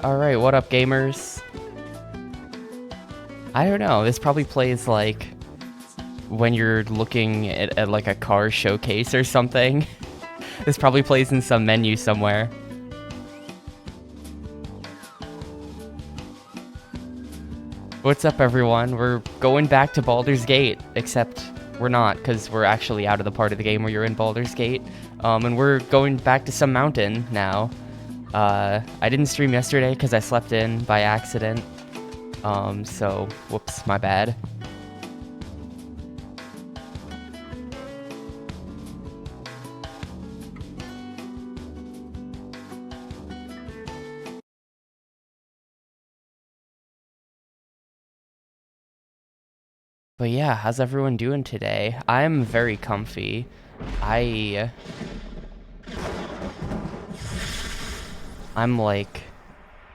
Alright, what up, gamers? I don't know, this probably plays like when you're looking at like a car showcase or something. This probably plays in some menu somewhere. What's up, everyone? We're going back to Baldur's Gate, except we're not, because we're actually out of the part of the game where you're in Baldur's Gate. And we're going back to some mountain now. I didn't stream yesterday because I slept in by accident. So, whoops, my bad. But yeah, how's everyone doing today? I'm very comfy. I'm like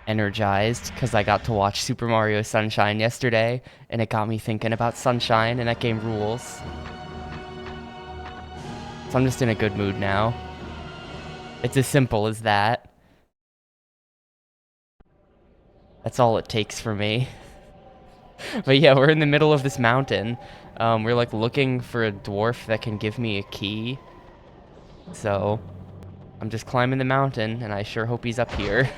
energized because I got to watch Super Mario Sunshine yesterday, and it got me thinking about Sunshine, and that game rules. So I'm just in a good mood now. It's as simple as that. That's all it takes for me. But yeah, we're in the middle of this mountain. We're like looking for a dwarf that can give me a key. So I'm just climbing the mountain, and I sure hope he's up here.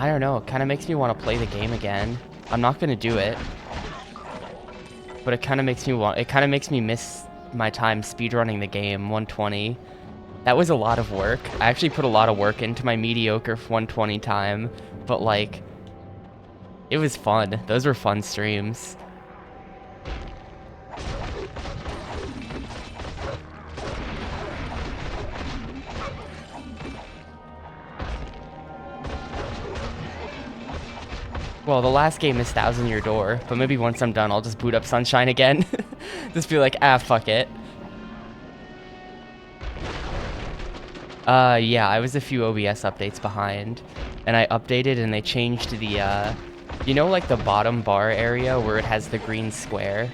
I don't know, it kind of makes me want to play the game again. I'm not gonna do it, but it kind of makes me miss my time speedrunning the game 120. That was a lot of work. I actually put a lot of work into my mediocre 120 time, but like, it was fun. Those were fun streams. Well, the last game is Thousand Year Door, but maybe once I'm done, I'll just boot up Sunshine again. Just be like, fuck it. Yeah, I was a few OBS updates behind, and I updated and they changed the, you know, like the bottom bar area where it has the green square?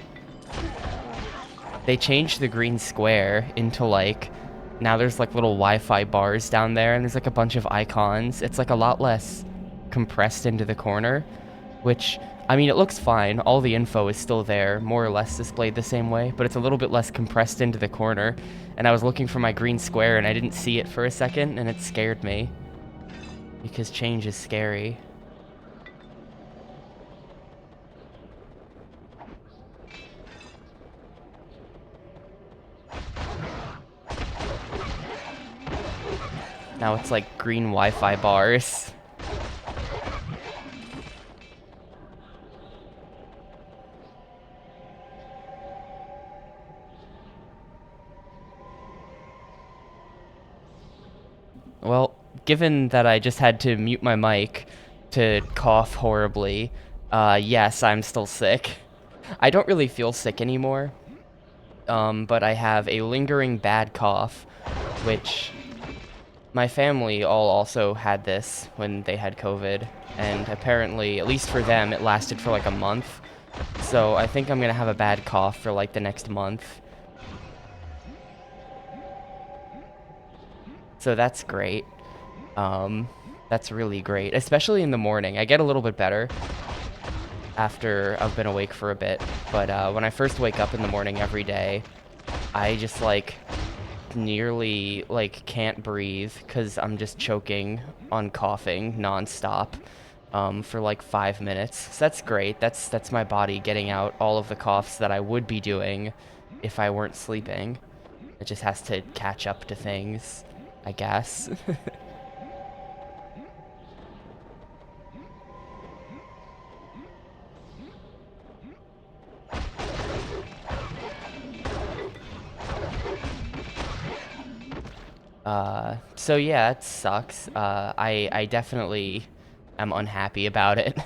They changed the green square into like, now there's like little Wi-Fi bars down there, and there's like a bunch of icons. It's like a lot less compressed into the corner, which, I mean, it looks fine. All the info is still there, more or less displayed the same way, but it's a little bit less compressed into the corner. And I was looking for my green square and I didn't see it for a second, and it scared me. Because change is scary. Now it's like green Wi-Fi bars. Well, given that I just had to mute my mic to cough horribly, yes, I'm still sick. I don't really feel sick anymore, but I have a lingering bad cough, which my family all also had this when they had COVID, and apparently, at least for them, it lasted for like a month. So I think I'm gonna have a bad cough for like the next month. So that's great. That's really great, especially in the morning. I get a little bit better after I've been awake for a bit, but when I first wake up in the morning every day, I just like nearly like can't breathe because I'm just choking on coughing nonstop for like 5 minutes. So that's great. That's my body getting out all of the coughs that I would be doing if I weren't sleeping. It just has to catch up to things, I guess. So yeah, it sucks. I definitely am unhappy about it.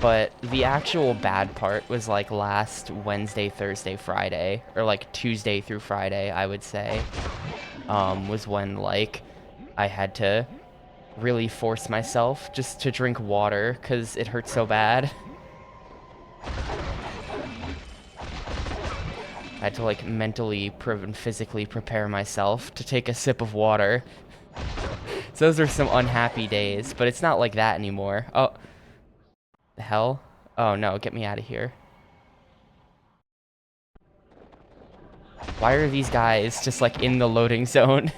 But the actual bad part was like last Wednesday, Thursday, Friday, or like Tuesday through Friday, I would say, was when like I had to really force myself just to drink water because it hurt so bad. I had to like mentally and physically prepare myself to take a sip of water. So those are some unhappy days, but it's not like that anymore. Oh, the hell? Oh no, get me out of here. Why are these guys just like in the loading zone?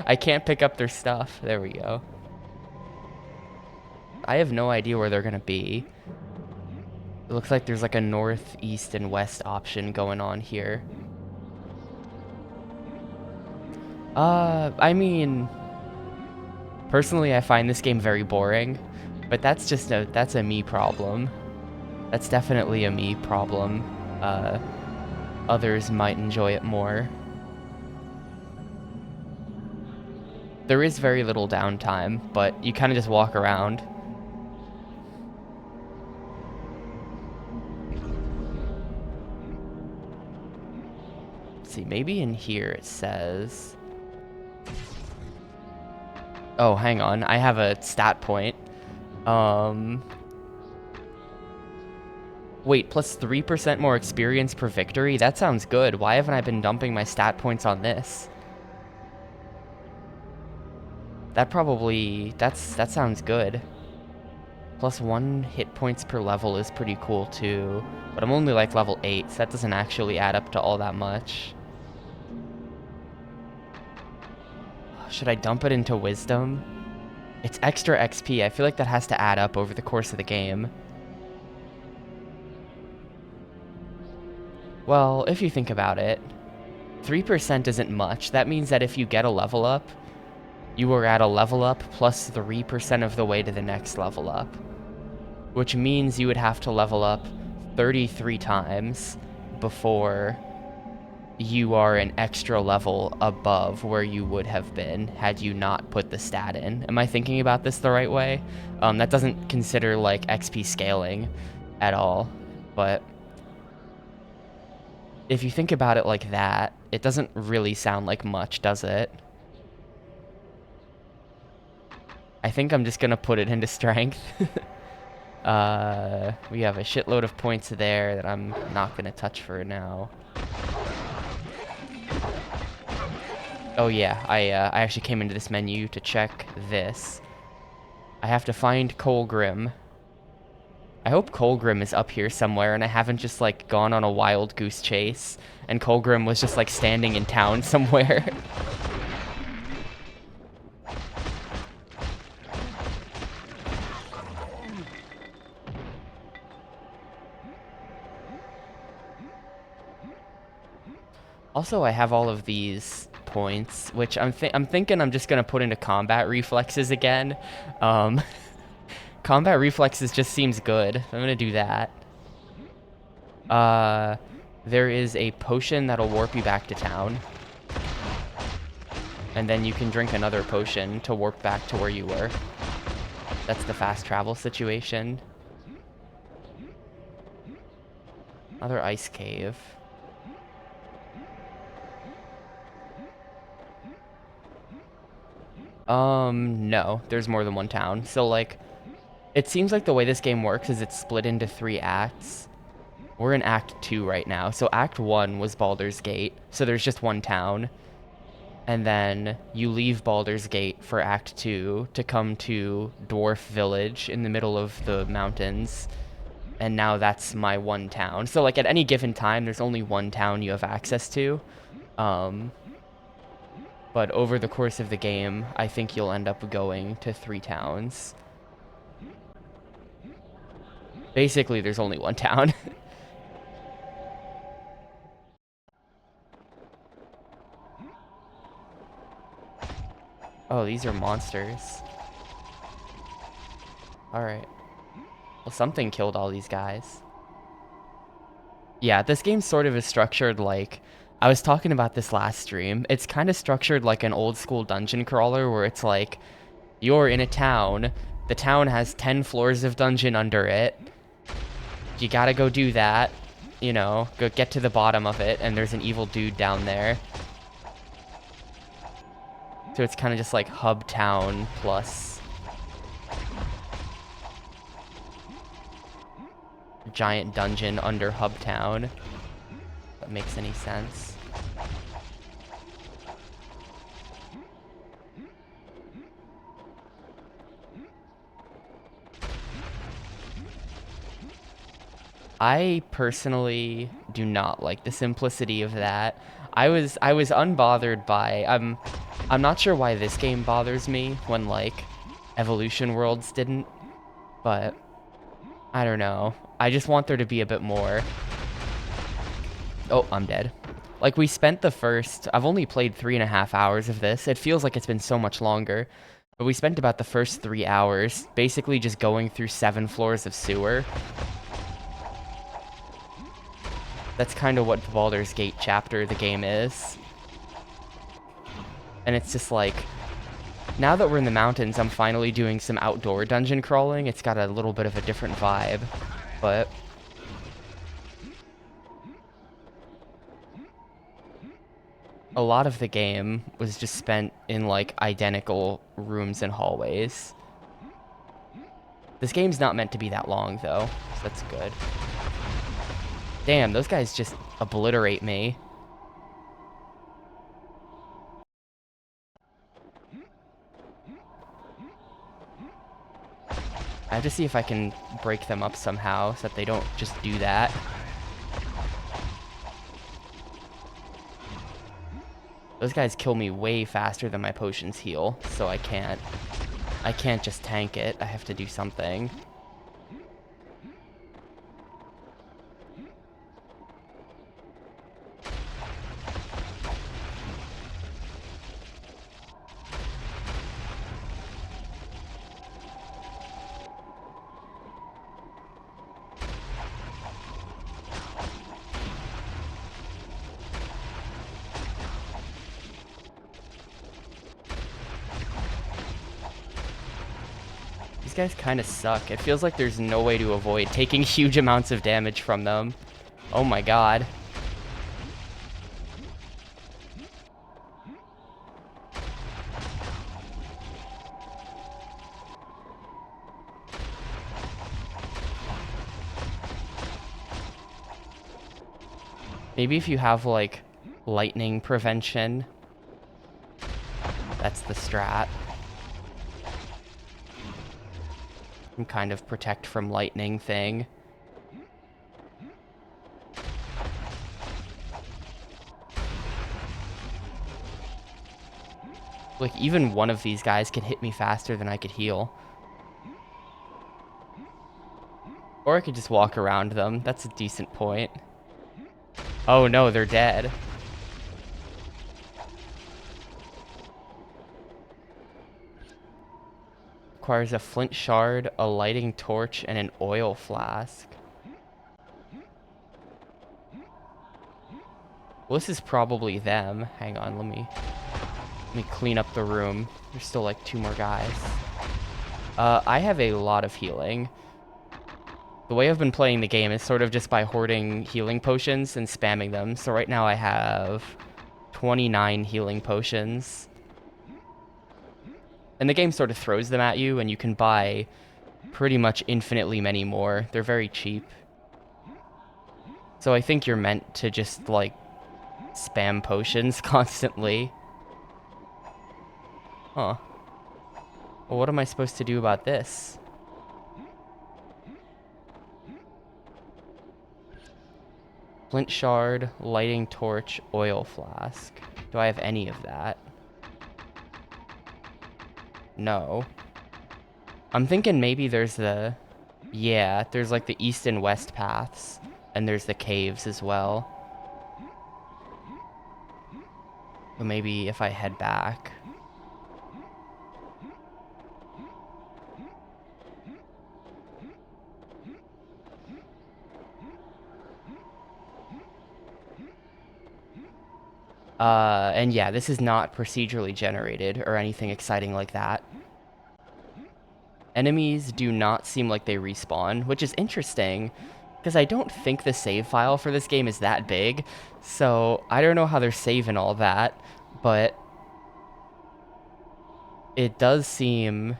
I can't pick up their stuff. There we go. I have no idea where they're gonna be. It looks like there's like a north, east, and west option going on here. I mean, personally, I find this game very boring, but that's a me problem. That's definitely a me problem. Others might enjoy it more. There is very little downtime, but you kind of just walk around. Let's see, maybe in here it says... Oh, hang on, I have a stat point. Wait, plus 3% more experience per victory? That sounds good. Why haven't I been dumping my stat points on this? That sounds good. Plus 1 hit points per level is pretty cool too. But I'm only like level 8, so that doesn't actually add up to all that much. Should I dump it into wisdom? It's extra XP. I feel like that has to add up over the course of the game. Well, if you think about it, 3% isn't much. That means that if you get a level up, you are at a level up plus 3% of the way to the next level up. Which means you would have to level up 33 times before you are an extra level above where you would have been had you not put the stat in. Am I thinking about this the right way? That doesn't consider like XP scaling at all, but if you think about it like that, it doesn't really sound like much, does it? I think I'm just gonna put it into strength. We have a shitload of points there that I'm not gonna touch for now. Oh yeah, I actually came into this menu to check this. I have to find Colgrim. I hope Colgrim is up here somewhere and I haven't just like gone on a wild goose chase and Colgrim was just like standing in town somewhere. Also, I have all of these points, which I'm thinking I'm just gonna put into combat reflexes again. Combat reflexes just seems good. I'm gonna do that. There is a potion that'll warp you back to town. And then you can drink another potion to warp back to where you were. That's the fast travel situation. Another ice cave. No, there's more than one town. So, like, it seems like the way this game works is it's split into 3 acts. We're in Act 2 right now. So Act 1 was Baldur's Gate. So there's just one town. And then you leave Baldur's Gate for Act 2 to come to Dwarf Village in the middle of the mountains. And now that's my one town. So, like, at any given time, there's only one town you have access to. But over the course of the game, I think you'll end up going to 3 towns. Basically, there's only one town. Oh, these are monsters. Alright. Well, something killed all these guys. Yeah, this game sort of is structured like... I was talking about this last stream. It's kind of structured like an old school dungeon crawler where it's like, you're in a town. The town has 10 floors of dungeon under it. you gotta go do that. You know, go get to the bottom of it, and there's an evil dude down there. So it's kind of just like Hub Town plus giant dungeon under Hub Town. If that makes any sense. I personally do not like the simplicity of that. I was unbothered by I'm not sure why this game bothers me when like Evolution Worlds didn't, but I don't know. I just want there to be a bit more. Oh, I'm dead. Like we spent the first, I've only played 3.5 hours of this. It feels like it's been so much longer, but we spent about the first 3 hours basically just going through 7 floors of sewer. That's kind of what Baldur's Gate chapter the game is. And it's just like, now that we're in the mountains, I'm finally doing some outdoor dungeon crawling. It's got a little bit of a different vibe, but a lot of the game was just spent in like identical rooms and hallways. This game's not meant to be that long though, so that's good. Damn, those guys just obliterate me. I have to see if I can break them up somehow so that they don't just do that. Those guys kill me way faster than my potions heal, so I can't just tank it. I have to do something. These guys kind of suck. It feels like there's no way to avoid taking huge amounts of damage from them. Oh my god. Maybe if you have like lightning prevention, that's the strat. Some kind of protect from lightning thing. Like, even one of these guys could hit me faster than I could heal. Or I could just walk around them. That's a decent point. Oh no, they're dead. Requires a flint shard, a lighting torch, and an oil flask. Well, this is probably them. Hang on, let me clean up the room. There's still like 2 more guys. I have a lot of healing. The way I've been playing the game is sort of just by hoarding healing potions and spamming them. So right now I have 29 healing potions. And the game sort of throws them at you, and you can buy pretty much infinitely many more. They're very cheap. So I think you're meant to just, like, spam potions constantly. Huh. Well, what am I supposed to do about this? Flint shard, lighting torch, oil flask. Do I have any of that? No. I'm thinking maybe there's the... Yeah, there's like the east and west paths. And there's the caves as well. So maybe if I head back... and yeah, this is not procedurally generated or anything exciting like that. Enemies do not seem like they respawn, which is interesting Because I don't think the save file for this game is that big, so I don't know how they're saving all that, but it does seem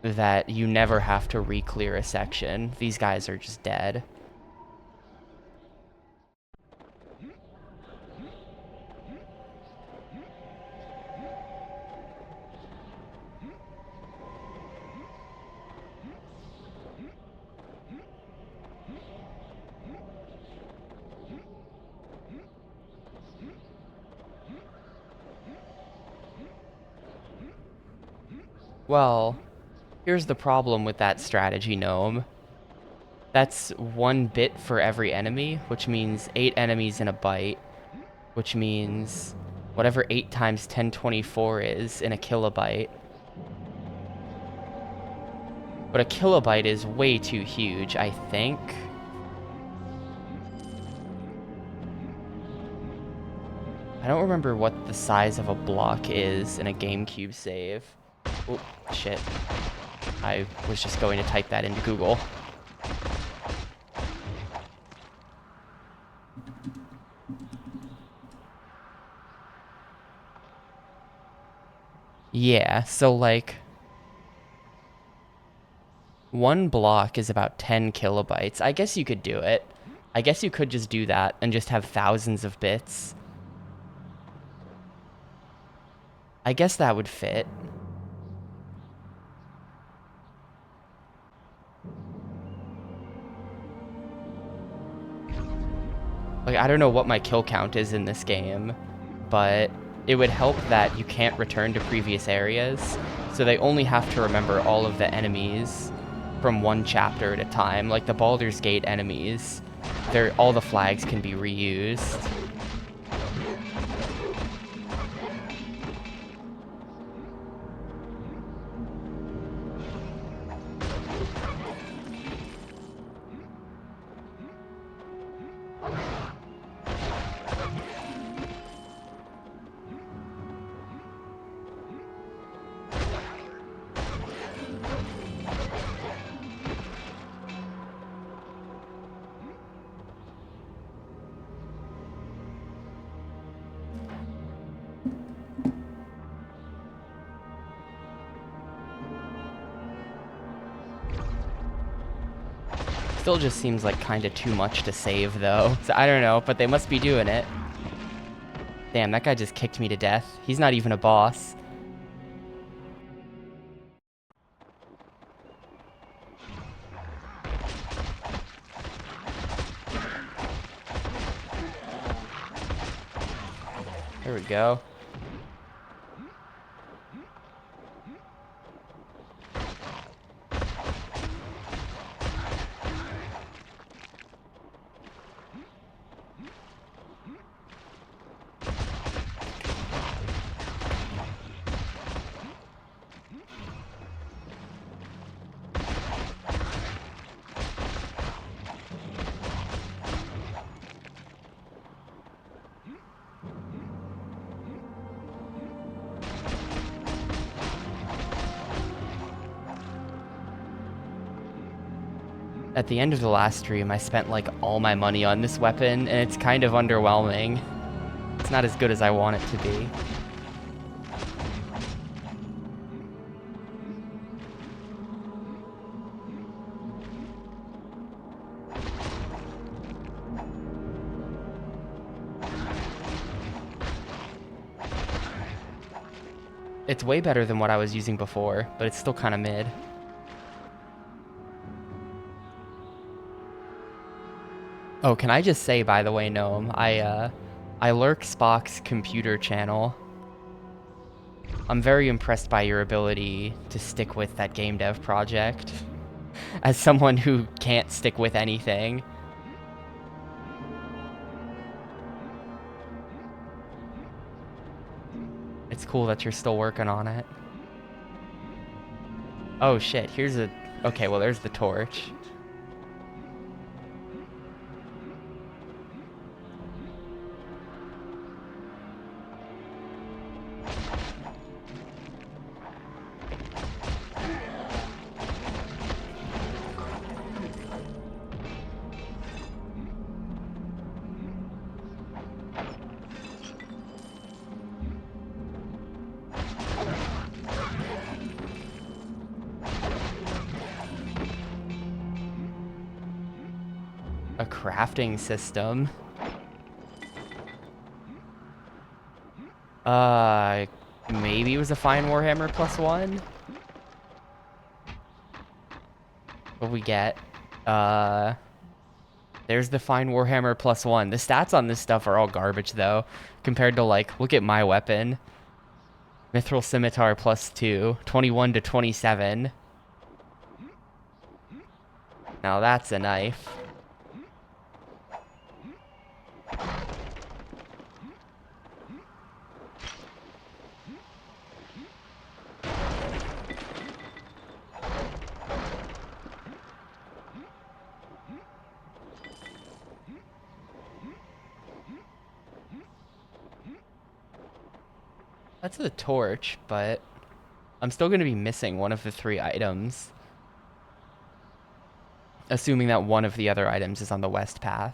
that you never have to re-clear a section. These guys are just dead. Well, here's the problem with that strategy, Gnome. That's 1 bit for every enemy, which means 8 enemies in a byte, which means whatever 8 times 1024 is in a kilobyte. But a kilobyte is way too huge, I think. I don't remember what the size of a block is in a GameCube save. Oh, shit. I was just going to type that into Google. Yeah, so like 1 block is about 10 kilobytes. I guess you could do it. I guess you could just do that and just have thousands of bits. I guess that would fit. Like, I don't know what my kill count is in this game, but it would help that you can't return to previous areas, so they only have to remember all of the enemies from 1 chapter at a time. Like the Baldur's Gate enemies, all the flags can be reused. Still just seems like kind of too much to save, though. So I don't know, but they must be doing it. Damn, that guy just kicked me to death. He's not even a boss. There we go. At the end of the last stream, I spent like all my money on this weapon, and it's kind of underwhelming. It's not as good as I want it to be. It's way better than what I was using before, but it's still kind of mid. Oh, can I just say, by the way, Gnome, I lurk Spock's computer channel. I'm very impressed by your ability to stick with that game dev project. As someone who can't stick with anything. It's cool that you're still working on it. Oh shit, here's a... Okay, well there's the torch. A crafting system. Maybe it was a fine Warhammer +1. What we get? There's the fine Warhammer +1. The stats on this stuff are all garbage though, compared to like, look at my weapon. Mithril Scimitar +2, 21 to 27. Now that's a knife. That's a torch, but I'm still going to be missing one of the 3 items. Assuming that one of the other items is on the west path.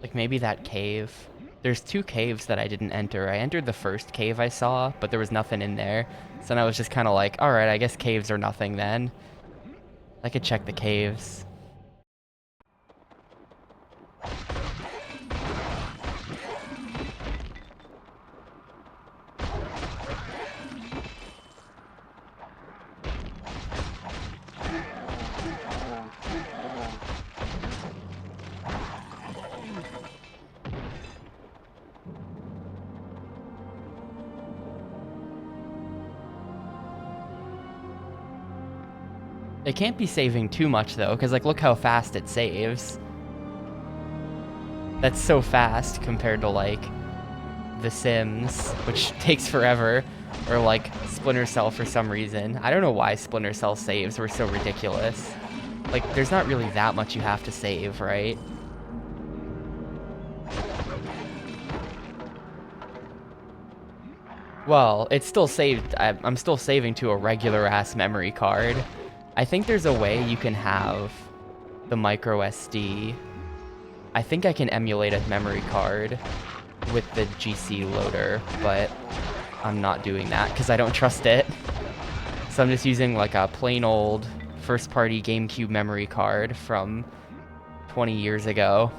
Like maybe that cave. There's 2 caves that I didn't enter. I entered the first cave I saw, but there was nothing in there. So then I was just kind of like, alright, I guess caves are nothing then. I could check the caves. It can't be saving too much though, because like look how fast it saves. That's so fast compared to like The Sims, which takes forever, or like Splinter Cell for some reason. I don't know why Splinter Cell saves were so ridiculous. Like there's not really that much you have to save, right? Well, it's still saved. I'm still saving to a regular ass memory card. I think there's a way you can have the micro SD. I think I can emulate a memory card with the GC loader, but I'm not doing that because I don't trust it. So I'm just using like a plain old first party GameCube memory card from 20 years ago.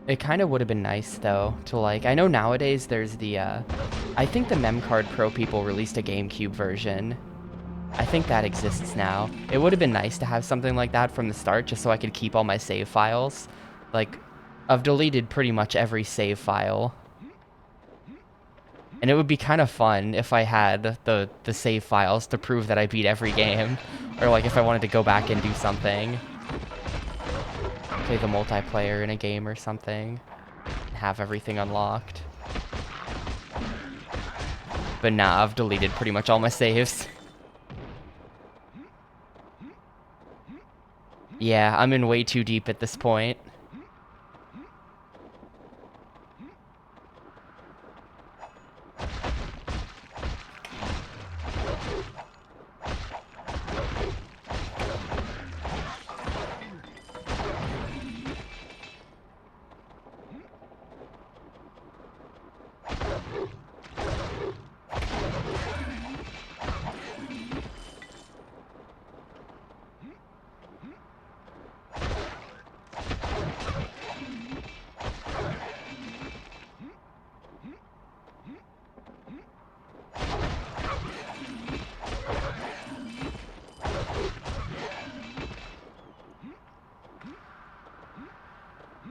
It kind of would have been nice, though, to like... I know nowadays there's the, I think the Memcard Pro people released a GameCube version. I think that exists now. It would have been nice to have something like that from the start, just so I could keep all my save files. Like, I've deleted pretty much every save file. And it would be kind of fun if I had the save files to prove that I beat every game. Or, like, if I wanted to go back and do something. Play the multiplayer in a game or something, have everything unlocked. But nah, I've deleted pretty much all my saves. Yeah, I'm in way too deep at this point.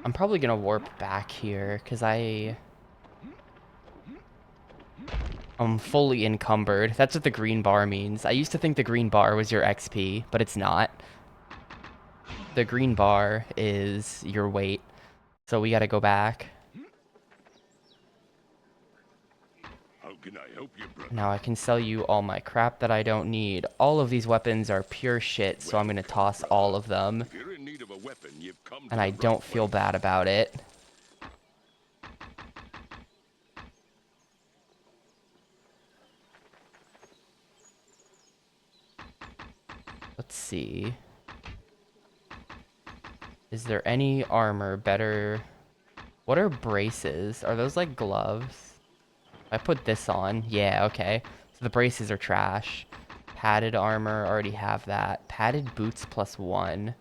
I'm probably gonna warp back here, because I'm fully encumbered. That's what the green bar means. I used to think the green bar was your XP, but it's not. The green bar is your weight. So we gotta go back. How can I help you, brother? Now I can sell you all my crap that I don't need. All of these weapons are pure shit, so I'm gonna toss all of them. If you're in need of a weapon, you've come to And the I right don't feel place. bad about it. Let's see. Is there any armor better? What are braces? Are those like gloves? I put this on. Yeah, okay. So the braces are trash. Padded armor, already have that. Padded boots +1.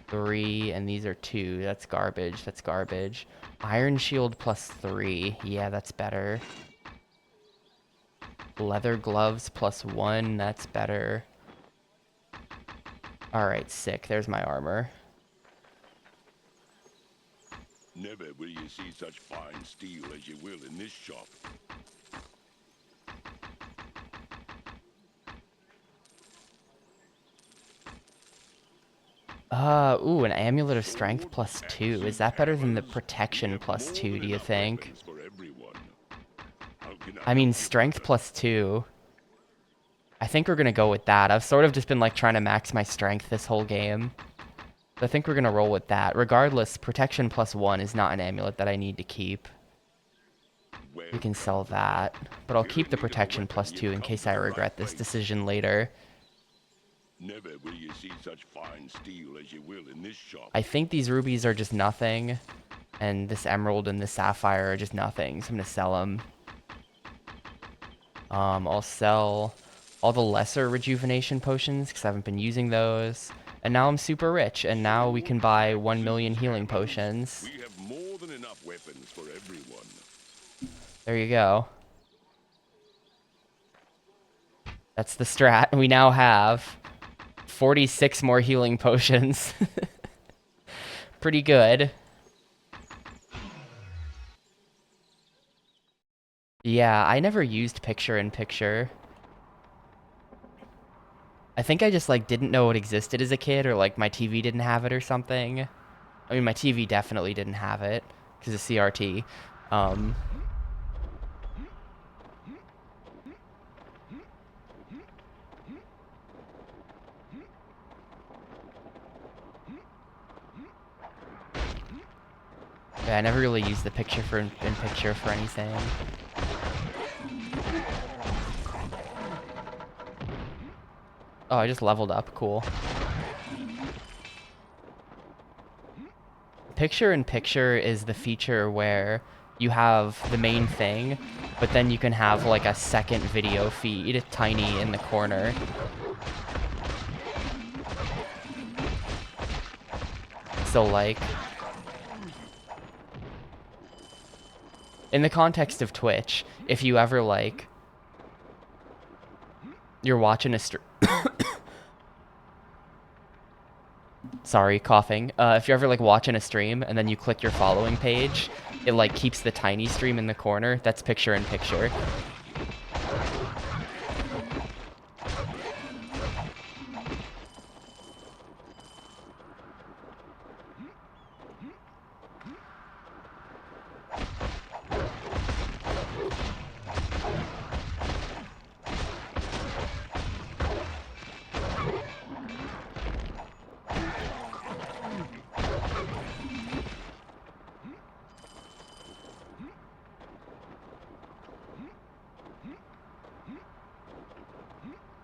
3, and these are 2. That's garbage. That's garbage. Iron shield +3. Yeah, that's better. Leather gloves +1. That's better. Alright, sick. There's my armor. Never will you see such fine steel as you will in this shop. Ooh, an amulet of strength +2. Is that better than the protection +2, do you think? I mean, strength +2. I think we're gonna go with that. I've sort of just been like trying to max my strength this whole game. I think we're gonna roll with that. Regardless, protection +1 is not an amulet that I need to keep. We can sell that. But I'll keep the protection +2 in case I regret this decision later. Never will you see such fine steel as you will in this shop. I think these rubies are just nothing. And this emerald and this sapphire are just nothing. So I'm gonna sell them. I'll sell all the lesser rejuvenation potions because I haven't been using those. And now I'm super rich, and now we can buy 1 million healing potions. We have more than enough weapons for everyone. There you go. That's the strat. We now have 46 more healing potions. Pretty good. Yeah, I never used picture-in-picture. I think I just, like, didn't know it existed as a kid, or, like, my TV didn't have it or something. I mean, my TV definitely didn't have it, because of CRT. Yeah, I never really used the picture-in-picture for anything. Oh, I just leveled up. Cool. Picture-in-picture is the feature where you have the main thing, but then you can have like a second video feed tiny in the corner. So like, in the context of Twitch, if you ever like, you're watching a sorry, coughing. If you're ever like watching a stream and then you click your following page, it like keeps the tiny stream in the corner. That's picture-in-picture.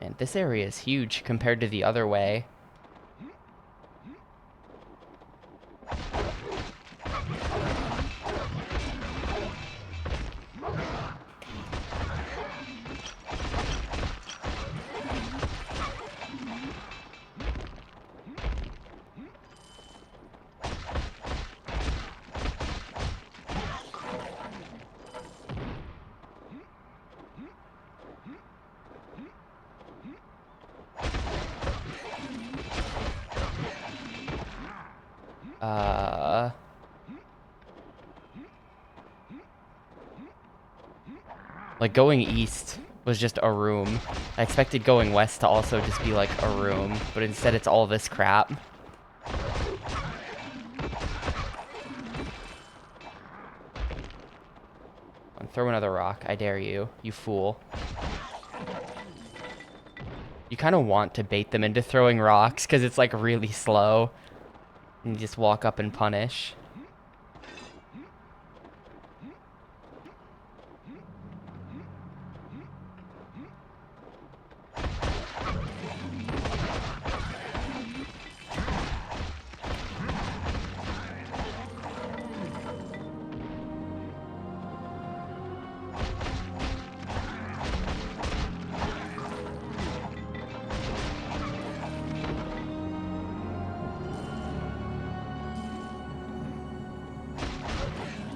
And this area is huge compared to the other way. Like, going east was just a room. I expected going west to also just be, like, a room, but instead it's all this crap. Throw another rock. I dare you. You fool. You kind of want to bait them into throwing rocks, because it's, like, really slow. And you just walk up and punish.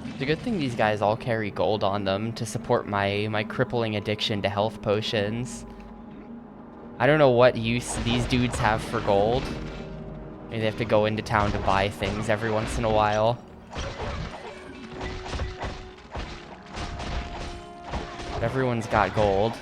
It's a good thing these guys all carry gold on them to support my crippling addiction to health potions. I don't know what use these dudes have for gold. Maybe they have to go into town to buy things every once in a while. But everyone's got gold.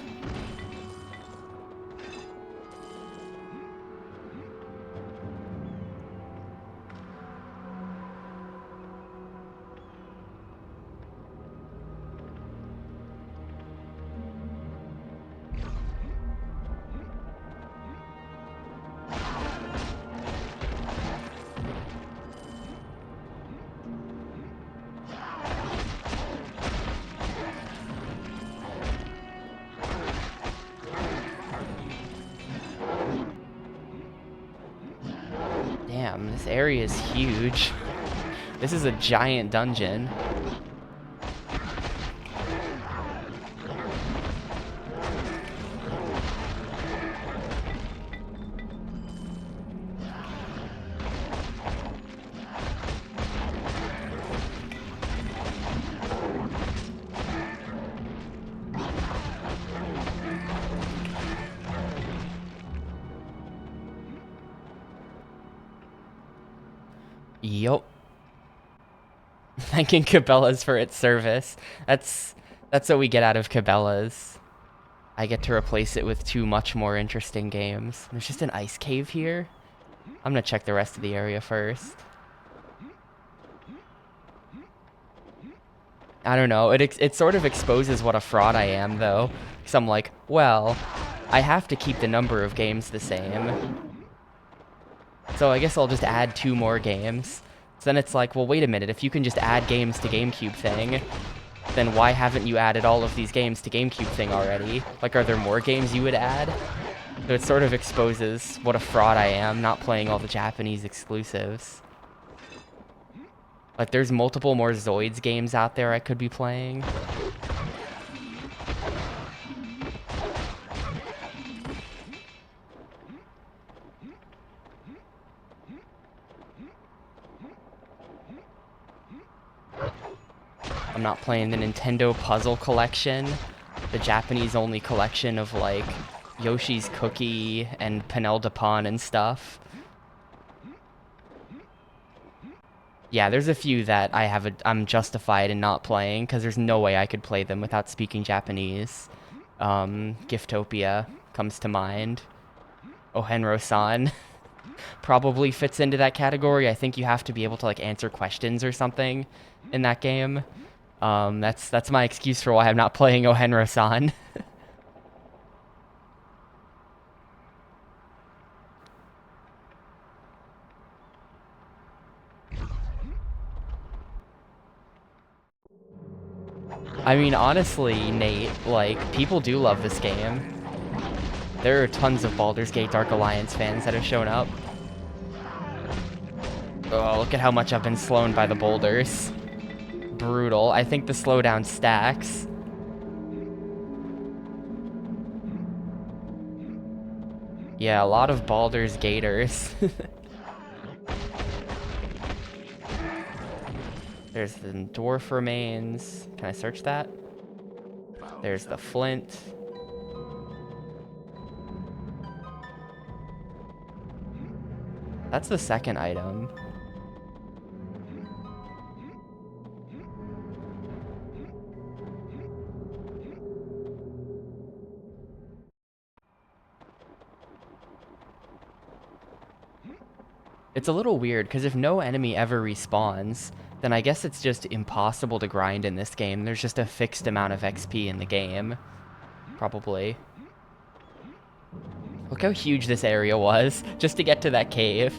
Damn, this area is huge. This is a giant dungeon. Yup. Thanking Cabela's for its service. That's what we get out of Cabela's. I get to replace it with two much more interesting games. There's just an ice cave here. I'm gonna check the rest of the area first. I don't know. It sort of exposes what a fraud I am, though. Because I'm like, well, I have to keep the number of games the same. So I guess I'll just add 2 more games. So then it's like, well, wait a minute. If you can just add games to Gamecube thing, then why haven't you added all of these games to Gamecube thing already? Like, are there more games you would add? So it sort of exposes what a fraud I am, not playing all the Japanese exclusives. Like, there's multiple more Zoids games out there I could be playing. I'm not playing the Nintendo Puzzle Collection, the Japanese-only collection of, like, Yoshi's Cookie and Panel de Pon and stuff. Yeah, there's a few that I'm justified in not playing, because there's no way I could play them without speaking Japanese. Giftopia comes to mind. Ohenro-san probably fits into that category. I think you have to be able to, like, answer questions or something in that game. That's my excuse for why I'm not playing Ohenro-san. I mean, honestly, Nate, like, people do love this game. There are tons of Baldur's Gate Dark Alliance fans that have shown up. Oh, look at how much I've been slowed by the boulders. Brutal. I think the slowdown stacks. Yeah, a lot of Baldur's Gators. There's the dwarf remains. Can I search that? There's the flint. That's the second item. It's a little weird, because if no enemy ever respawns, then I guess it's just impossible to grind in this game. There's just a fixed amount of XP in the game. Probably. Look how huge this area was, just to get to that cave.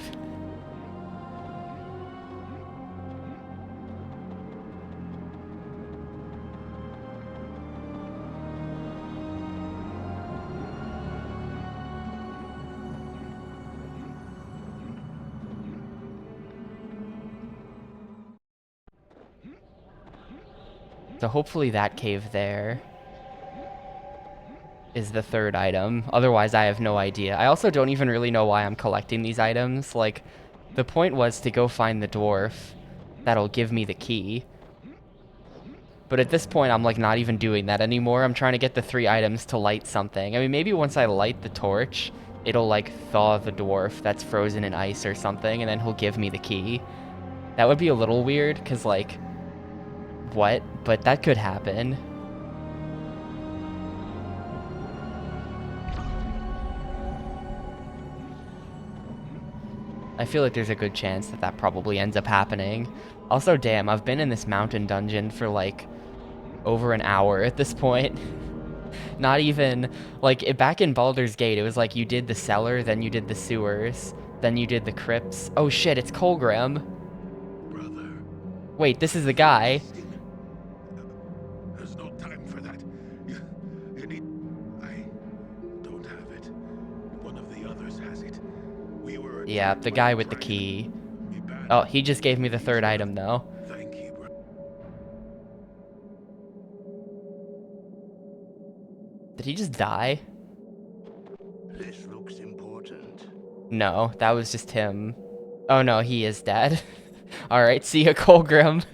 So hopefully that cave there is the third item. Otherwise, I have no idea. I also don't even really know why I'm collecting these items. Like, the point was to go find the dwarf that'll give me the key. But at this point, I'm like not even doing that anymore. I'm trying to get the 3 items to light something. I mean, maybe once I light the torch, it'll like thaw the dwarf that's frozen in ice or something, and then he'll give me the key. That would be a little weird, because like, what? But that could happen. I feel like there's a good chance that that probably ends up happening. Also, damn, I've been in this mountain dungeon for like over an hour at this point. Not even, like, back in Baldur's Gate, it was like you did the cellar, then you did the sewers, then you did the crypts. Oh shit, it's Colgrim. Brother. Wait, this is the guy. There's no time for that. You need... I don't have it. One of the others has it. We were... Yeah, the guy with the key. Oh, he just gave me the third item, though. Thank you, bro. Did he just die? This looks important. No, that was just him. Oh no, he is dead. Alright, see ya, Colgrim.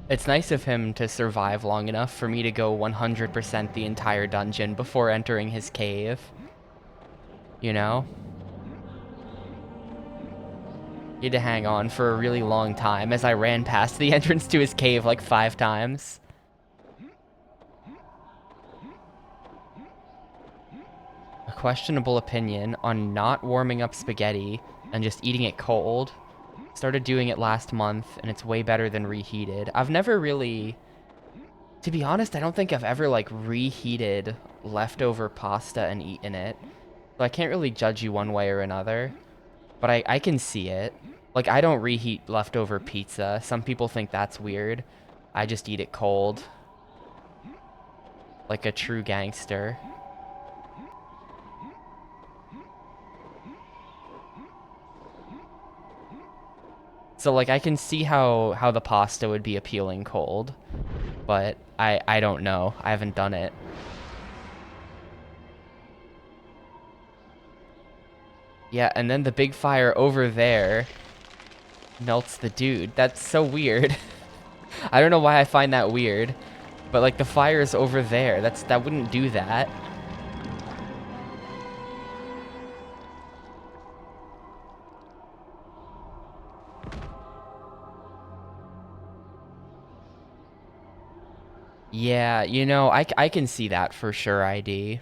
It's nice of him to survive long enough for me to go 100% the entire dungeon before entering his cave. You know? He had to hang on for a really long time as I ran past the entrance to his cave like 5 times. A questionable opinion on not warming up spaghetti and just eating it cold. Started doing it last month, and it's way better than reheated. I've never really... To be honest, I don't think I've ever, like, reheated leftover pasta and eaten it. So I can't really judge you one way or another. But I can see it. Like, I don't reheat leftover pizza. Some people think that's weird. I just eat it cold. Like a true gangster. So, like, I can see how the pasta would be appealing cold. But I don't know. I haven't done it. Yeah, and then the big fire over there melts the dude. That's so weird. I don't know why I find that weird. But, like, the fire's over there. That wouldn't do that. Yeah, you know, I can see that for sure, ID.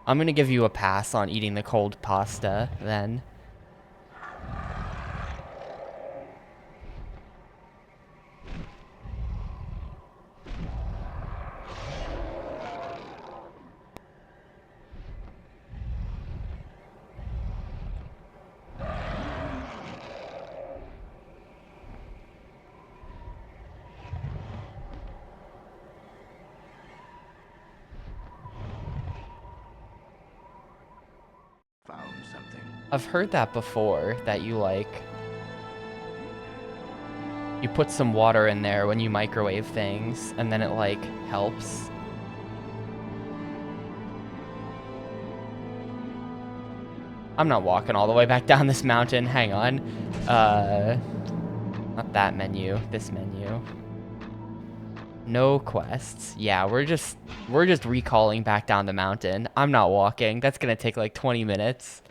I'm gonna give you a pass on eating the cold pasta, then. Found something. I've heard that before, that you, like, You put some water in there when you microwave things, and then it, like, helps. I'm not walking all the way back down this mountain. Hang on. Not that menu. This menu. No quests. Yeah, we're just recalling back down the mountain. I'm not walking. That's gonna take like 20 minutes.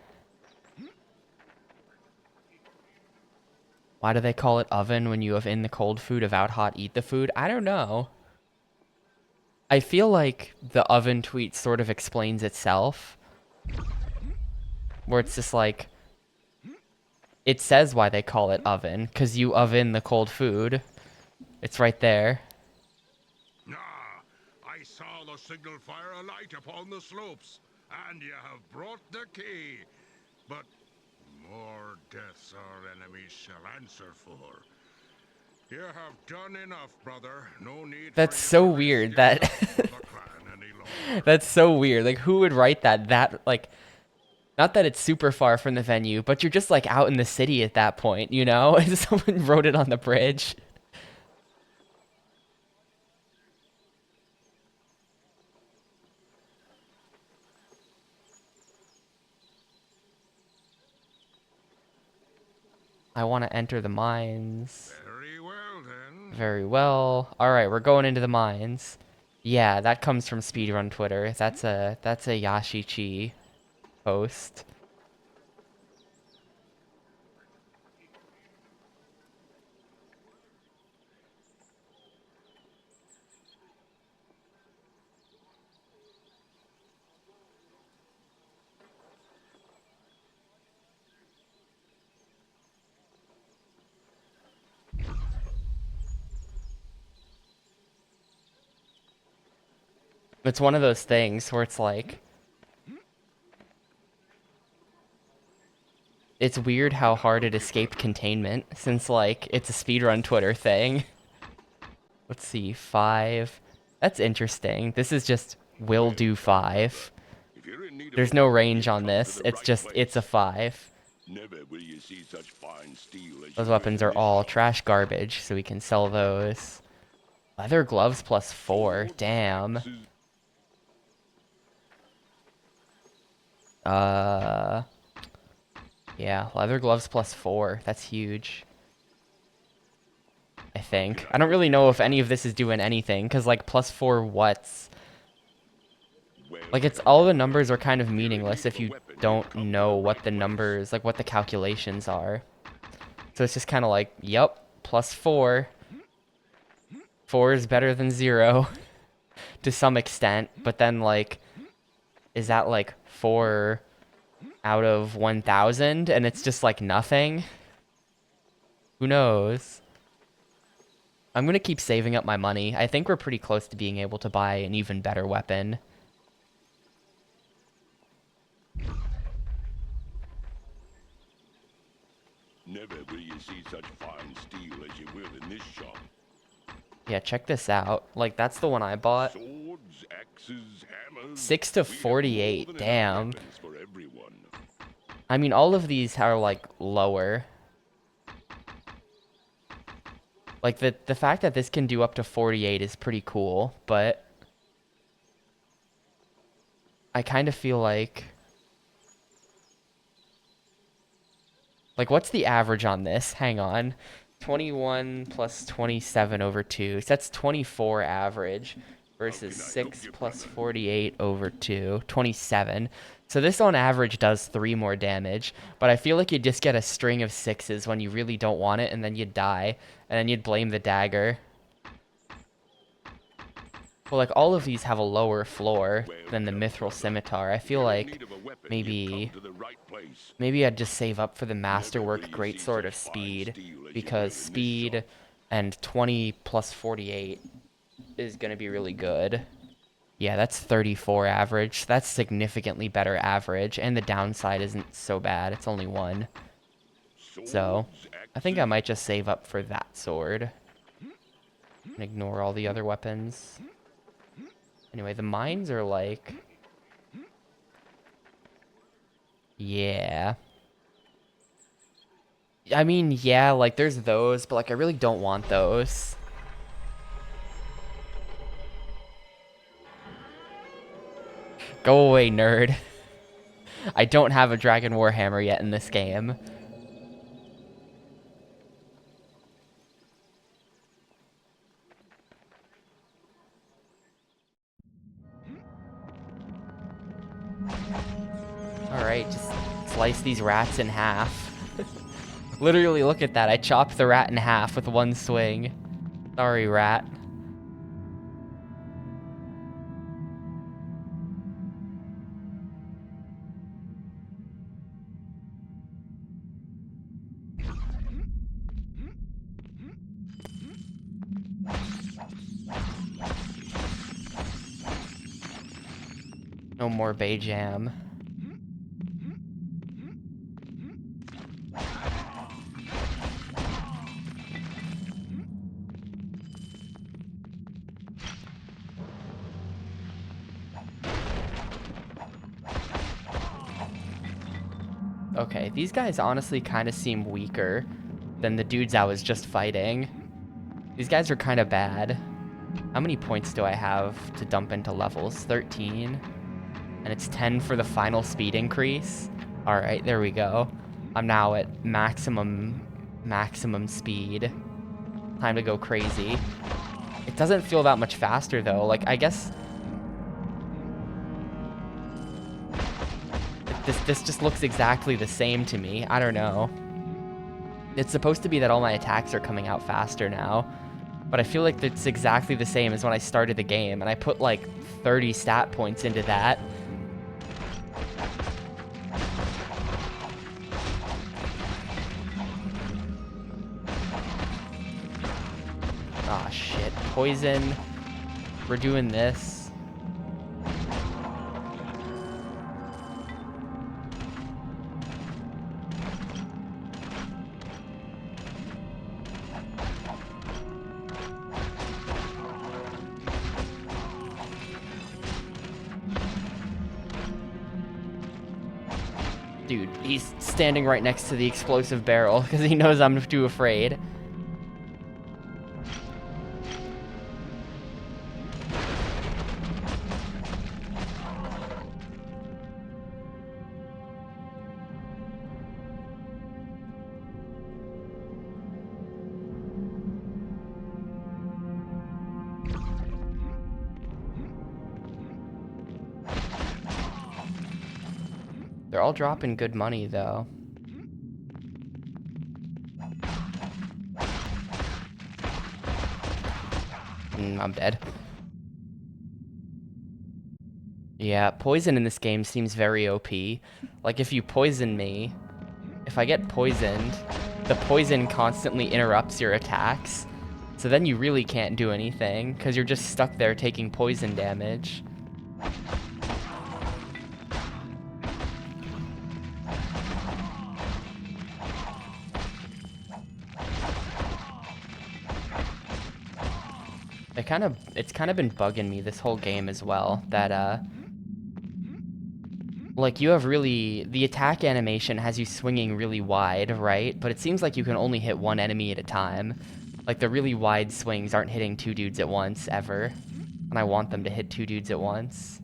Why do they call it oven when you have in the cold food, of out hot eat the food? I don't know. I feel like the oven tweet sort of explains itself. Where it's just like, it says why they call it oven, because you oven the cold food. It's right there. Ah, I saw the signal fire alight upon the slopes, and you have brought the key. But more deaths our enemies shall answer for. You have done enough, brother. No need. That's for so you to risk weird your that life for the clan any longer. that's so weird. Like, who would write that? That, like, not that it's super far from the venue, but you're just like out in the city at that point, you know? Someone wrote it on the bridge. I want to enter the mines. Very well then. Very well. All right, we're going into the mines. Yeah, that comes from Speedrun Twitter. That's a Yashichi post. It's one of those things where it's like, it's weird how hard it escaped containment, since like it's a speedrun Twitter thing. Let's see, 5. That's interesting. This is just will do 5. If you're in need of There's a no weapon, range you on come this. to the It's right just, place. it's a 5. Never will you see such fine steel as Those you weapons will are in this all shop. trash garbage, so we can sell those. Leather gloves plus 4. Swords, Damn. axes. Yeah, leather gloves plus 4. That's huge. I think. I don't really know if any of this is doing anything, because, like, plus 4 what's... Well, Like, it's all the numbers are kind of meaningless if you don't know what the numbers, like, what the calculations are. So it's just kind of like, yep, plus 4. 4 is better than 0 to some extent, but then, like, is that, like, 4 out of 1,000, and it's just, like, nothing? Who knows? I'm gonna keep saving up my money. I think we're pretty close to being able to buy an even better weapon. never will you see such fine steel as you will in this shop. Yeah, check this out. Like, that's the one I bought. Swords, axes, hammers. 6 to We have more 48, than enough damn. weapons for everyone. I mean, all of these are, like, lower. Like, the fact that this can do up to 48 is pretty cool, but... I kind of feel like... Like, what's the average on this? Hang on. 21 plus 27 over 2. So that's 24 average versus 6 plus 48 over 2. 27. So this on average does 3 more damage, but I feel like you just get a string of 6s when you really don't want it, and then you'd die, and then you'd blame the dagger. Well, like, all of these have a lower floor than the mithril scimitar. I feel like maybe I'd just save up for the masterwork greatsword of speed, because speed and 20 plus 48 is going to be really good. Yeah, that's 34 average. That's significantly better average, and the downside isn't so bad. It's only 1. So, I think I might just save up for that sword and ignore all the other weapons. Anyway, the mines are like... Yeah. I mean, yeah, like, there's those, but, like, I really don't want those. Go away, nerd. I don't have a Dragon Warhammer yet in this game. Alright, just slice these rats in half. Literally, look at that. I chopped the rat in half with one swing. Sorry, rat. No more Bay Jam. Okay, these guys honestly kind of seem weaker than the dudes I was just fighting. These guys are kind of bad. How many points do I have to dump into levels? 13. And it's 10 for the final speed increase. Alright, there we go. I'm now at maximum speed. Time to go crazy. It doesn't feel that much faster though. Like, I guess this just looks exactly the same to me. I don't know. It's supposed to be that all my attacks are coming out faster now, but I feel like it's exactly the same as when I started the game, and I put like 30 stat points into that. Aw, shit. Poison. We're doing this. Dude, he's standing right next to the explosive barrel because he knows I'm too afraid. They're all dropping good money, though. I'm dead. Yeah, poison in this game seems very OP. Like, if you poison me, if I get poisoned, the poison constantly interrupts your attacks. So then you really can't do anything, because you're just stuck there taking poison damage. It's kind of been bugging me this whole game as well, that, like, you have the attack animation has you swinging really wide, right? But it seems like you can only hit one enemy at a time. Like, the really wide swings aren't hitting two dudes at once, ever. And I want them to hit two dudes at once.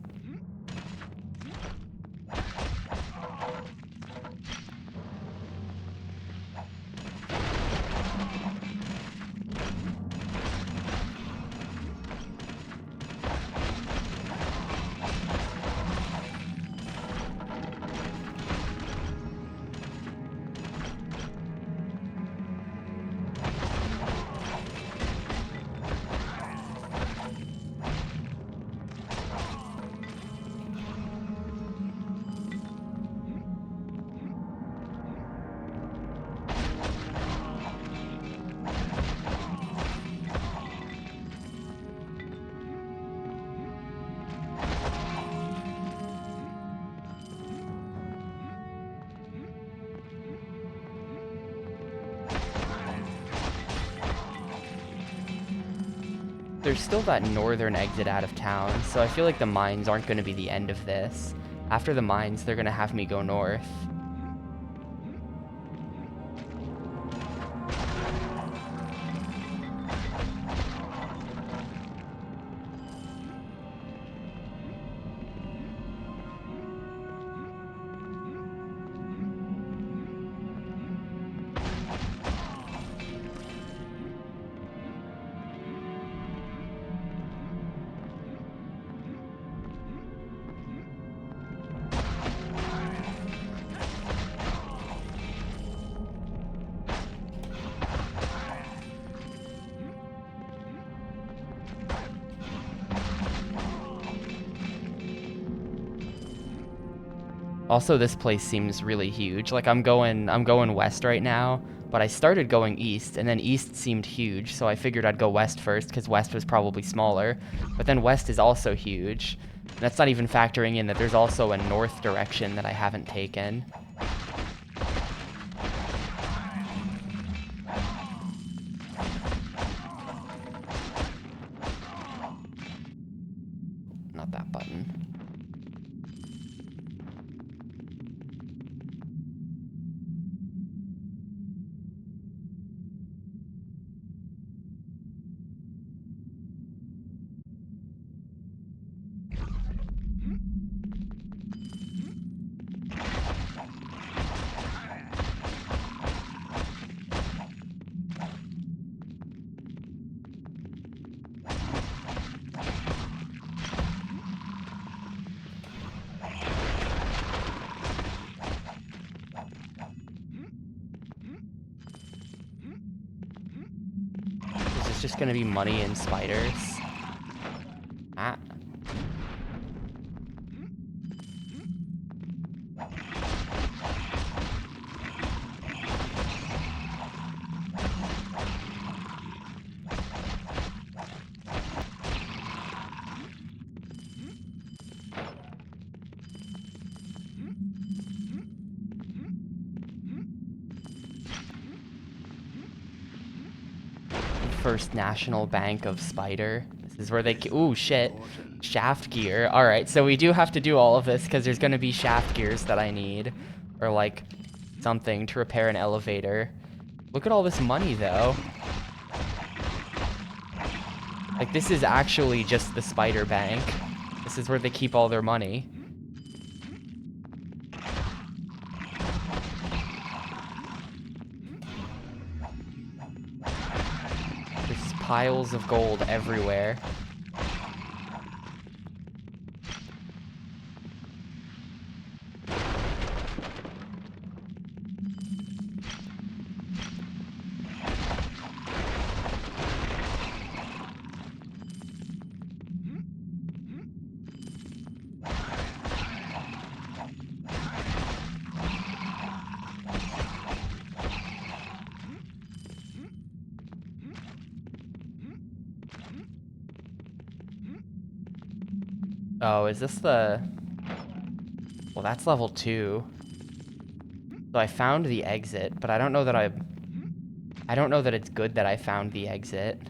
There's still that northern exit out of town, so I feel like the mines aren't going to be the end of this. After the mines, they're going to have me go north. Also, this place seems really huge. Like I'm going west right now, but I started going east, and then east seemed huge, so I figured I'd go west first because west was probably smaller. But then west is also huge. And that's not even factoring in that there's also a north direction that I haven't taken. Not that button. Is this just gonna be money and spiders? Ah. First National Bank of Spider. This is where they... Ooh, shit. Shaft gear. Alright, so we do have to do all of this because there's going to be shaft gears that I need. Or, like, something to repair an elevator. Look at all this money, though. Like, this is actually just the Spider Bank. This is where they keep all their money. There's piles of gold everywhere. Oh, is this the... Well, that's level 2. So I found the exit, but I don't know that I don't know that it's good that I found the exit.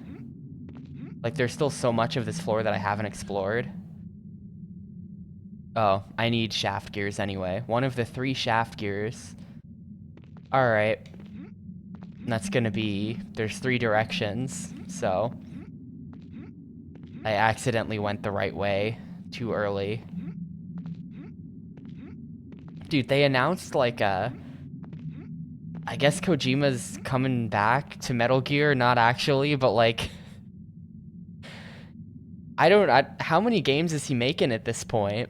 Like, there's still so much of this floor that I haven't explored. Oh, I need shaft gears anyway. One of the 3 shaft gears. Alright. That's gonna be... There's 3 directions, so... I accidentally went the right way too early. Dude, they announced, like, I guess Kojima's coming back to Metal Gear, not actually, but, like... how many games is he making at this point?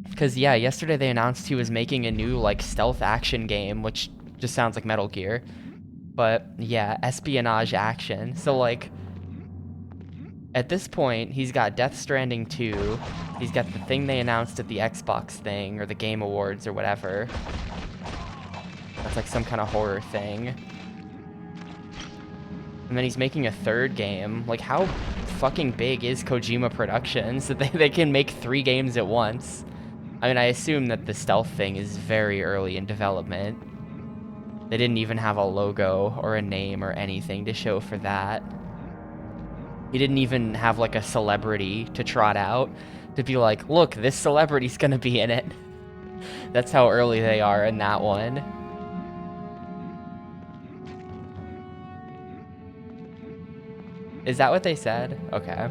Because, yeah, yesterday they announced he was making a new, like, stealth action game, which just sounds like Metal Gear. But, yeah, espionage action. So, like... At this point, he's got Death Stranding 2, he's got the thing they announced at the Xbox thing, or the Game Awards, or whatever. That's like some kind of horror thing. And then he's making a 3rd game. Like, how fucking big is Kojima Productions that they can make 3 games at once? I mean, I assume that the stealth thing is very early in development. They didn't even have a logo or a name or anything to show for that. He didn't even have, like, a celebrity to trot out to be like, look, this celebrity's gonna be in it. That's how early they are in that one. Is that what they said? Okay.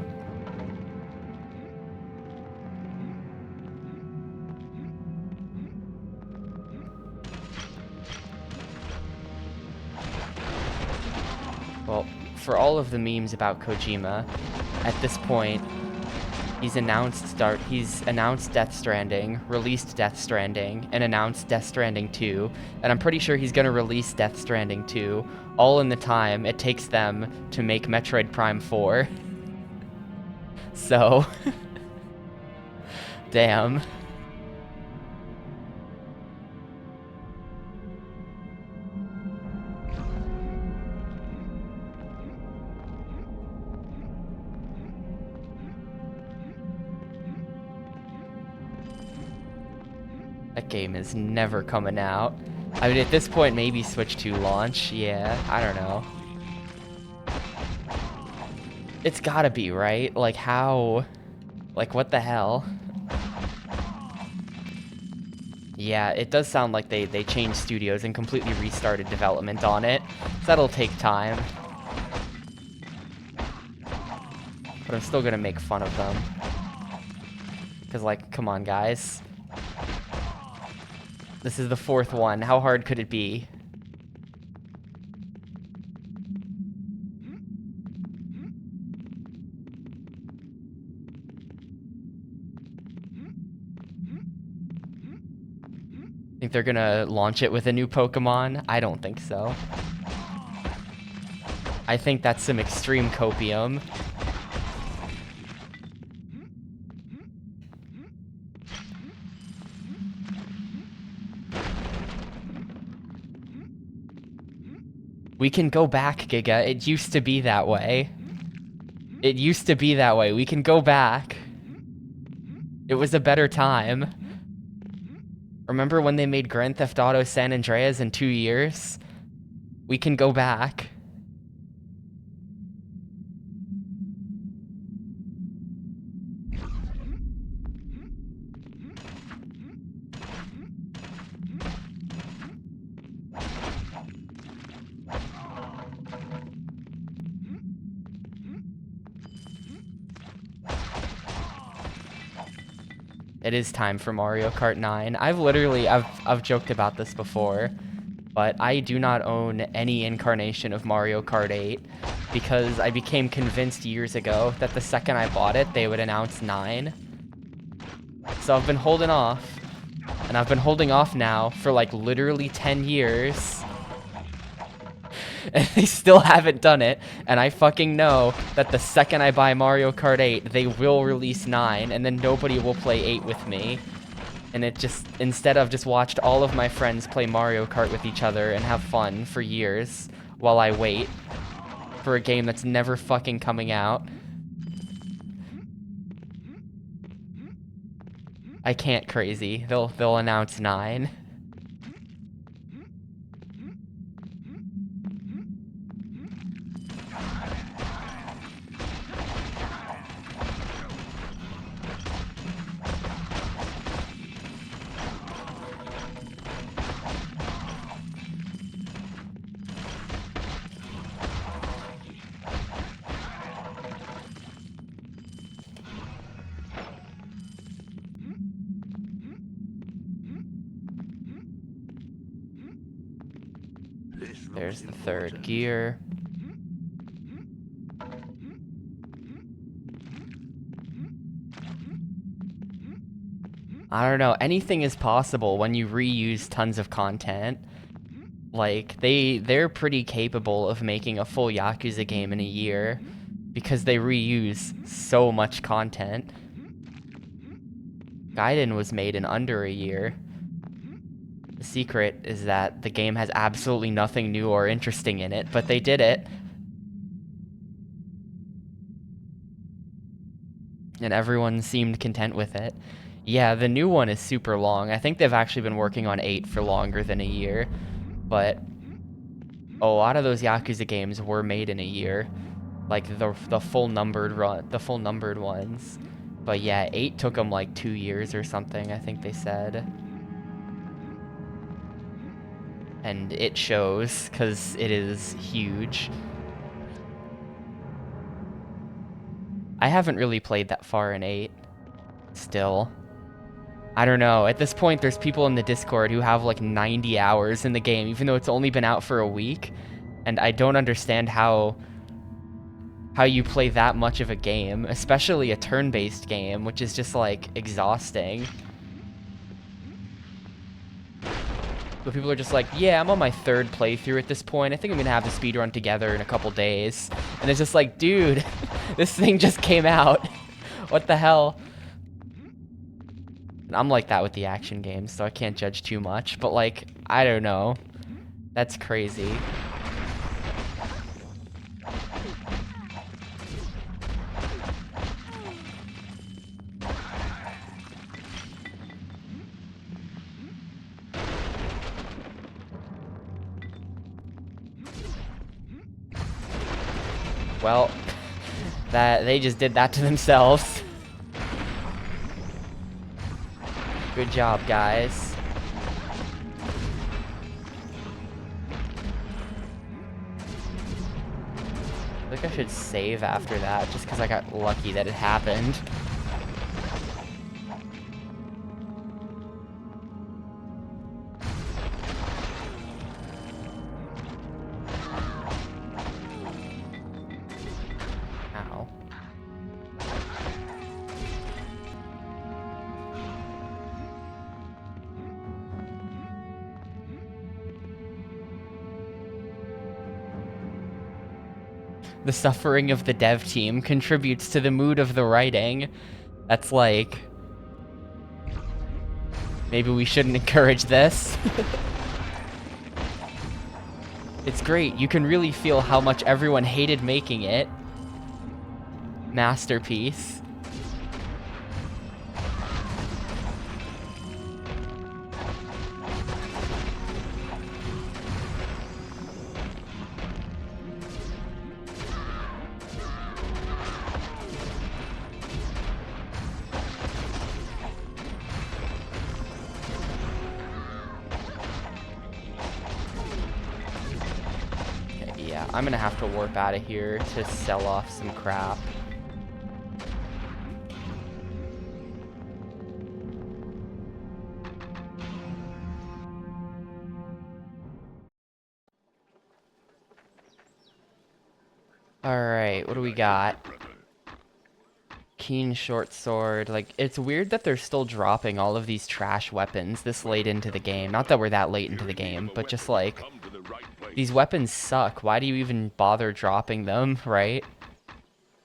Well, for all of the memes about Kojima, at this point, he's announced Death Stranding, released Death Stranding, and announced Death Stranding 2, and I'm pretty sure he's gonna release Death Stranding 2, all in the time it takes them to make Metroid Prime 4. So... Damn. that game is never coming out. I mean, at this point, maybe Switch 2 launch. Yeah, I don't know. It's gotta be, right? Like, how... Like, what the hell? Yeah, it does sound like they changed studios and completely restarted development on it. So that'll take time. But I'm still gonna make fun of them. Because, like, come on, guys. This is the 4th one. How hard could it be? Think they're gonna launch it with a new Pokemon? I don't think so. I think that's some extreme copium. We can go back, Giga. It used to be that way. It used to be that way. We can go back. It was a better time. Remember when they made Grand Theft Auto San Andreas in 2 years? We can go back. It is time for Mario Kart 9. I've joked about this before, but I do not own any incarnation of Mario Kart 8 because I became convinced years ago that the second I bought it, they would announce 9. So I've been holding off, and I've been holding off now for like literally 10 years. And they still haven't done it, and I fucking know that the second I buy Mario Kart 8, they will release 9, and then nobody will play 8 with me. And it just, instead I've just watched all of my friends play Mario Kart with each other and have fun for years while I wait for a game that's never fucking coming out. I can't, crazy. They'll announce 9. There's the 3rd gear. I don't know, anything is possible when you reuse tons of content. Like, they're pretty capable of making a full Yakuza game in a year because they reuse so much content. Gaiden was made in under a year. The secret is that the game has absolutely nothing new or interesting in it, but they did it. And everyone seemed content with it. Yeah, the new one is super long. I think they've actually been working on 8 for longer than a year. But a lot of those Yakuza games were made in a year. Like the full numbered ones. But yeah, 8 took them like 2 years or something, I think they said. And it shows, because it is huge. I haven't really played that far in 8. Still. I don't know. At this point, there's people in the Discord who have like 90 hours in the game, even though it's only been out for a week. And I don't understand how you play that much of a game, especially a turn-based game, which is just like exhausting. But people are just like, yeah, I'm on my 3rd playthrough at this point. I think I'm gonna have the speedrun together in a couple days. And it's just like, dude, this thing just came out. What the hell? And I'm like that with the action games, so I can't judge too much. But like, I don't know. That's crazy. Well, that they just did that to themselves. Good job, guys. I think I should save after that, just because I got lucky that it happened. Ow. The suffering of the dev team contributes to the mood of the writing. That's like... Maybe we shouldn't encourage this. It's great. You can really feel how much everyone hated making it. Masterpiece. Yeah, I'm gonna have to warp out of here to sell off some crap. Alright, what do we got? Keen short sword. Like, it's weird that they're still dropping all of these trash weapons this late into the game. Not that we're that late into the game, but just like... These weapons suck. Why do you even bother dropping them, right?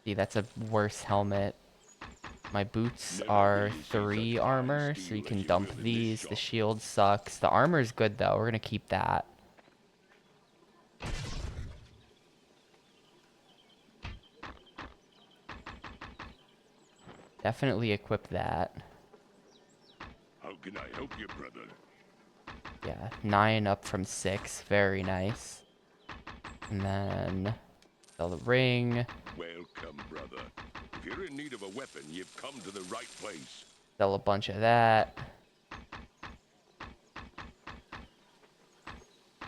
See, that's a worse helmet. My boots are 3 armor, so you can dump these. The shield sucks. The armor's good, though. We're gonna keep that. Definitely equip that. How can I help you, brother? Yeah, 9 up from 6. Very nice. And then sell the ring. Welcome, brother. If you're in need of a weapon, you've come to the right place. Sell a bunch of that.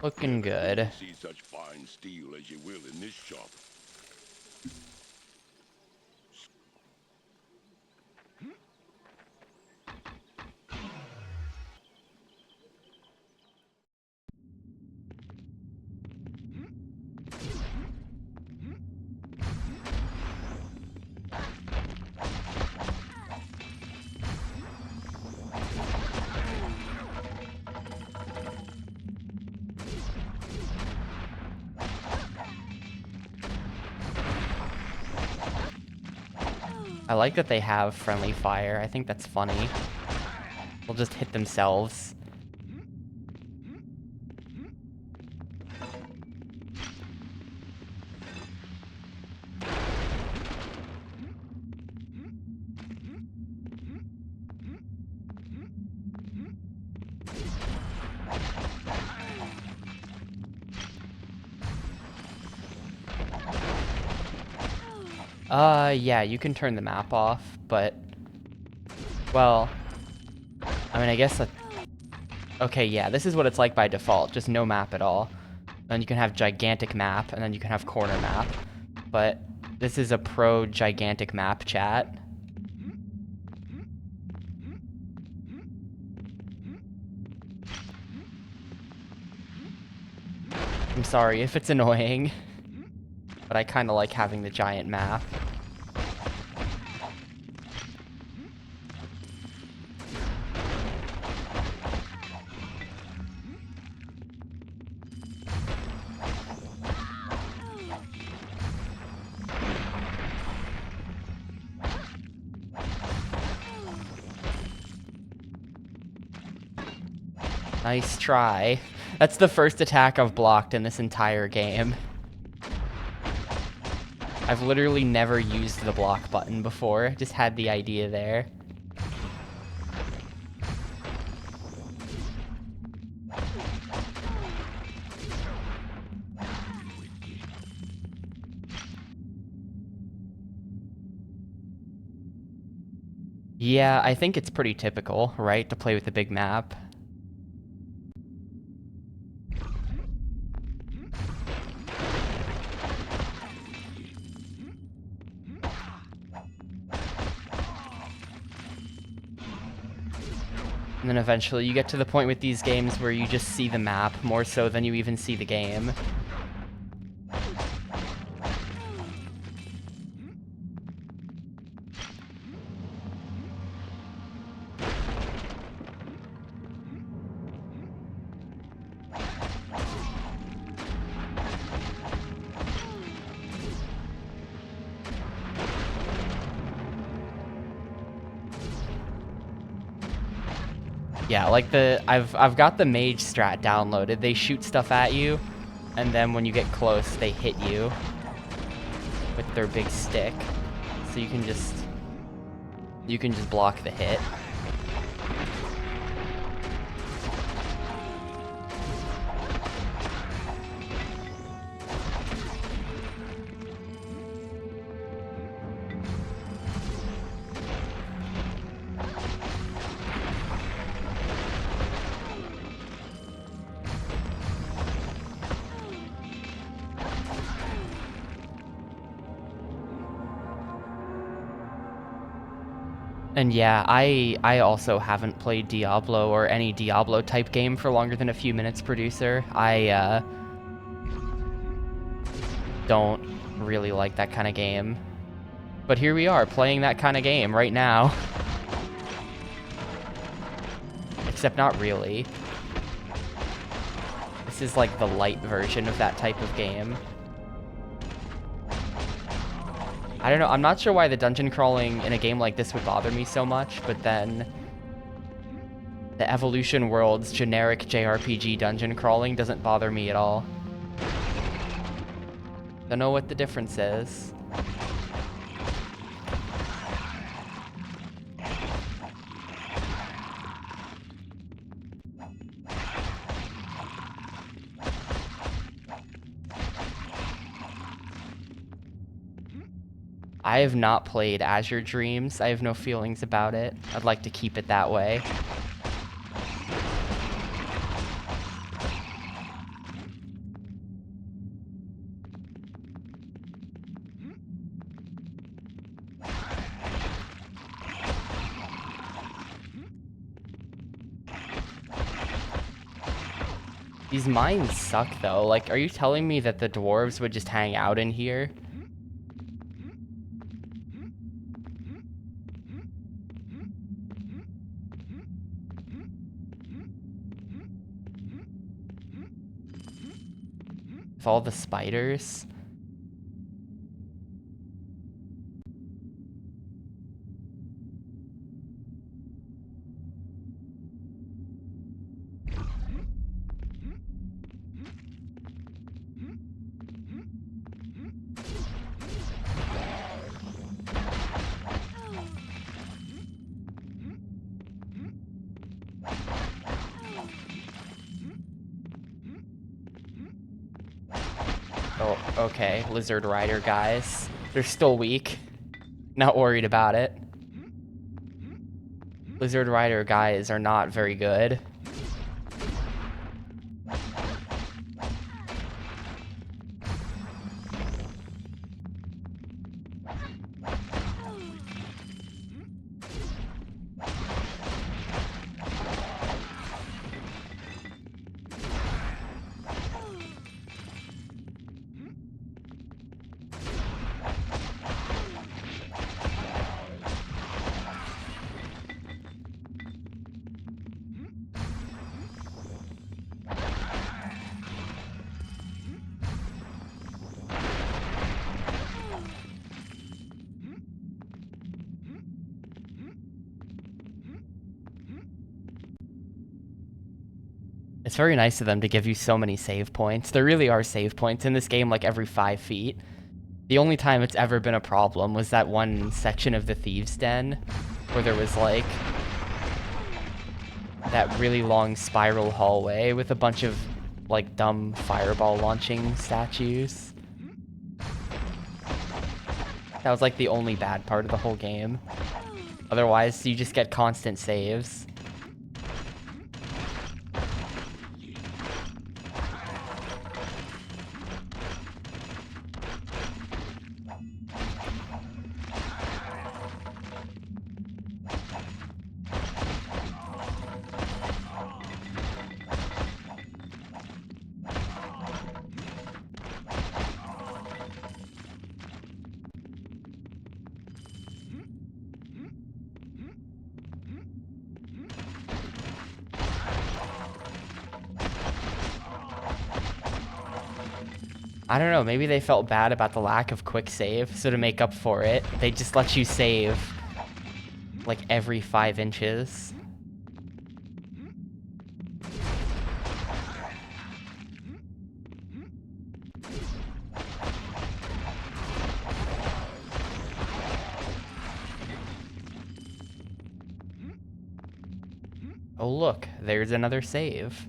Looking good. See such fine steel as you will in this shop. I like that they have friendly fire. I think that's funny. They'll just hit themselves. Yeah, you can turn the map off, but... Well... I mean, I guess that... Okay, yeah, this is what it's like by default. Just no map at all. Then you can have gigantic map, and then you can have corner map. But this is a pro gigantic map chat. I'm sorry if it's annoying, but I kind of like having the giant map. Nice try. That's the first attack I've blocked in this entire game. I've literally never used the block button before. Just had the idea there. Yeah, I think it's pretty typical, right, to play with a big map. And then eventually you get to the point with these games where you just see the map more so than you even see the game. Yeah, like I've got the mage strat downloaded. They shoot stuff at you, and then when you get close, they hit you with their big stick. So you can just block the hit. And yeah, I also haven't played Diablo or any Diablo type game for longer than a few minutes, producer. I don't really like that kind of game. But here we are playing that kind of game right now. Except not really. This is like the light version of that type of game. I don't know, I'm not sure why the dungeon crawling in a game like this would bother me so much, but then the Evolution Worlds generic JRPG dungeon crawling doesn't bother me at all. Don't know what the difference is. I have not played Azure Dreams. I have no feelings about it. I'd like to keep it that way. These mines suck though. Like, are you telling me that the dwarves would just hang out in here? With all the spiders? Oh, okay. Lizard Rider guys. They're still weak. Not worried about it. Lizard Rider guys are not very good. It's very nice of them to give you so many save points. There really are save points in this game like every 5 feet. The only time it's ever been a problem was that one section of the Thieves' Den where there was like that really long spiral hallway with a bunch of like dumb fireball launching statues. That was like the only bad part of the whole game. Otherwise, you just get constant saves. I don't know, maybe they felt bad about the lack of quick save, so to make up for it, they just let you save like every 5 inches. Oh look, there's another save.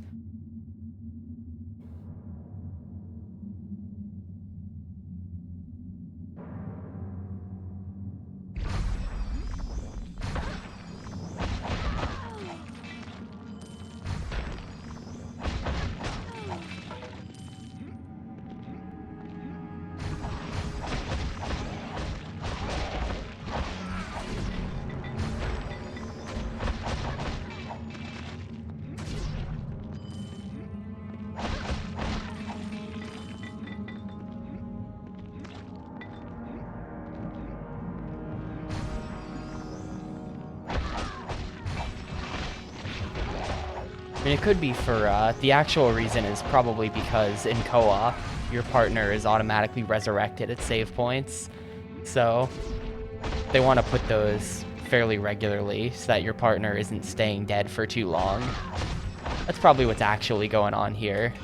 I mean, it could be for, the actual reason is probably because in co-op, your partner is automatically resurrected at save points. So, they want to put those fairly regularly so that your partner isn't staying dead for too long. That's probably what's actually going on here.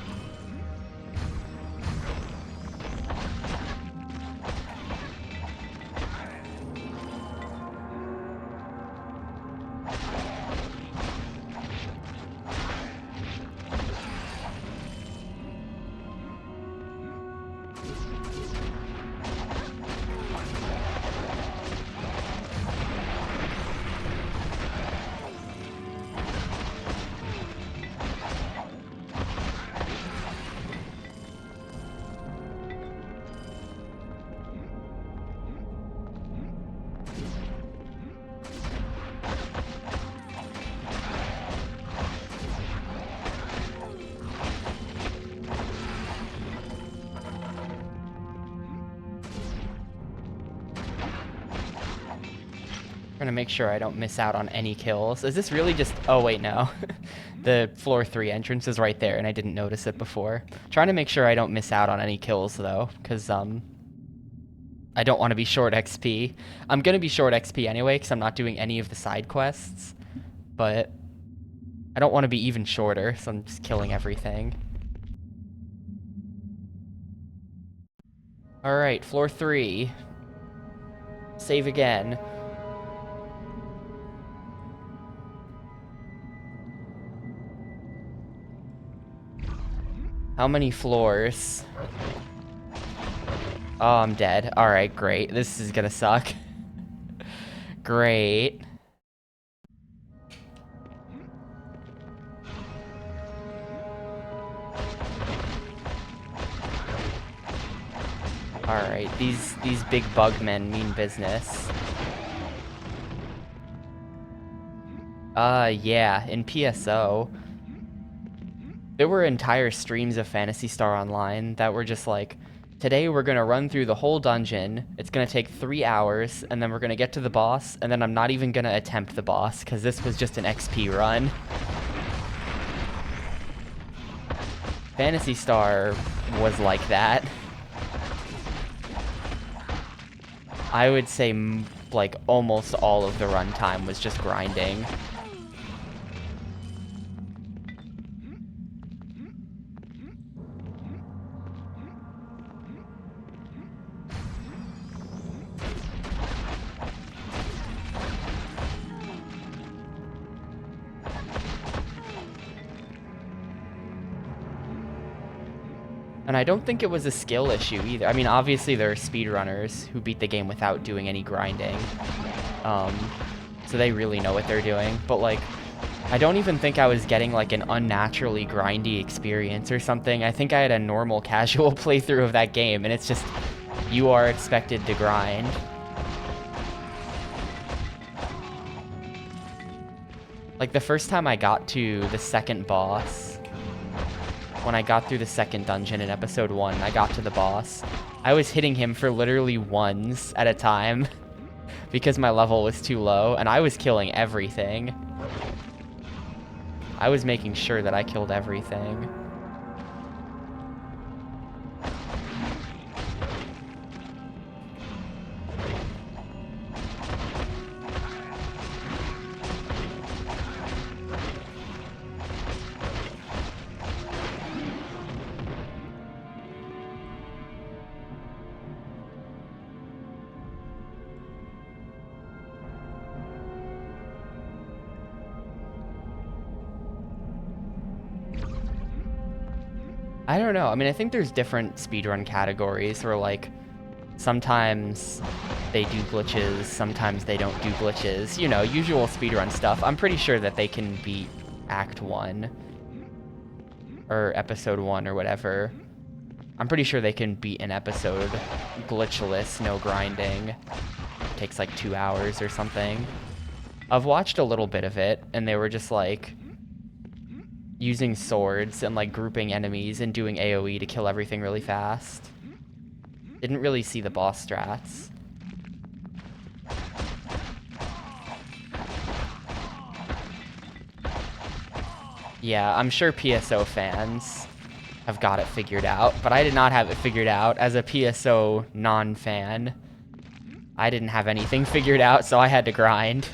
I'm gonna make sure I don't miss out on any kills. Is this really just... Oh, wait, no. The floor 3 entrance is right there, and I didn't notice it before. Trying to make sure I don't miss out on any kills, though, because, I don't want to be short XP. I'm gonna be short XP anyway, because I'm not doing any of the side quests, but I don't want to be even shorter, so I'm just killing everything. Alright, floor 3. Save again. How many floors? Oh, I'm dead. Alright, great. This is gonna suck. Great. Alright, these big bug men mean business. Yeah, in PSO, there were entire streams of Phantasy Star Online that were just like, today we're gonna run through the whole dungeon, it's gonna take 3 hours, and then we're gonna get to the boss, and then I'm not even gonna attempt the boss, because this was just an XP run. Phantasy Star was like that. I would say, like, almost all of the runtime was just grinding. And I don't think it was a skill issue either. I mean, obviously there are speedrunners who beat the game without doing any grinding. So they really know what they're doing. But like, I don't even think I was getting like an unnaturally grindy experience or something. I think I had a normal casual playthrough of that game, and it's just, you are expected to grind. Like the first time I got to the second boss, when I got through the second dungeon in episode 1, I got to the boss. I was hitting him for literally ones at a time because my level was too low, and I was killing everything. I was making sure that I killed everything. I don't know. I mean, I think there's different speedrun categories where, like, sometimes they do glitches, sometimes they don't do glitches. You know, usual speedrun stuff. I'm pretty sure that they can beat Act 1 or Episode 1 or whatever. I'm pretty sure they can beat an episode glitchless, no grinding. It takes like 2 hours or something. I've watched a little bit of it, and they were just like using swords and like grouping enemies and doing AoE to kill everything really fast. Didn't really see the boss strats. Yeah, I'm sure PSO fans have got it figured out, but I did not have it figured out. As a PSO non-fan, I didn't have anything figured out, so I had to grind.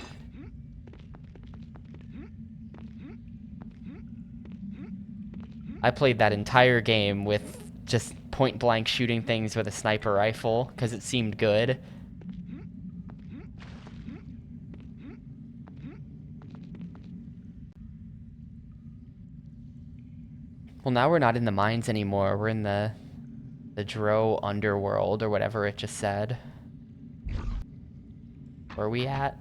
I played that entire game with just point-blank shooting things with a sniper rifle, because it seemed good. Well, now we're not in the mines anymore. We're in the Dro underworld, or whatever it just said. Where are we at?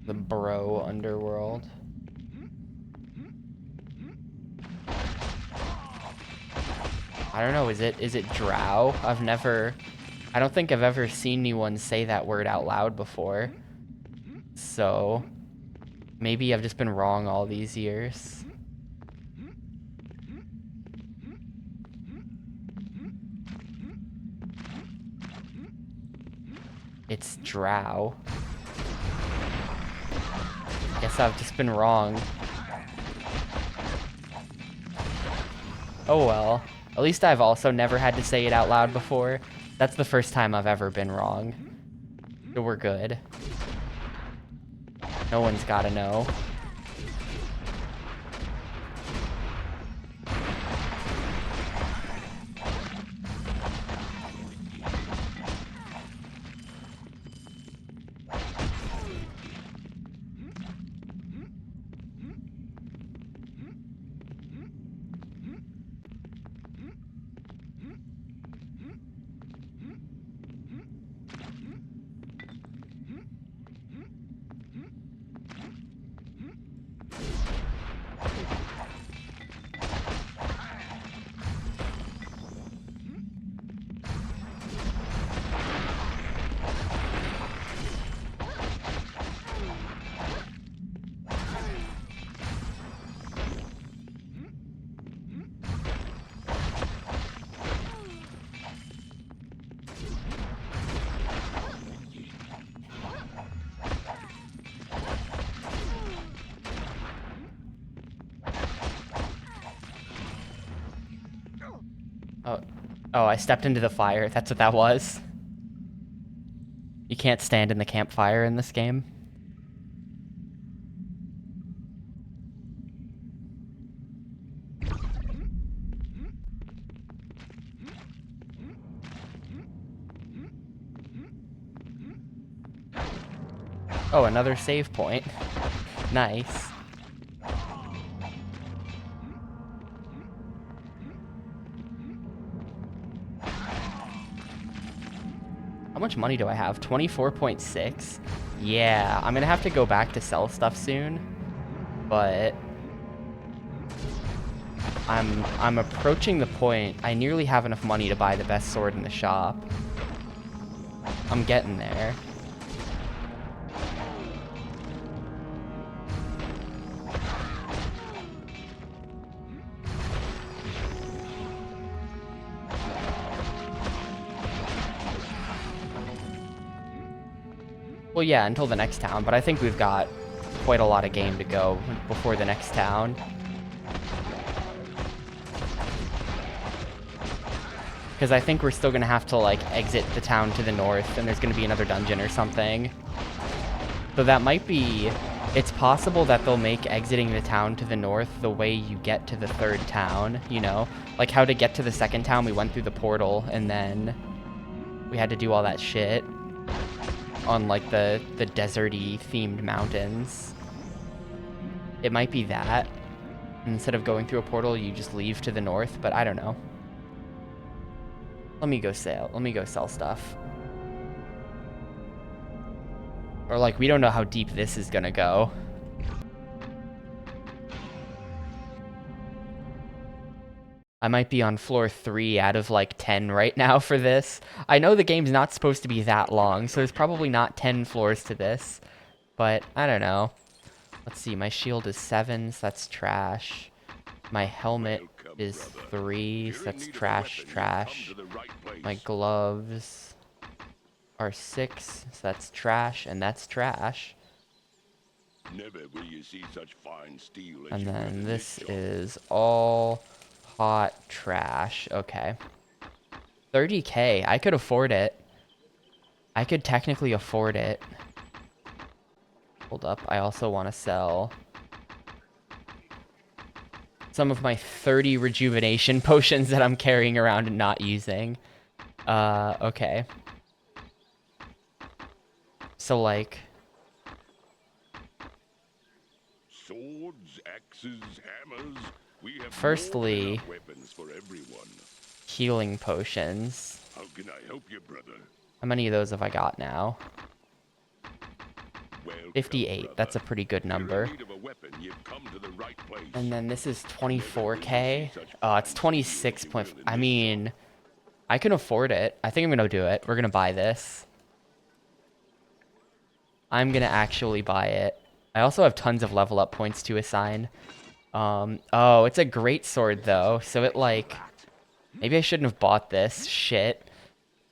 The Bro underworld. I don't know, is it drow? I don't think I've ever seen anyone say that word out loud before. So, maybe I've just been wrong all these years. It's drow. Guess I've just been wrong. Oh well. At least I've also never had to say it out loud before. That's the first time I've ever been wrong. So we're good. No one's gotta know. Oh, I stepped into the fire. That's what that was. You can't stand in the campfire in this game. Oh, another save point. Nice. much money do I have? 24.6? Yeah, I'm gonna have to go back to sell stuff soon. But I'm approaching the point. I nearly have enough money to buy the best sword in the shop. I'm getting there. Well, yeah, until the next town, but I think we've got quite a lot of game to go before the next town. Because I think we're still going to have to, like, exit the town to the north, and there's going to be another dungeon or something. So that might be... It's possible that they'll make exiting the town to the north the way you get to the third town, you know? Like how to get to the second town, we went through the portal, and then we had to do all that shit on, like, the desert-y themed mountains. It might be that. Instead of going through a portal, you just leave to the north, but I don't know. Let me go sell stuff. Or, like, we don't know how deep this is gonna go. I might be on floor 3 out of, like, 10 right now for this. I know the game's not supposed to be that long, so there's probably not 10 floors to this. But, I don't know. Let's see, my shield is 7, so that's trash. My helmet is 3, so that's trash. My gloves are 6, so that's trash, and that's trash. Never will you see such fine steel as And you then have in this shop. is all hot trash. Okay. 30K. I could afford it. I could technically afford it. Hold up. I also want to sell some of my 30 rejuvenation potions that I'm carrying around and not using. Okay. So, like... Swords, axes, hammers. We have Firstly, more than enough weapons for everyone. healing potions. How can I help you, brother? How many of those have I got now? Welcome, 58. brother. That's a pretty good number. If you're in need of a weapon, you've come to the right place. And then this is 24K. It's 26 point... I mean, I can afford it. I think I'm going to do it. We're going to buy this. I'm going to actually buy it. I also have tons of level up points to assign. Oh, it's a great sword though. So it, like... Maybe I shouldn't have bought this. Shit.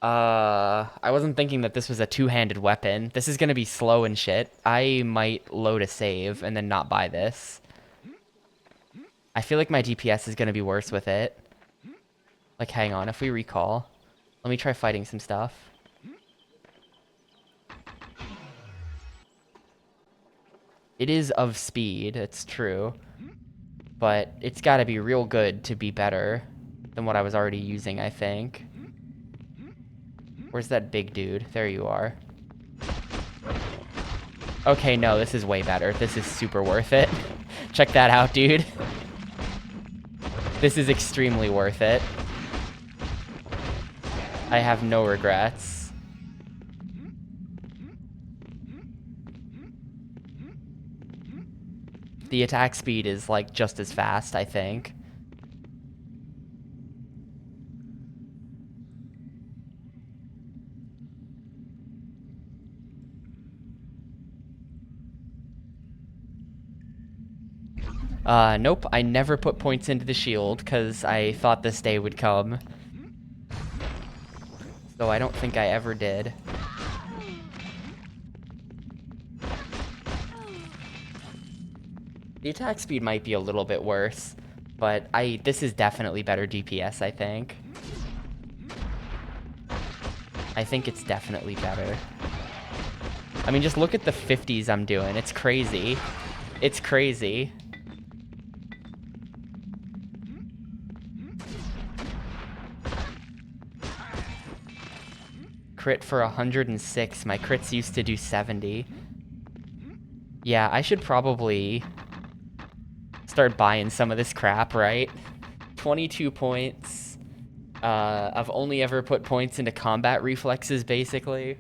I wasn't thinking that this was a two-handed weapon. This is gonna be slow and shit. I might load a save and then not buy this. I feel like my DPS is gonna be worse with it. Like, hang on, if we recall. Let me try fighting some stuff. It is of speed, it's true. But it's gotta be real good to be better than what I was already using, I think. Where's that big dude? There you are. Okay, no, this is way better. This is super worth it. Check that out, dude. This is extremely worth it. I have no regrets. The attack speed is, like, just as fast, I think. Nope, I never put points into the shield, because I thought this day would come. So I don't think I ever did. The attack speed might be a little bit worse, but this is definitely better DPS, I think. I think it's definitely better. I mean, just look at the 50s I'm doing. It's crazy. It's crazy. Crit for 106. My crits used to do 70. Yeah, I should probably start buying some of this crap, right? 22 points. I've only ever put points into combat reflexes, basically.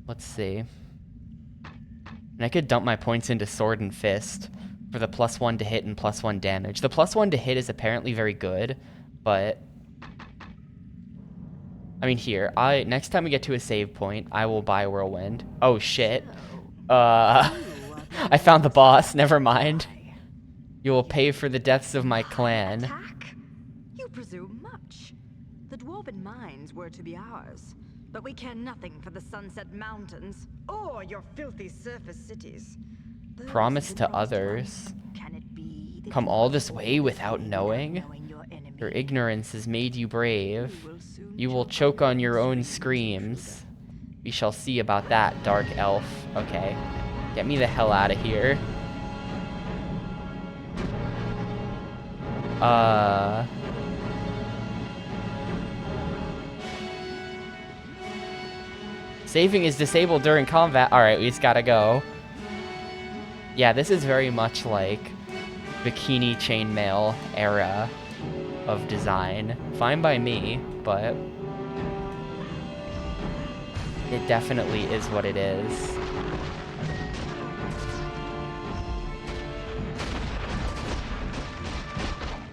Let's see. And I could dump my points into sword and fist for the +1 to hit and +1 damage. The +1 to hit is apparently very good, but I mean, here, next time we get to a save point, I will buy Whirlwind. Oh shit. I found the boss. Never mind. You will pay for the deaths of my clan. Attack? You presume much. The dwarven mines were to be ours, but we care nothing for the Sunset Mountains or your filthy surface cities. Those Promise who to promised others. once, can it be that Come you all must this way without knowing? your enemy? Your ignorance has made you brave. will soon You will choke on your own screams. We shall see about that, dark elf. Okay. Get me the hell out of here. Saving is disabled during combat. Alright, we just gotta go. Yeah, this is very much like bikini chainmail era of design. Fine by me, but it definitely is what it is.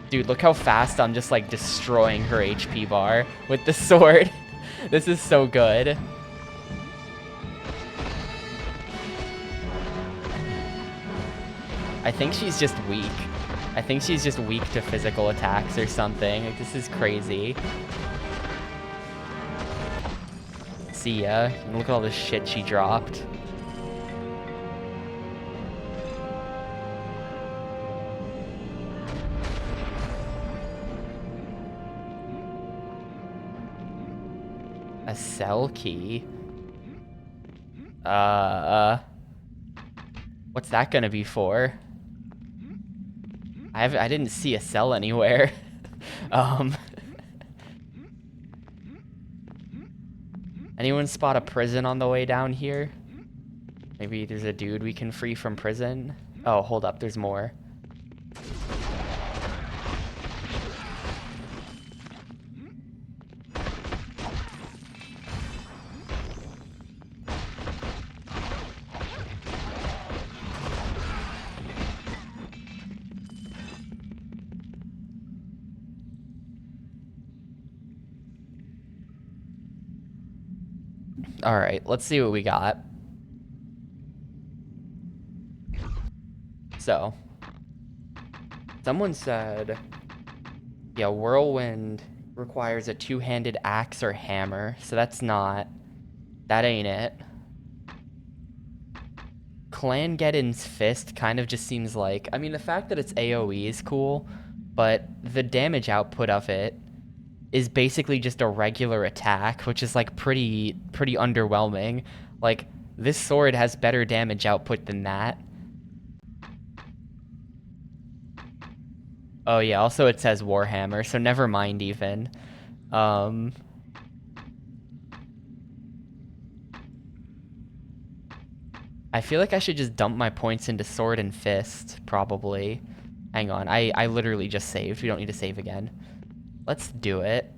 Dude, look how fast I'm just like destroying her HP bar with the sword. This is so good. I think she's just weak. I think she's just weak to physical attacks or something. Like, this is crazy. See ya. And look at all the shit she dropped. A cell key? What's that gonna be for? I didn't see a cell anywhere. Anyone spot a prison on the way down here? Maybe there's a dude we can free from prison? Oh, hold up, there's more. Alright, let's see what we got. So, someone said, yeah, Whirlwind requires a two-handed axe or hammer, so that ain't it. Clangeddon's fist kind of just seems like, I mean, the fact that it's AoE is cool, but the damage output of it is basically just a regular attack, which is like pretty underwhelming. Like, this sword has better damage output than that. Oh yeah, also it says Warhammer, so never mind even. I feel like I should just dump my points into sword and fist, probably. Hang on, I literally just saved. We don't need to save again. Let's do it.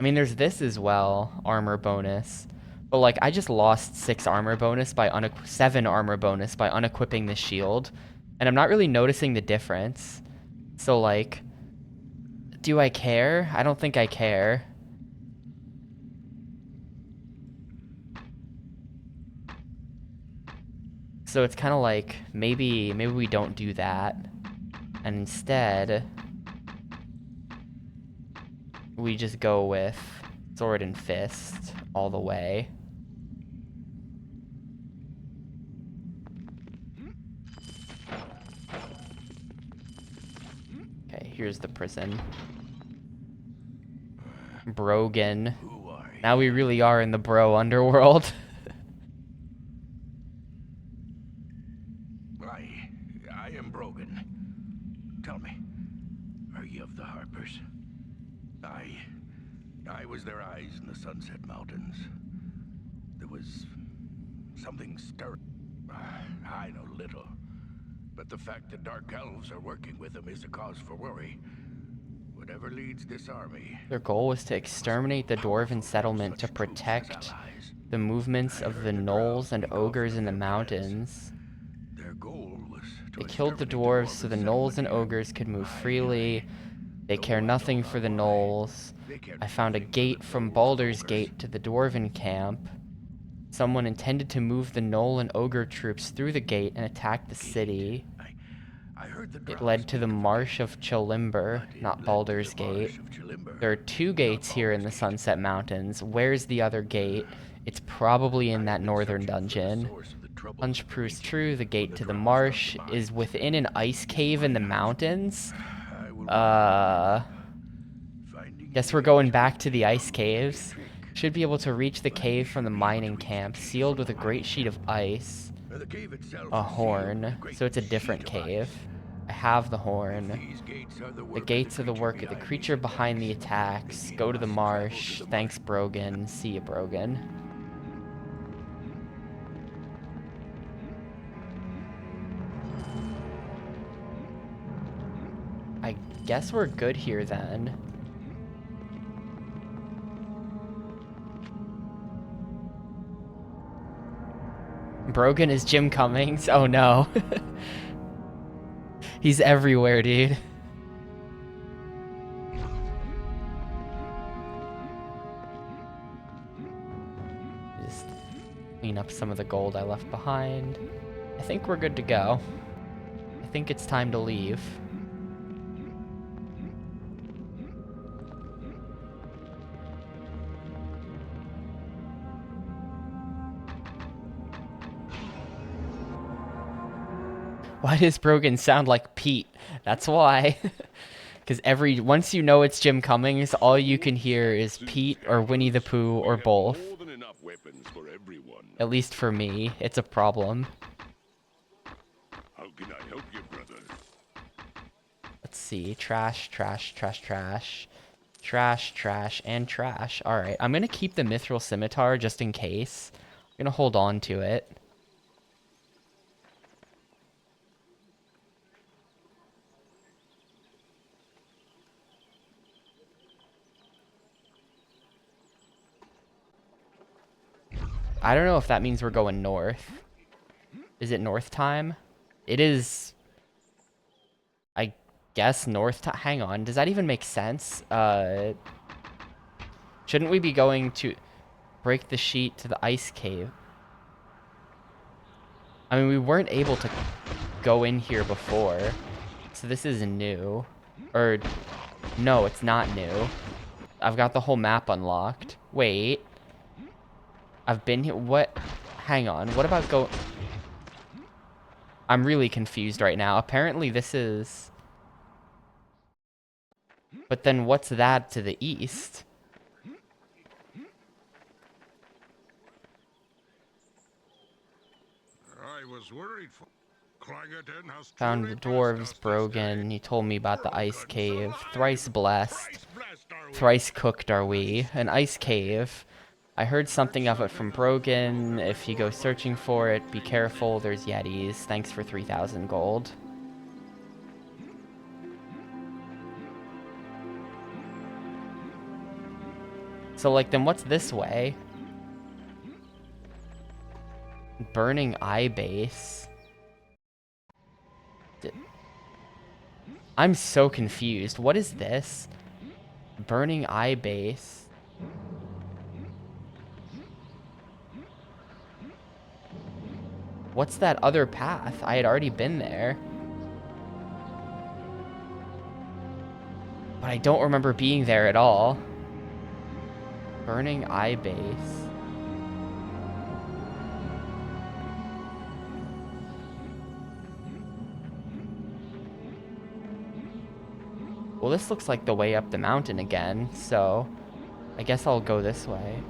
I mean, there's this as well, armor bonus. But like, I just lost 7 armor bonus by unequipping the shield. And I'm not really noticing the difference. So like, do I care? I don't think I care. So it's kind of like, maybe we don't do that. And instead, we just go with sword and fist all the way. Okay, here's the prison. Brogan. Now we really are in the bro underworld. I am Brogan. Tell me, are ye of the Harpers? I was their eyes in the Sunset Mountains. There was something stirring. I know little, But the fact that dark elves are working with them is a cause for worry. Whatever leads this army... Their goal was to exterminate the dwarven settlement to protect the movements of the gnolls and ogres in the mountains. Their goal was to They killed the exterminate dwarves so the dwarven gnolls and settlement ogres could move here. freely. They care nothing for the gnolls. I found a gate from Baldur's Gate to the dwarven camp. Someone intended to move the gnoll and ogre troops through the gate and attack the city. I heard the It drow led to the speak of Marsh of Chilimber, but it not led to Baldur's the Gate. Marsh of Chilimber, There are 2 not gates here in the Baldur's Gate. Sunset Mountains. Where's the other gate? It's probably in I that have been northern searching for the dungeon. source of the troubles Hunch of the proves region. true, the gate The to the drows marsh got is demise. within an ice cave in the mountains. I will Finding Guess the we're going answer back to the ice could be a caves. trick. Should be able to reach the But cave you from the should be able to mining reach the camp, cave sealed from with a the great mining sheet of ice. The cave itself A is sealed with horn, a great so it's a different sheet of ice. cave. I have the horn. These gates are the The work gates are the creature work of the behind creature these behind the attacks. attacks. Maybe Go it to the must travel marsh. to the Thanks, marsh. Brogan. See you, Brogan. I guess we're good here then. Brogan is Jim Cummings? Oh no. He's everywhere, dude. Just clean up some of the gold I left behind. I think we're good to go. I think it's time to leave. Why does Brogan sound like Pete? That's why. Because once you know it's Jim Cummings, all you can hear is Pete or Winnie the Pooh or both. More than enough weapons for everyone. At least for me, it's a problem. How can I help you, brother? Let's see. Trash, trash, trash, trash. Trash, trash, and trash. Alright, I'm gonna keep the Mithril Scimitar just in case. I'm gonna hold on to it. I don't know if that means we're going north. Is it north time? It is... I guess north time. Hang on, does that even make sense? Shouldn't we be going to break the sheet to the ice cave? I mean, we weren't able to go in here before, so this is new. Or, no, it's not new. I've got the whole map unlocked. Wait. I've been here. What? Hang on. What about go... I'm really confused right now. Apparently this is... But then what's that to the east? I was worried for Clangeddon has Found truly the blessed us dwarves, this Brogan. day. He told me about the ice Broken, cave. survived. Thrice blessed. Thrice blessed are we. Thrice cooked are we. An ice cave. I heard something of it from Brogan. If you go searching for it, be careful. There's Yetis. Thanks for 3,000 gold. So, like, then what's this way? Burning Eye Base. I'm so confused. What is this? Burning Eye Base. What's that other path? I had already been there. But I don't remember being there at all. Burning Eye Base. Well, this looks like the way up the mountain again, so I guess I'll go this way.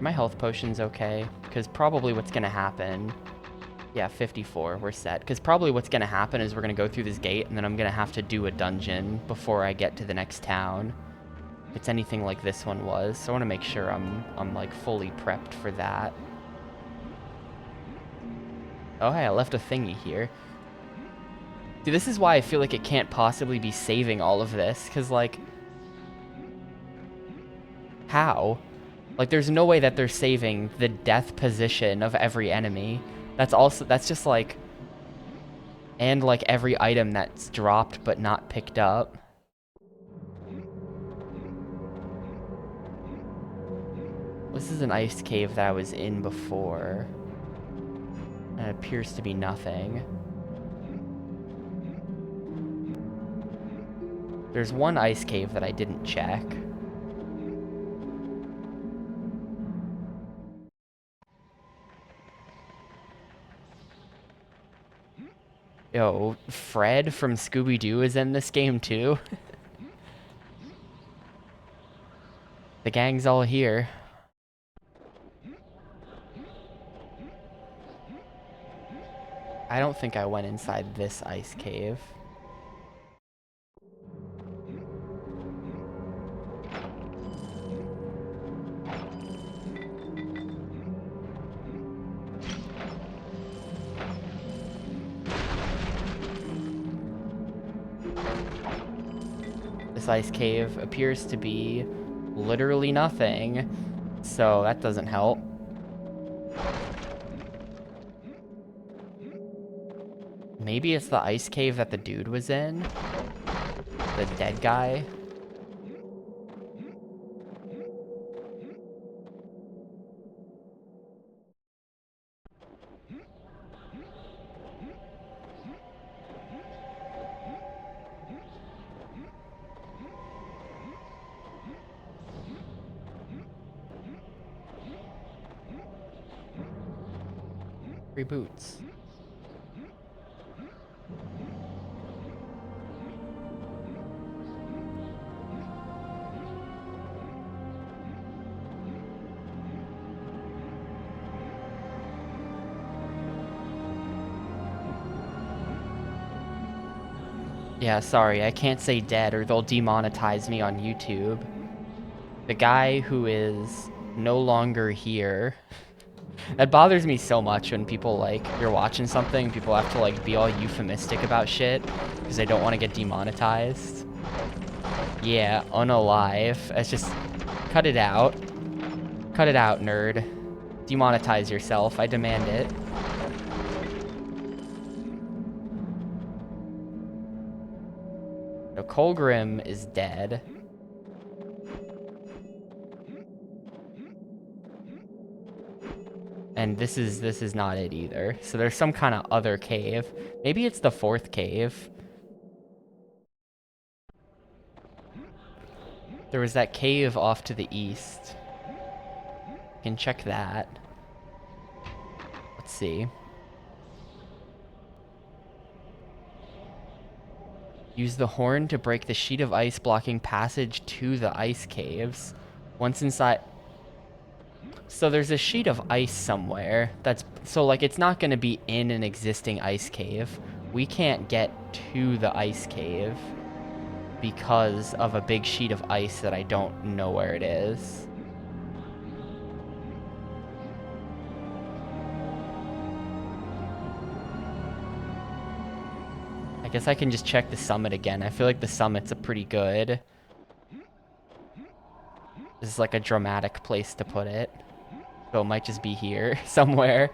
My health potion's okay, because probably what's gonna happen Yeah, 54, we're set. Because probably what's going to happen is we're going to go through this gate, and then I'm going to have to do a dungeon before I get to the next town. If it's anything like this one was. So I want to make sure I'm like, fully prepped for that. Oh, hey, I left a thingy here. See, this is why I feel like it can't possibly be saving all of this, because, like... How? Like, there's no way that they're saving the death position of every enemy. That's just like... And, like, every item that's dropped but not picked up. This is an ice cave that I was in before. And it appears to be nothing. There's one ice cave that I didn't check. Yo, Fred from Scooby-Doo is in this game too. The gang's all here. I don't think I went inside this ice cave. This ice cave appears to be literally nothing, so that doesn't help. Maybe it's the ice cave that the dude was in? The dead guy? Reboots. Yeah, sorry, I can't say dead or they'll demonetize me on YouTube. The guy who is no longer here. That bothers me so much when people, like, you're watching something, people have to, like, be all euphemistic about shit because they don't want to get demonetized. Yeah, unalive. It's just, cut it out. Cut it out, nerd. Demonetize yourself, I demand it. So Colgrim is dead. And this is not it either. So there's some kind of other cave. Maybe it's the fourth cave. There was that cave off to the east. Can check that. Let's see. Use the horn to break the sheet of ice blocking passage to the ice caves. Once inside... So there's a sheet of ice somewhere that's... So, like, it's not going to be in an existing ice cave. We can't get to the ice cave because of a big sheet of ice that I don't know where it is. I guess I can just check the summit again. I feel like the summit's a pretty good... This is like a dramatic place to put it. So it might just be here somewhere.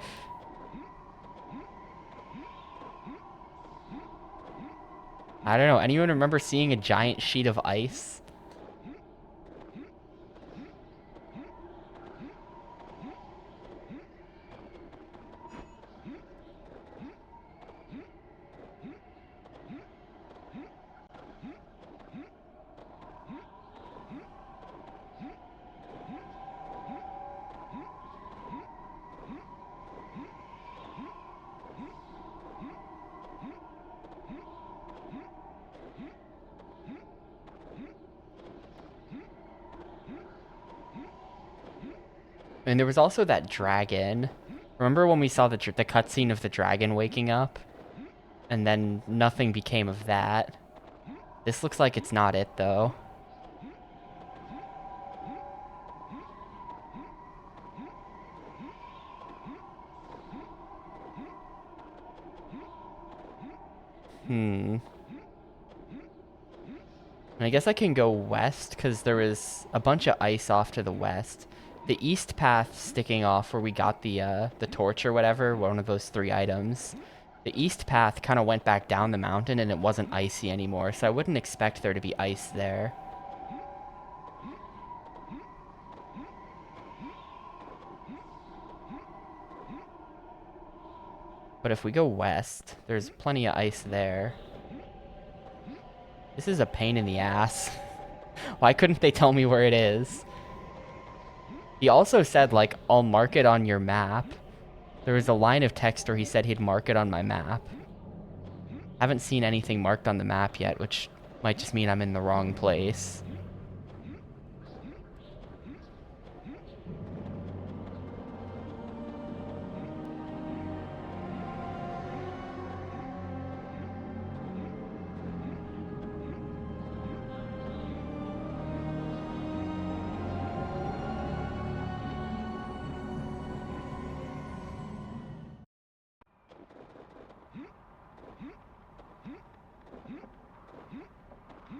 I don't know. Anyone remember seeing a giant sheet of ice? And there was also that dragon. Remember when we saw the cutscene of the dragon waking up? And then nothing became of that. This looks like it's not it, though. And I guess I can go west, because there was a bunch of ice off to the west. The east path sticking off where we got the torch or whatever, one of those 3 items. The east path kind of went back down the mountain and it wasn't icy anymore, so I wouldn't expect there to be ice there. But if we go west, there's plenty of ice there. This is a pain in the ass. Why couldn't they tell me where it is? He also said, like, I'll mark it on your map. There was a line of text where he said he'd mark it on my map. Haven't seen anything marked on the map yet, which might just mean I'm in the wrong place.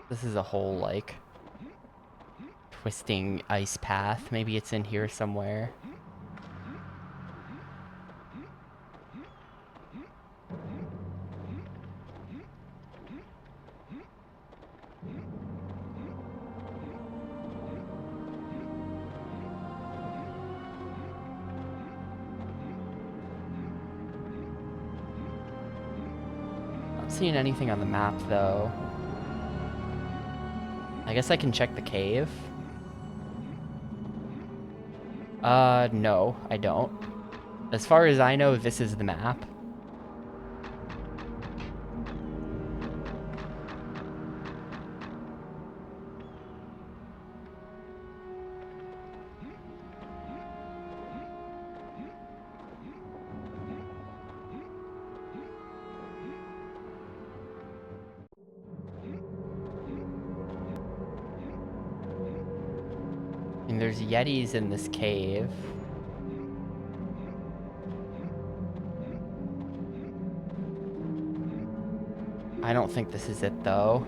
This is a whole, like, twisting ice path. Maybe it's in here somewhere. Not seeing anything on the map, though. I guess I can check the cave. No, I don't. As far as I know, this is the map. And there's yetis in this cave. I don't think this is it, though.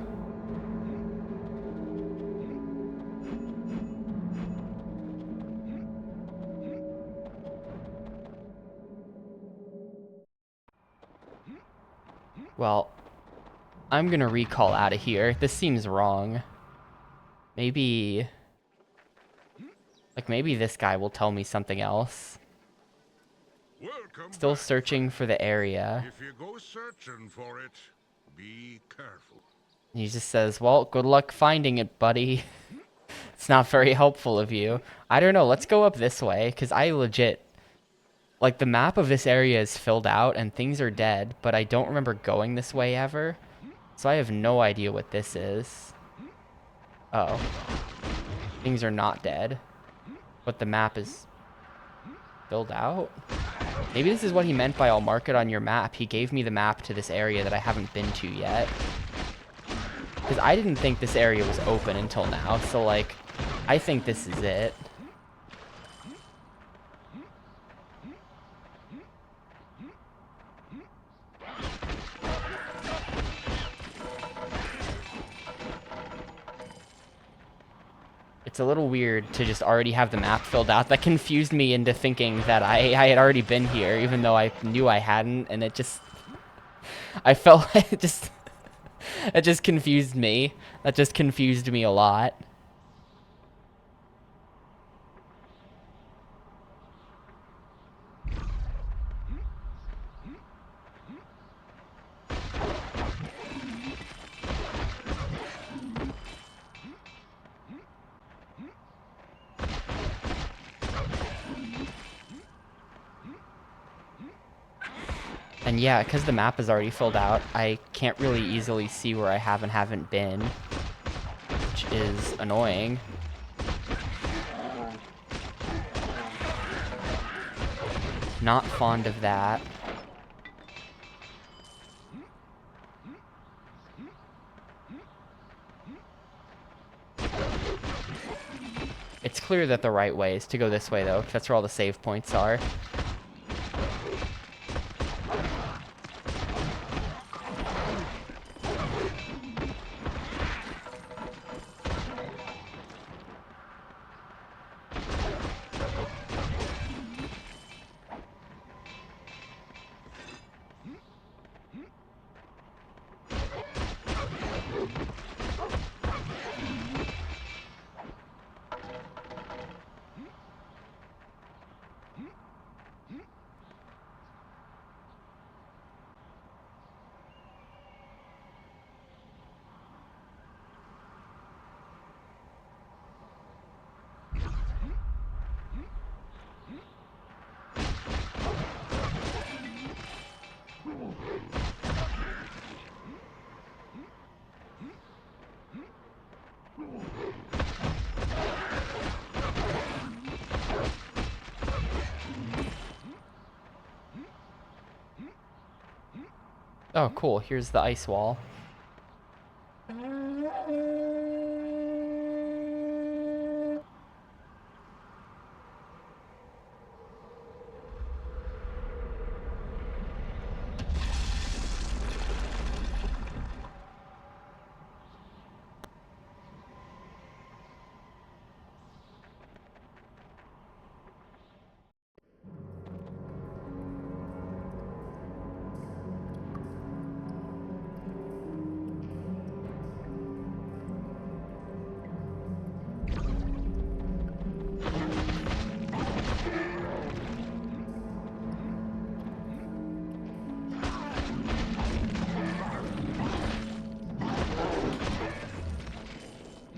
Well, I'm gonna recall out of here. This seems wrong. Maybe... like, maybe this guy will tell me something else. Welcome Still back. searching for the area. If you go searching for it, be careful. He just says, well, good luck finding it, buddy. It's not very helpful of you. I don't know, let's go up this way, because I legit... like, the map of this area is filled out, and things are dead, but I don't remember going this way ever. So I have no idea what this is. Oh. Things are not dead. But the map is... filled out? Maybe this is what he meant by I'll mark it on your map. He gave me the map to this area that I haven't been to yet. Because I didn't think this area was open until now, so, like, I think this is it. It's a little weird to just already have the map filled out. That confused me into thinking that I had already been here, even though I knew I hadn't, and it just... I felt like it just... it just confused me. That just confused me a lot. And yeah, because the map is already filled out, I can't really easily see where I have and haven't been, which is annoying. Not fond of that. It's clear that the right way is to go this way, though, 'cause that's where all the save points are. Oh, cool. Here's the ice wall.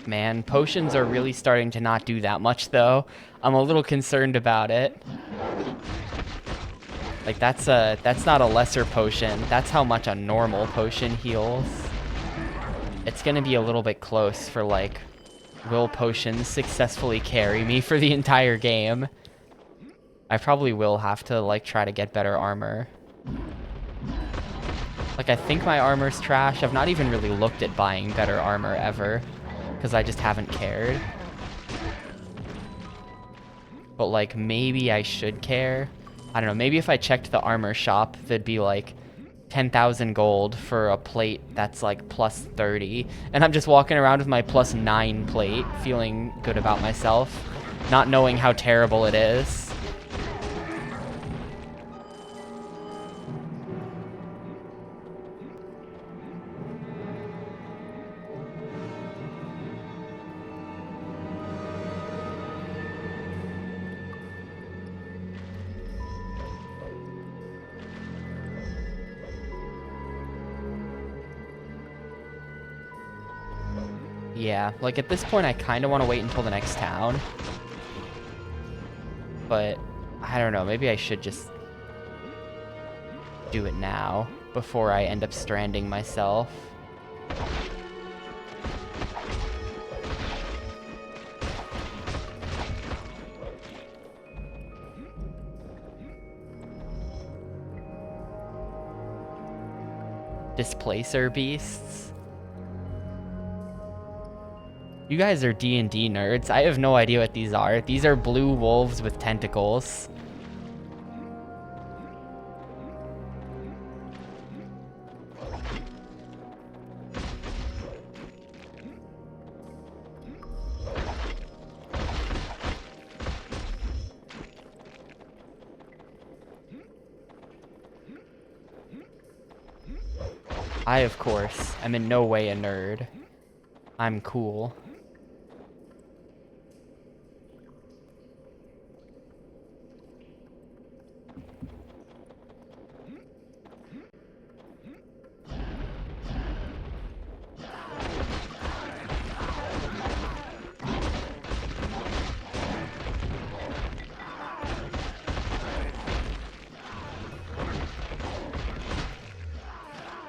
Man, potions are really starting to not do that much, though. I'm a little concerned about it. Like, that's not a lesser potion. That's how much a normal potion heals. It's gonna be a little bit close for, like, will potions successfully carry me for the entire game? I probably will have to, like, try to get better armor. Like, I think my armor's trash. I've not even really looked at buying better armor ever, because I just haven't cared. But, like, maybe I should care. I don't know, maybe if I checked the armor shop, there'd be, like, 10,000 gold for a plate that's, like, plus 30. And I'm just walking around with my plus 9 plate, feeling good about myself, not knowing how terrible it is. Yeah, like at this point I kind of want to wait until the next town. But, I don't know, maybe I should just do it now before I end up stranding myself. Displacer beasts. You guys are D&D nerds. I have no idea what these are. These are blue wolves with tentacles. I, of course, am in no way a nerd. I'm cool.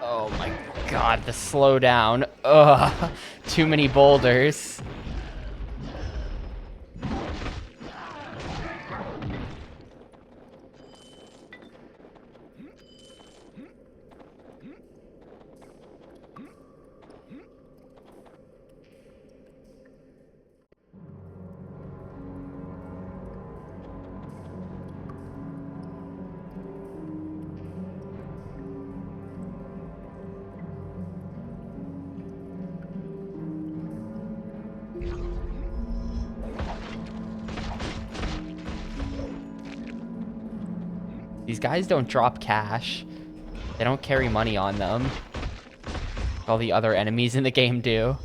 Oh my god, the slowdown. Ugh, too many boulders. These guys don't drop cash. They don't carry money on them. All the other enemies in the game do.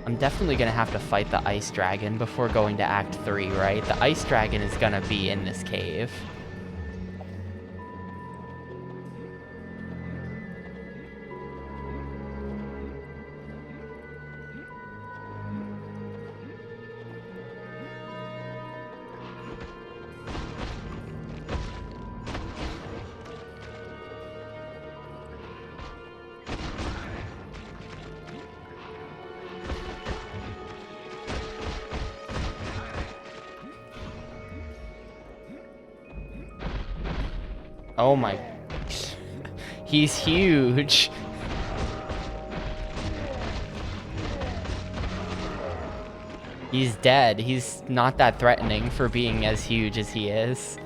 I'm definitely gonna have to fight the ice dragon before going to Act 3, right? The ice dragon is gonna be in this cave. Oh my... He's huge. He's dead. He's not that threatening for being as huge as he is.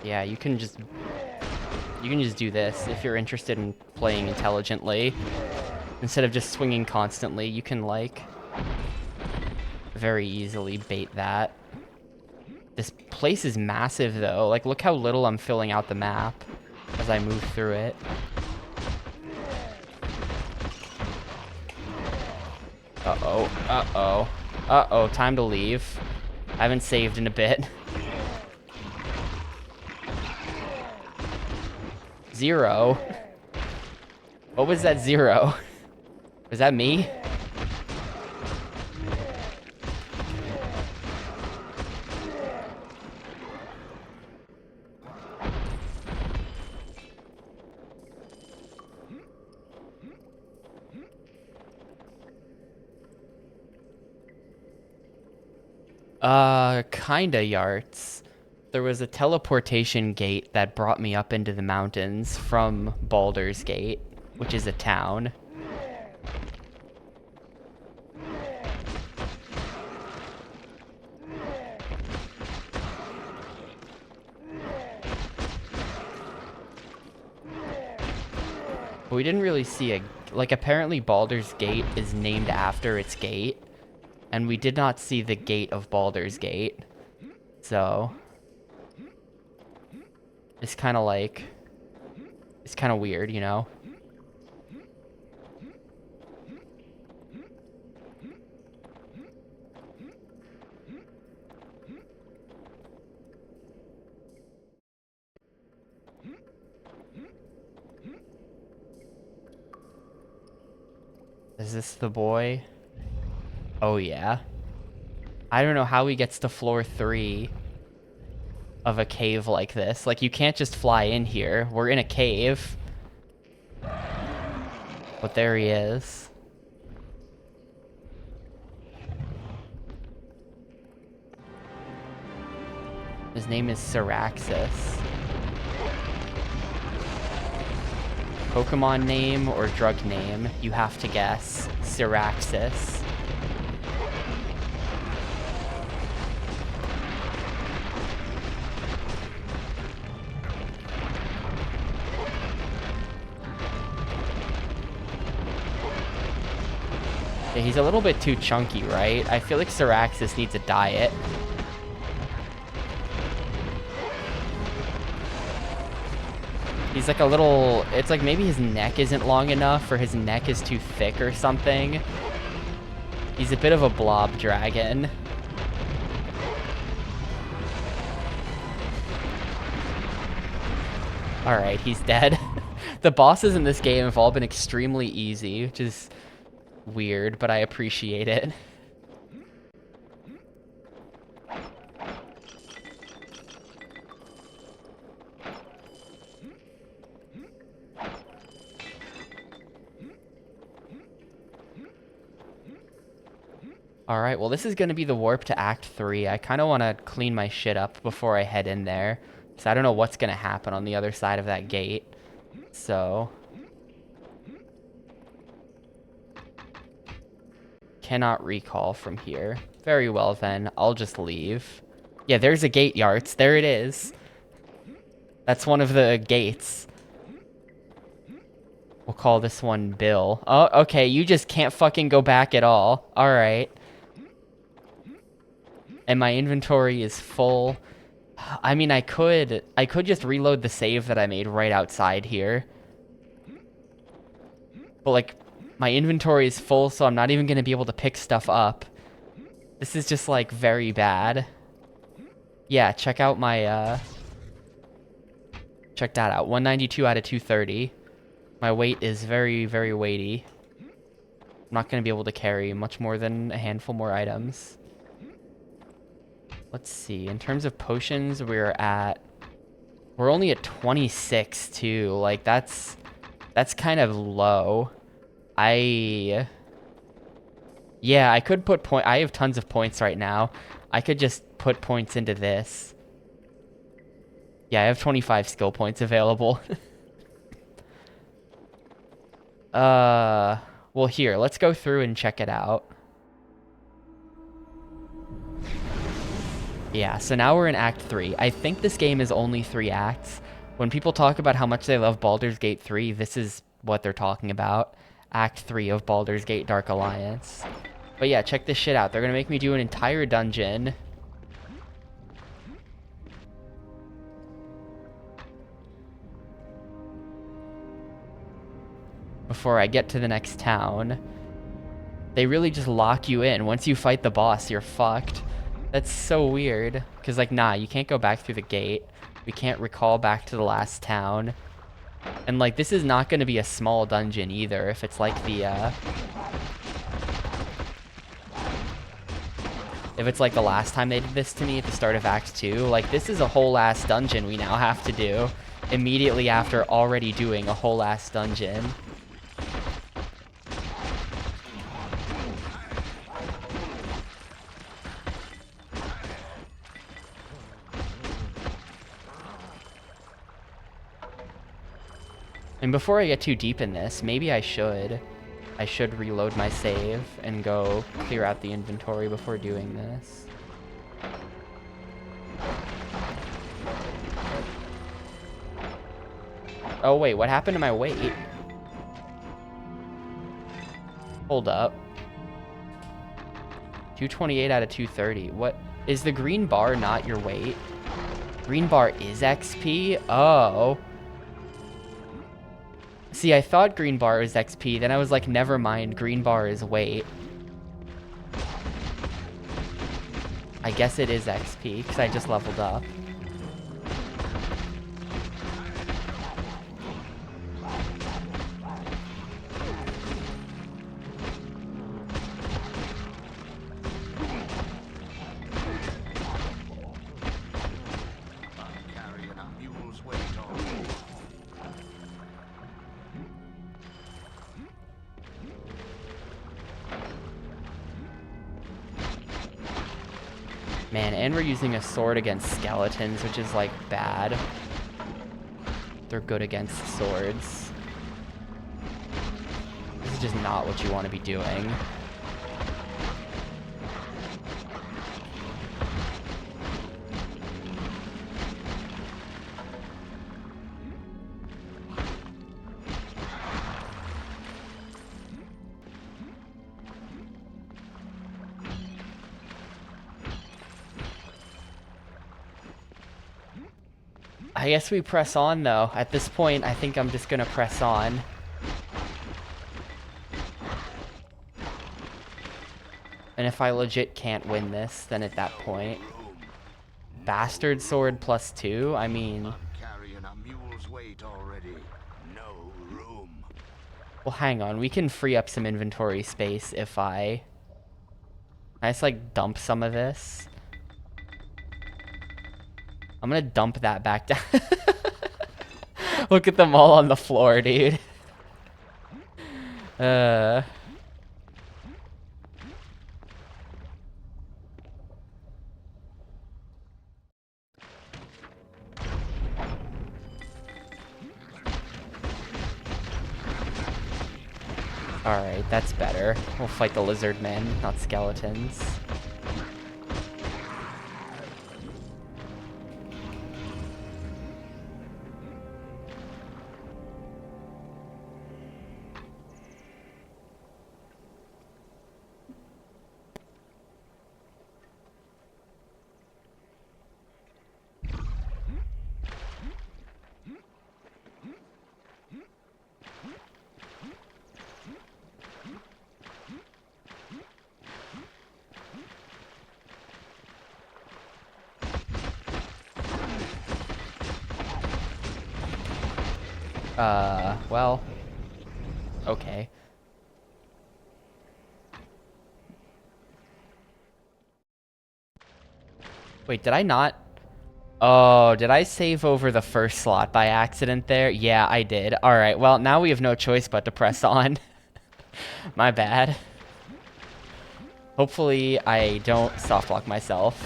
Yeah, you can just do this if you're interested in playing intelligently. Instead of just swinging constantly, you can, like, very easily bait that. This place is massive, though. Like, look how little I'm filling out the map as I move through it. Uh-oh, uh-oh, uh-oh, time to leave. I haven't saved in a bit. 0. What was that 0? Was that me? Kinda yards. There was a teleportation gate that brought me up into the mountains from Baldur's Gate, which is a town. But we didn't really see a... Like, apparently Baldur's Gate is named after its gate, and we did not see the gate of Baldur's Gate. So... It's kind of like... It's kind of weird, you know? Is this the boy? Oh, yeah. I don't know how he gets to floor 3 of a cave like this. Like, you can't just fly in here. We're in a cave. But there he is. His name is Syraxis. Pokemon name or drug name? You have to guess. Syraxis. Yeah, he's a little bit too chunky, right? I feel like Syraxis needs a diet. He's like a little... It's like maybe his neck isn't long enough or his neck is too thick or something. He's a bit of a blob dragon. Alright, he's dead. The bosses in this game have all been extremely easy, which is weird, but I appreciate it. Alright, well this is going to be the warp to Act 3. I kind of want to clean my shit up before I head in there. Because I don't know what's going to happen on the other side of that gate. So... Cannot recall from here. Very well then, I'll just leave. Yeah, there's a gate, Yarts. There it is. That's one of the gates. We'll call this one Bill. Oh, okay, you just can't fucking go back at all. Alright. And my inventory is full. I mean, I could just reload the save that I made right outside here. But, like, my inventory is full, so I'm not even going to be able to pick stuff up. This is just, like, very bad. Yeah, check out my, check that out. 192 out of 230. My weight is very, very weighty. I'm not going to be able to carry much more than a handful more items. Let's see. In terms of potions, we're only at 26 too. Like that's kind of low. Yeah, I could put I have tons of points right now. I could just put points into this. Yeah, I have 25 skill points available. Well here, let's go through and check it out. Yeah, so now we're in Act 3. I think this game is only 3 acts. When people talk about how much they love Baldur's Gate 3, this is what they're talking about. Act 3 of Baldur's Gate Dark Alliance. But yeah, check this shit out. They're gonna make me do an entire dungeon. Before I get to the next town. They really just lock you in. Once you fight the boss, you're fucked. That's so weird. Because, like, nah, you can't go back through the gate. We can't recall back to the last town. And, like, this is not going to be a small dungeon either. If it's like the, if it's like the last time they did this to me at the start of Act 2. Like, this is a whole ass dungeon we now have to do. Immediately after already doing a whole ass dungeon. And before I get too deep in this, maybe I should reload my save and go clear out the inventory before doing this. Oh wait, what happened to my weight? Hold up. 228 out of 230. What? Is the green bar not your weight? Green bar is XP? Oh. See, I thought green bar was XP, then I was like, never mind, green bar is weight. I guess it is XP, because I just leveled up. Man, and we're using a sword against skeletons, which is, like, bad. They're good against swords. This is just not what you want to be doing. I guess we press on, though. At this point, I think I'm just gonna press on. And if I legit can't win this, then at that point... Bastard sword +2? I mean... Carrying a mule's weight already. No room. Well, hang on. We can free up some inventory space if I... Can I just, like, dump some of this? I'm gonna dump that back down. Look at them all on the floor, dude. Alright, that's better. We'll fight the lizard men, not skeletons. Well... Okay. Wait, did I not... Oh, did I save over the first slot by accident there? Yeah, I did. Alright, well, now we have no choice but to press on. My bad. Hopefully I don't soft lock myself.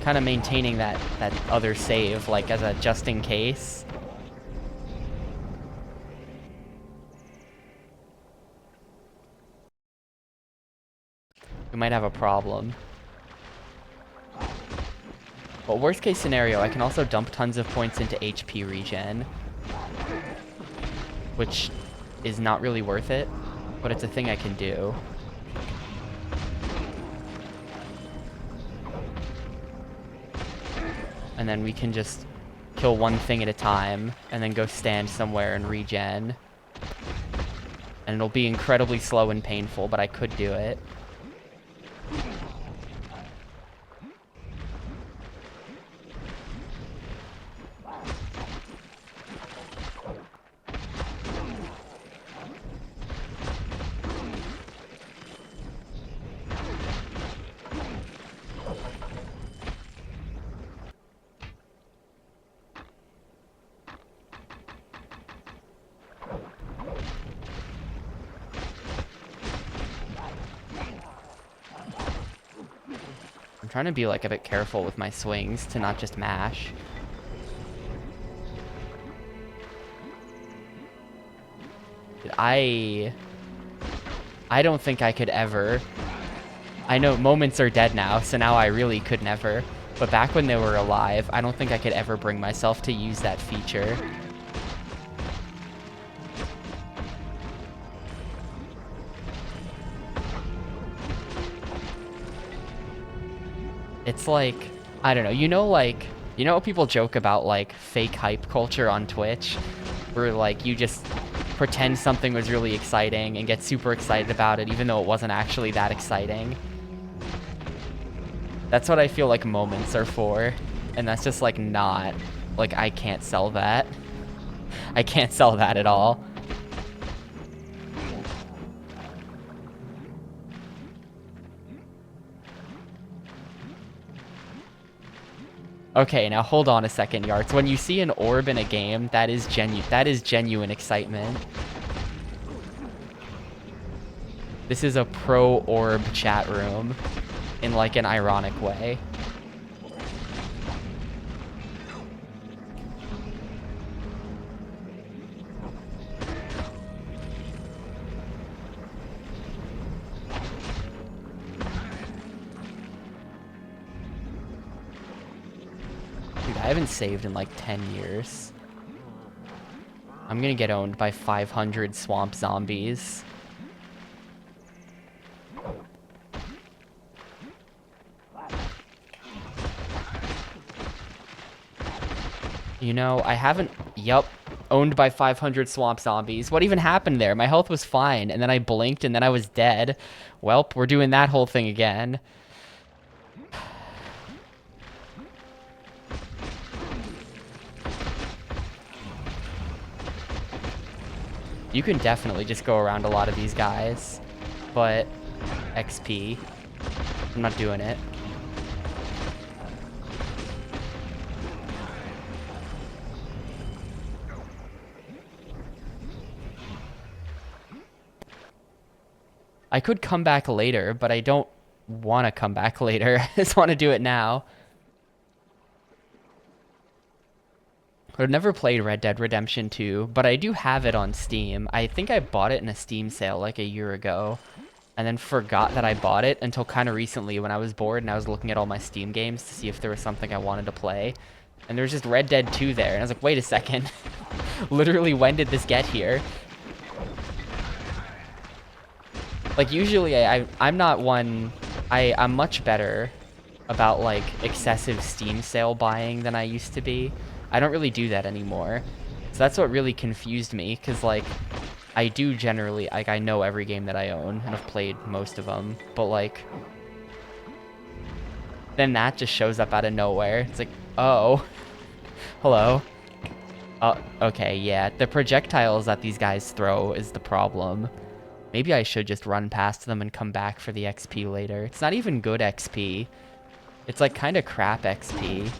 Kind of maintaining that other save, like, as a just in case. We might have a problem. But worst case scenario, I can also dump tons of points into HP regen. Which is not really worth it, but it's a thing I can do. And then we can just kill one thing at a time, and then go stand somewhere and regen. And it'll be incredibly slow and painful, but I could do it. I'm trying to be like a bit careful with my swings to not just mash. I don't think I could ever. I know moments are dead now, so now I really could never. But back when they were alive, I don't think I could ever bring myself to use that feature. It's like, I don't know, you know how people joke about, like, fake hype culture on Twitch? Where, like, you just pretend something was really exciting and get super excited about it, even though it wasn't actually that exciting. That's what I feel like moments are for. And that's just, like, not, like, I can't sell that. I can't sell that at all. Okay, now hold on a second, Yarts. When you see an orb in a game, that is genuine excitement. This is a pro-orb chat room in, like, an ironic way. I haven't saved in like 10 years. I'm gonna get owned by 500 swamp zombies. You know, I haven't... Yup. Owned by 500 swamp zombies. What even happened there? My health was fine, and then I blinked, and then I was dead. Welp, we're doing that whole thing again. You can definitely just go around a lot of these guys, but XP, I'm not doing it. I could come back later, but I don't want to come back later. I just want to do it now. I've never played Red Dead Redemption 2, but I do have it on Steam. I think I bought it in a Steam sale like a year ago, and then forgot that I bought it until kind of recently when I was bored and I was looking at all my Steam games to see if there was something I wanted to play. And there was just Red Dead 2 there, and I was like, wait a second. Literally, when did this get here? Like, usually I'm not one... I'm much better about, like, excessive Steam sale buying than I used to be. I don't really do that anymore. So that's what really confused me, because, like, I do generally, like, I know every game that I own, and I've played most of them, but, like, then that just shows up out of nowhere. It's like, oh, hello. Oh, okay, yeah, the projectiles that these guys throw is the problem. Maybe I should just run past them and come back for the XP later. It's not even good XP. It's, like, kind of crap XP.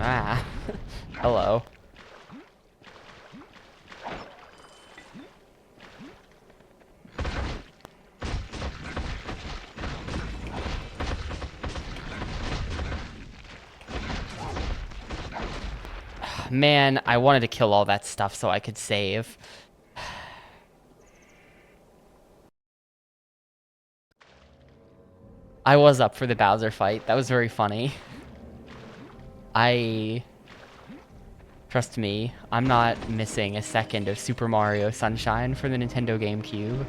Ah, hello. Man, I wanted to kill all that stuff so I could save. I was up for the Bowser fight. That was very funny. Trust me, I'm not missing a second of Super Mario Sunshine for the Nintendo Gamecube.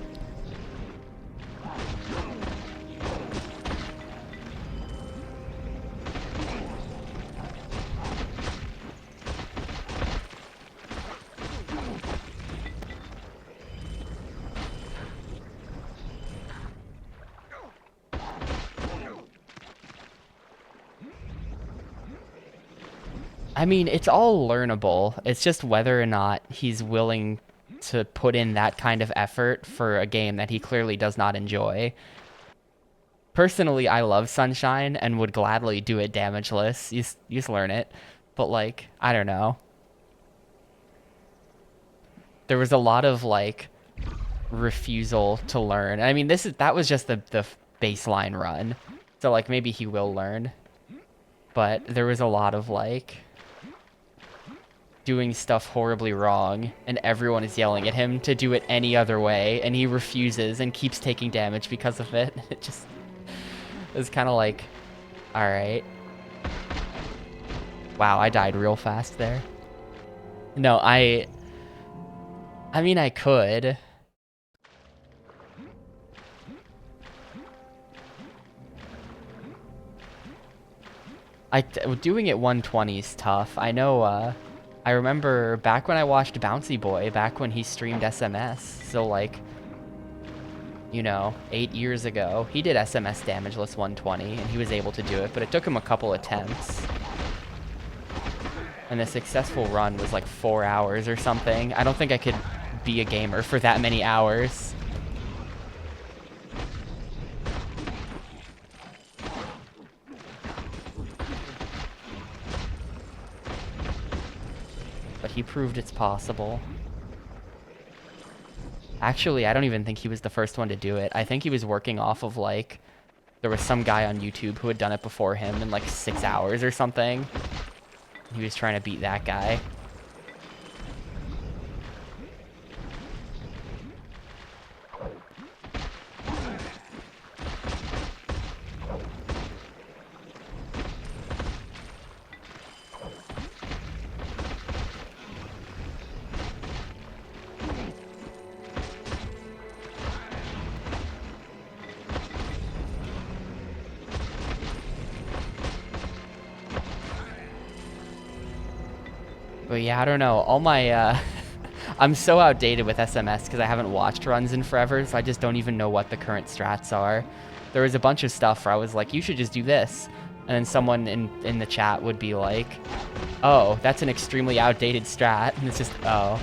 I mean, it's all learnable. It's just whether or not he's willing to put in that kind of effort for a game that he clearly does not enjoy. Personally, I love Sunshine and would gladly do it damageless. You just learn it. But, like, I don't know. There was a lot of, like, refusal to learn. I mean, that was just the baseline run. So, like, maybe he will learn. But there was a lot of, like, doing stuff horribly wrong, and everyone is yelling at him to do it any other way, and he refuses and keeps taking damage because of it. It just... It's kind of like... Alright. Wow, I died real fast there. No, I mean, I could. Doing it 120 is tough. I know, I remember back when I watched Bouncy Boy, back when he streamed SMS, so like, you know, 8 years ago, he did SMS damageless 120, and he was able to do it, but it took him a couple attempts. And the successful run was like 4 hours or something. I don't think I could be a gamer for that many hours. But he proved it's possible. Actually, I don't even think he was the first one to do it. I think he was working off of like, there was some guy on YouTube who had done it before him in like 6 hours or something. He was trying to beat that guy. But yeah, I don't know. All my, I'm so outdated with SMS because I haven't watched runs in forever, so I just don't even know what the current strats are. There was a bunch of stuff where I was like, you should just do this. And then someone in the chat would be like, oh, that's an extremely outdated strat. And it's just, oh,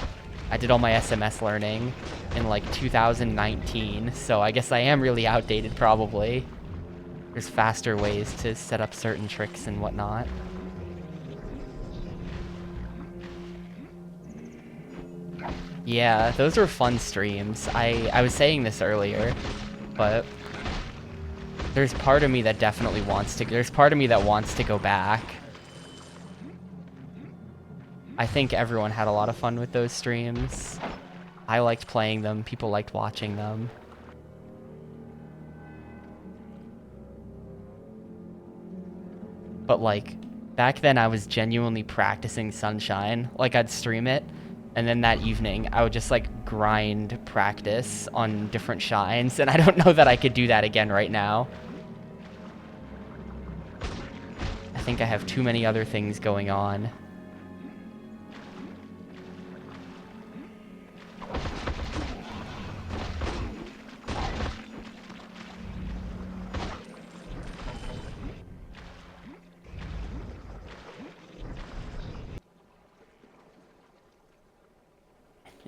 I did all my SMS learning in like 2019, so I guess I am really outdated probably. There's faster ways to set up certain tricks and whatnot. Yeah, those were fun streams. I was saying this earlier, but there's part of me that definitely wants to, there's part of me that wants to go back. I think everyone had a lot of fun with those streams. I liked playing them, people liked watching them. But like, back then I was genuinely practicing Sunshine. Like, I'd stream it, and then that evening I would just like grind practice on different shines, and I don't know that I could do that again right now. I think I have too many other things going on.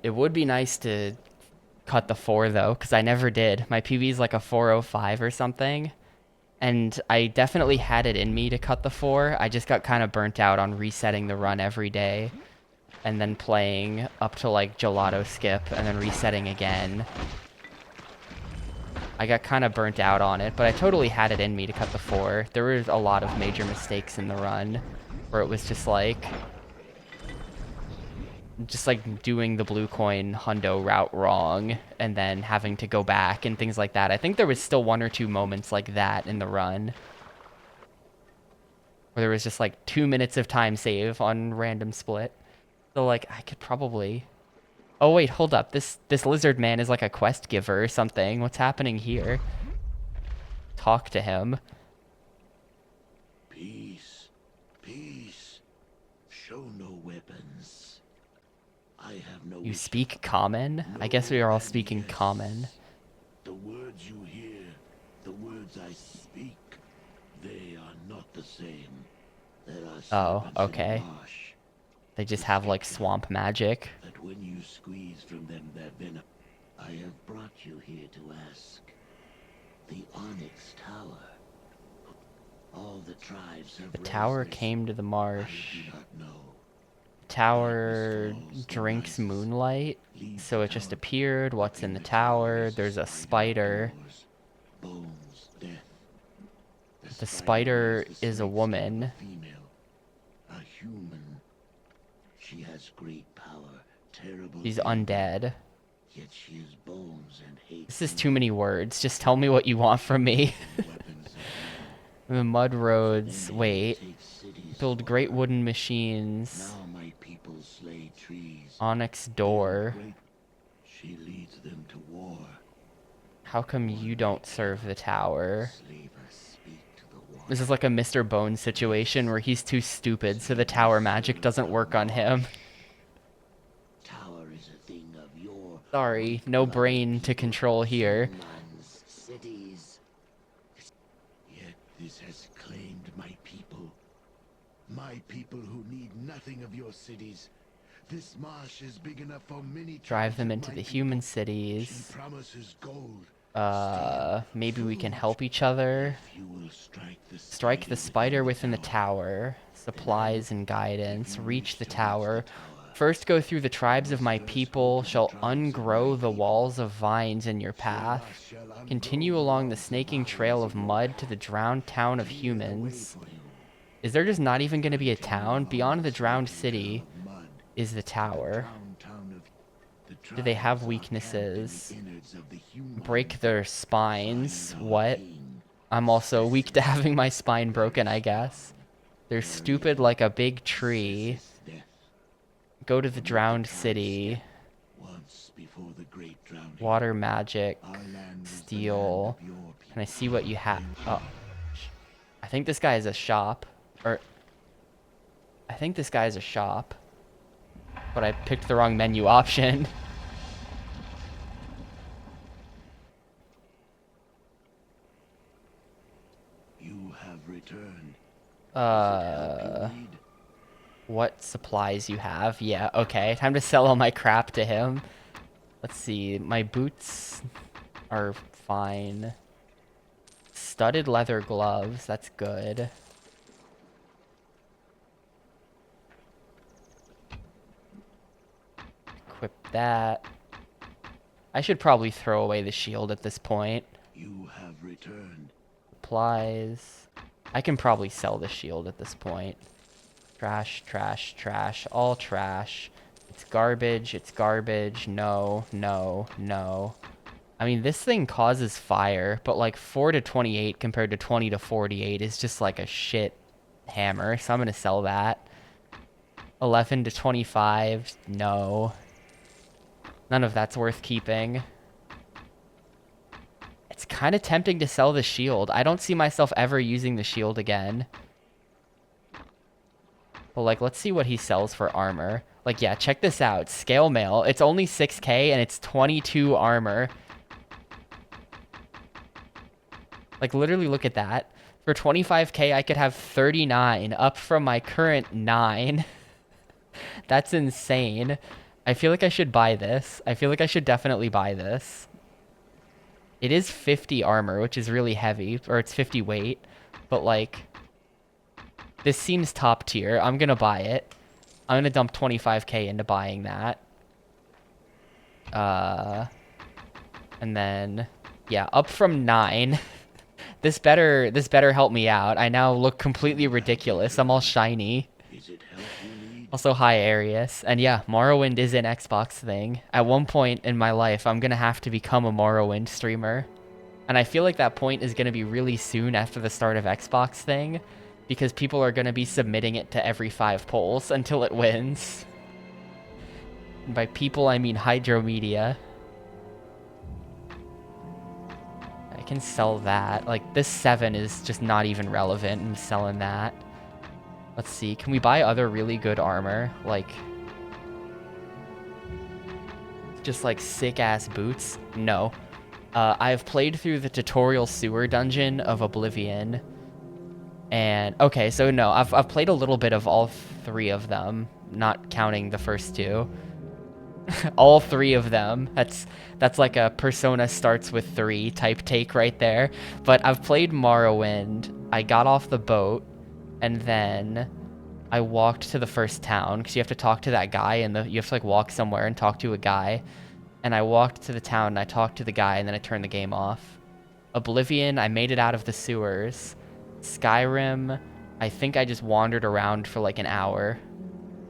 It would be nice to cut the 4 though, because I never did. My PB is like a 405 or something, and I definitely had it in me to cut the 4. I just got kind of burnt out on resetting the run every day and then playing up to like gelato skip and then resetting again. I got kind of burnt out on it, but I totally had it in me to cut the 4. There was a lot of major mistakes in the run where it was just like doing the blue coin hundo route wrong and then having to go back and things like that. I think there was still 1 or 2 moments like that in the run where there was just like 2 minutes of time save on random split. So like I could probably, oh wait, hold up, this lizard man is like a quest giver or something. What's happening here? Talk to him. Peace, peace. Show no weapons. I have no. You speak common? I guess we are all speaking common. The words you hear, the words I speak, they are not the same. There are Oh, okay. They just have like swamp magic. That when you squeeze from them their venom, I have brought you here to ask. The Onyx Tower. All the tribes have. The tower came to the marsh. I do not know. Tower drinks moonlight, so it just appeared. What's in the tower? There's a spider. The spider is a woman. A human. She has great power, terrible. She's undead. Yet she is bones and hate. This is too many words. Just tell me what you want from me. The mud roads. Wait. Build great wooden machines. Now my people slay trees. Onyx door. She leads them to war. How come you don't serve the tower? Slavers speak to the war. This is like a Mr. Bones situation where he's too stupid, so the tower magic doesn't work on him. Tower is a thing of your. Sorry, no brain to control here. Cities. Yet this has claimed my people. My people who need nothing of your cities. This marsh is big enough for many. Drive them into the human cities. She promises gold. Maybe we can help each other. If you will Strike the spider within the tower. Supplies and guidance. Reach the tower. First go through the tribes of my people, shall ungrow the walls of vines in your path. Continue along the snaking trail of mud to the drowned town of humans. Is there just not even going to be a town? Beyond the drowned city is the tower. Do they have weaknesses? Break their spines. What? I'm also weak to having my spine broken, I guess. They're stupid like a big tree. Go to the drowned city. Water magic. Steel. Can I see what you have? Oh. I think this guy is a shop. Or... I think this guy is a shop. But I picked the wrong menu option. You have returned. What supplies you have? Yeah, okay. Time to sell all my crap to him. Let's see. My boots are fine. Studded leather gloves. That's good. Equip that. I should probably throw away the shield at this point. You have returned. Supplies. I can probably sell the shield at this point. Trash, trash, trash. All trash. It's garbage. It's garbage. No, no, no. I mean, this thing causes fire, but like 4 to 28 compared to 20 to 48 is just like a shit hammer. So I'm going to sell that. 11 to 25. No. None of that's worth keeping. It's kind of tempting to sell the shield. I don't see myself ever using the shield again. But like, let's see what he sells for armor. Like, yeah, check this out. Scale mail. It's only 6k and it's 22 armor. Like, literally look at that. For 25k, I could have 39, up from my current 9. That's insane. I feel like I should buy this. I feel like I should definitely buy this. It is 50 armor, which is really heavy. Or it's 50 weight. But, like, this seems top tier. I'm gonna buy it. I'm gonna dump 25k into buying that. And then, yeah, up from 9. This better help me out. I now look completely ridiculous. I'm all shiny. Also, hi, Arius. And yeah, Morrowind is an Xbox thing. At one point in my life, I'm gonna have to become a Morrowind streamer. And I feel like that point is gonna be really soon after the start of Xbox thing, because people are gonna be submitting it to every 5 polls until it wins. And by people, I mean Hydro Media. I can sell that. Like, this 7 is just not even relevant. I'm selling that. Let's see. Can we buy other really good armor? Like, just like sick-ass boots? No. I have played through the tutorial sewer dungeon of Oblivion. And, okay, so no. I've played a little bit of all 3 of them. Not counting the first 2. All 3 of them. That's like a Persona starts with 3 type take right there. But I've played Morrowind. I got off the boat, and then I walked to the first town because you have to talk to that guy, and you have to like walk somewhere and talk to a guy. And I walked to the town and I talked to the guy, and then I turned the game off. Oblivion, I made it out of the sewers. Skyrim, I think I just wandered around for like an hour.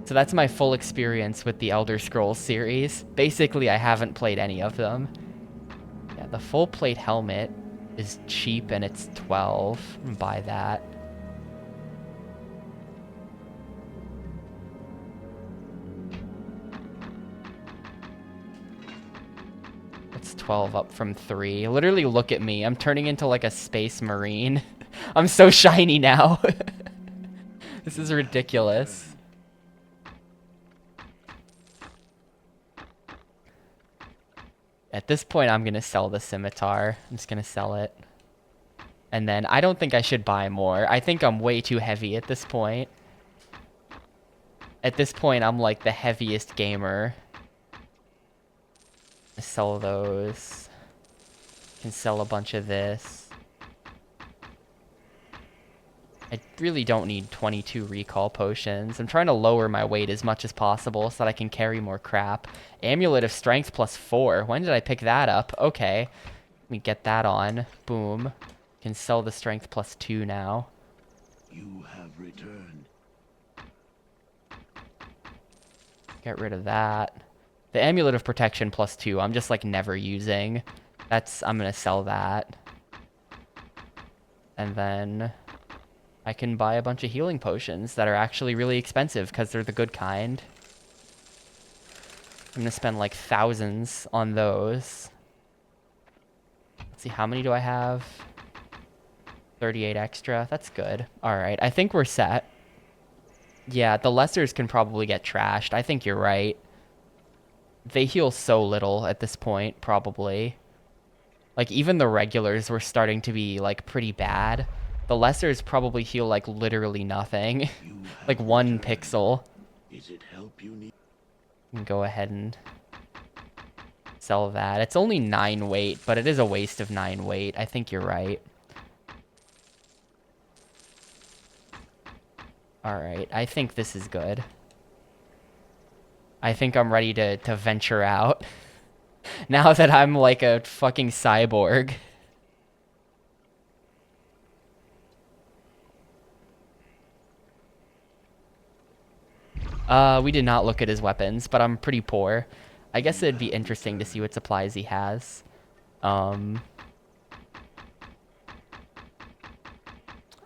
So that's my full experience with the Elder Scrolls series. Basically, I haven't played any of them. Yeah, the full plate helmet is cheap and it's 12. I'm gonna buy that. It's 12 up from 3. Literally look at me. I'm turning into like a space marine. I'm so shiny now. This is ridiculous. At this point, I'm going to sell the scimitar. I'm just going to sell it. And then I don't think I should buy more. I think I'm way too heavy at this point. At this point, I'm like the heaviest gamer. Sell those. Can sell a bunch of this. I really don't need 22 recall potions. I'm trying to lower my weight as much as possible so that I can carry more crap. Amulet of Strength plus 4. When did I pick that up? Okay. Let me get that on. Boom. Can sell the Strength plus 2 now. You have returned. Get rid of that. The Amulet of Protection plus 2, I'm just like never using. I'm gonna sell that. And then I can buy a bunch of healing potions that are actually really expensive because they're the good kind. I'm gonna spend like thousands on those. Let's see, how many do I have? 38 extra. That's good. Alright, I think we're set. Yeah, the lessers can probably get trashed. I think you're right. They heal so little at this point, probably. Like, even the regulars were starting to be, like, pretty bad. The lessers probably heal, like, literally nothing. Like, 1 pixel. Is it help you need? Go ahead and sell that. It's only 9 weight, but it is a waste of 9 weight. I think you're right. Alright, I think this is good. I think I'm ready to venture out. Now that I'm like a fucking cyborg. We did not look at his weapons, but I'm pretty poor. I guess it'd be interesting to see what supplies he has.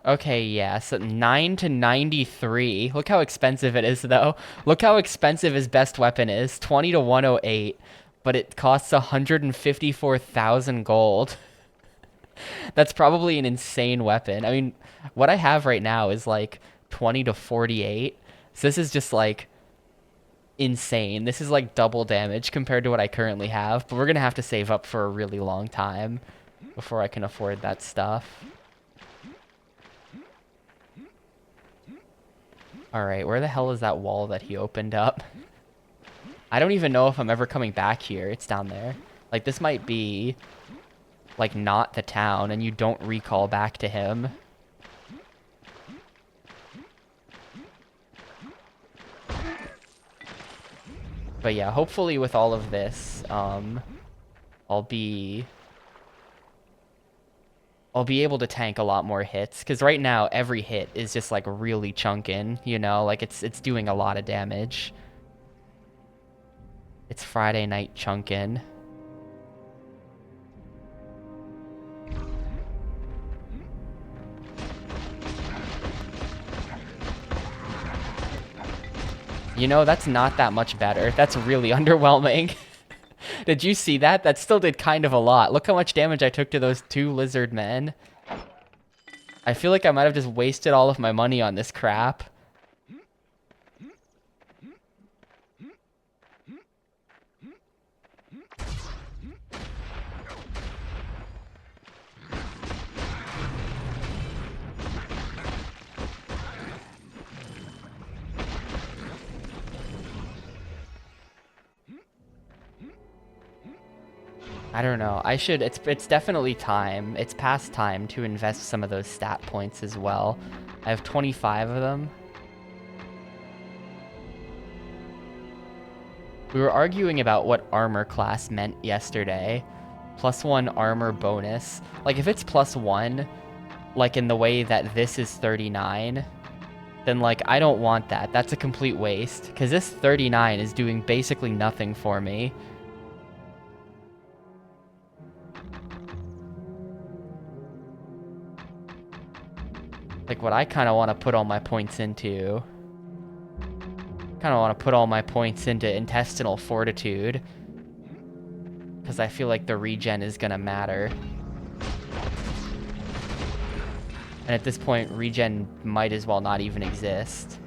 Okay, yeah, so 9 to 93. Look how expensive it is, though. Look how expensive his best weapon is. 20 to 108. But it costs 154,000 gold. That's probably an insane weapon. I mean, what I have right now is like 20 to 48. So this is just like insane. This is like double damage compared to what I currently have. But we're going to have to save up for a really long time before I can afford that stuff. Alright, where the hell is that wall that he opened up? I don't even know if I'm ever coming back here. It's down there. Like, this might be, like, not the town, and you don't recall back to him. But yeah, hopefully with all of this, I'll be able to tank a lot more hits, because right now every hit is just like really chunking, you know, like it's doing a lot of damage. It's Friday night chunkin'. You know, that's not that much better. That's really underwhelming. Did you see that? That still did kind of a lot. Look how much damage I took to those 2 lizard men. I feel like I might have just wasted all of my money on this crap. I don't know. It's definitely time. It's past time to invest some of those stat points as well. I have 25 of them. We were arguing about what armor class meant yesterday. +1 armor bonus. Like, if it's +1, like in the way that this is 39, then like, I don't want that. That's a complete waste. Because this 39 is doing basically nothing for me. Like, what I kind of want to put all my points into... intestinal fortitude. Because I feel like the regen is going to matter. And at this point, regen might as well not even exist.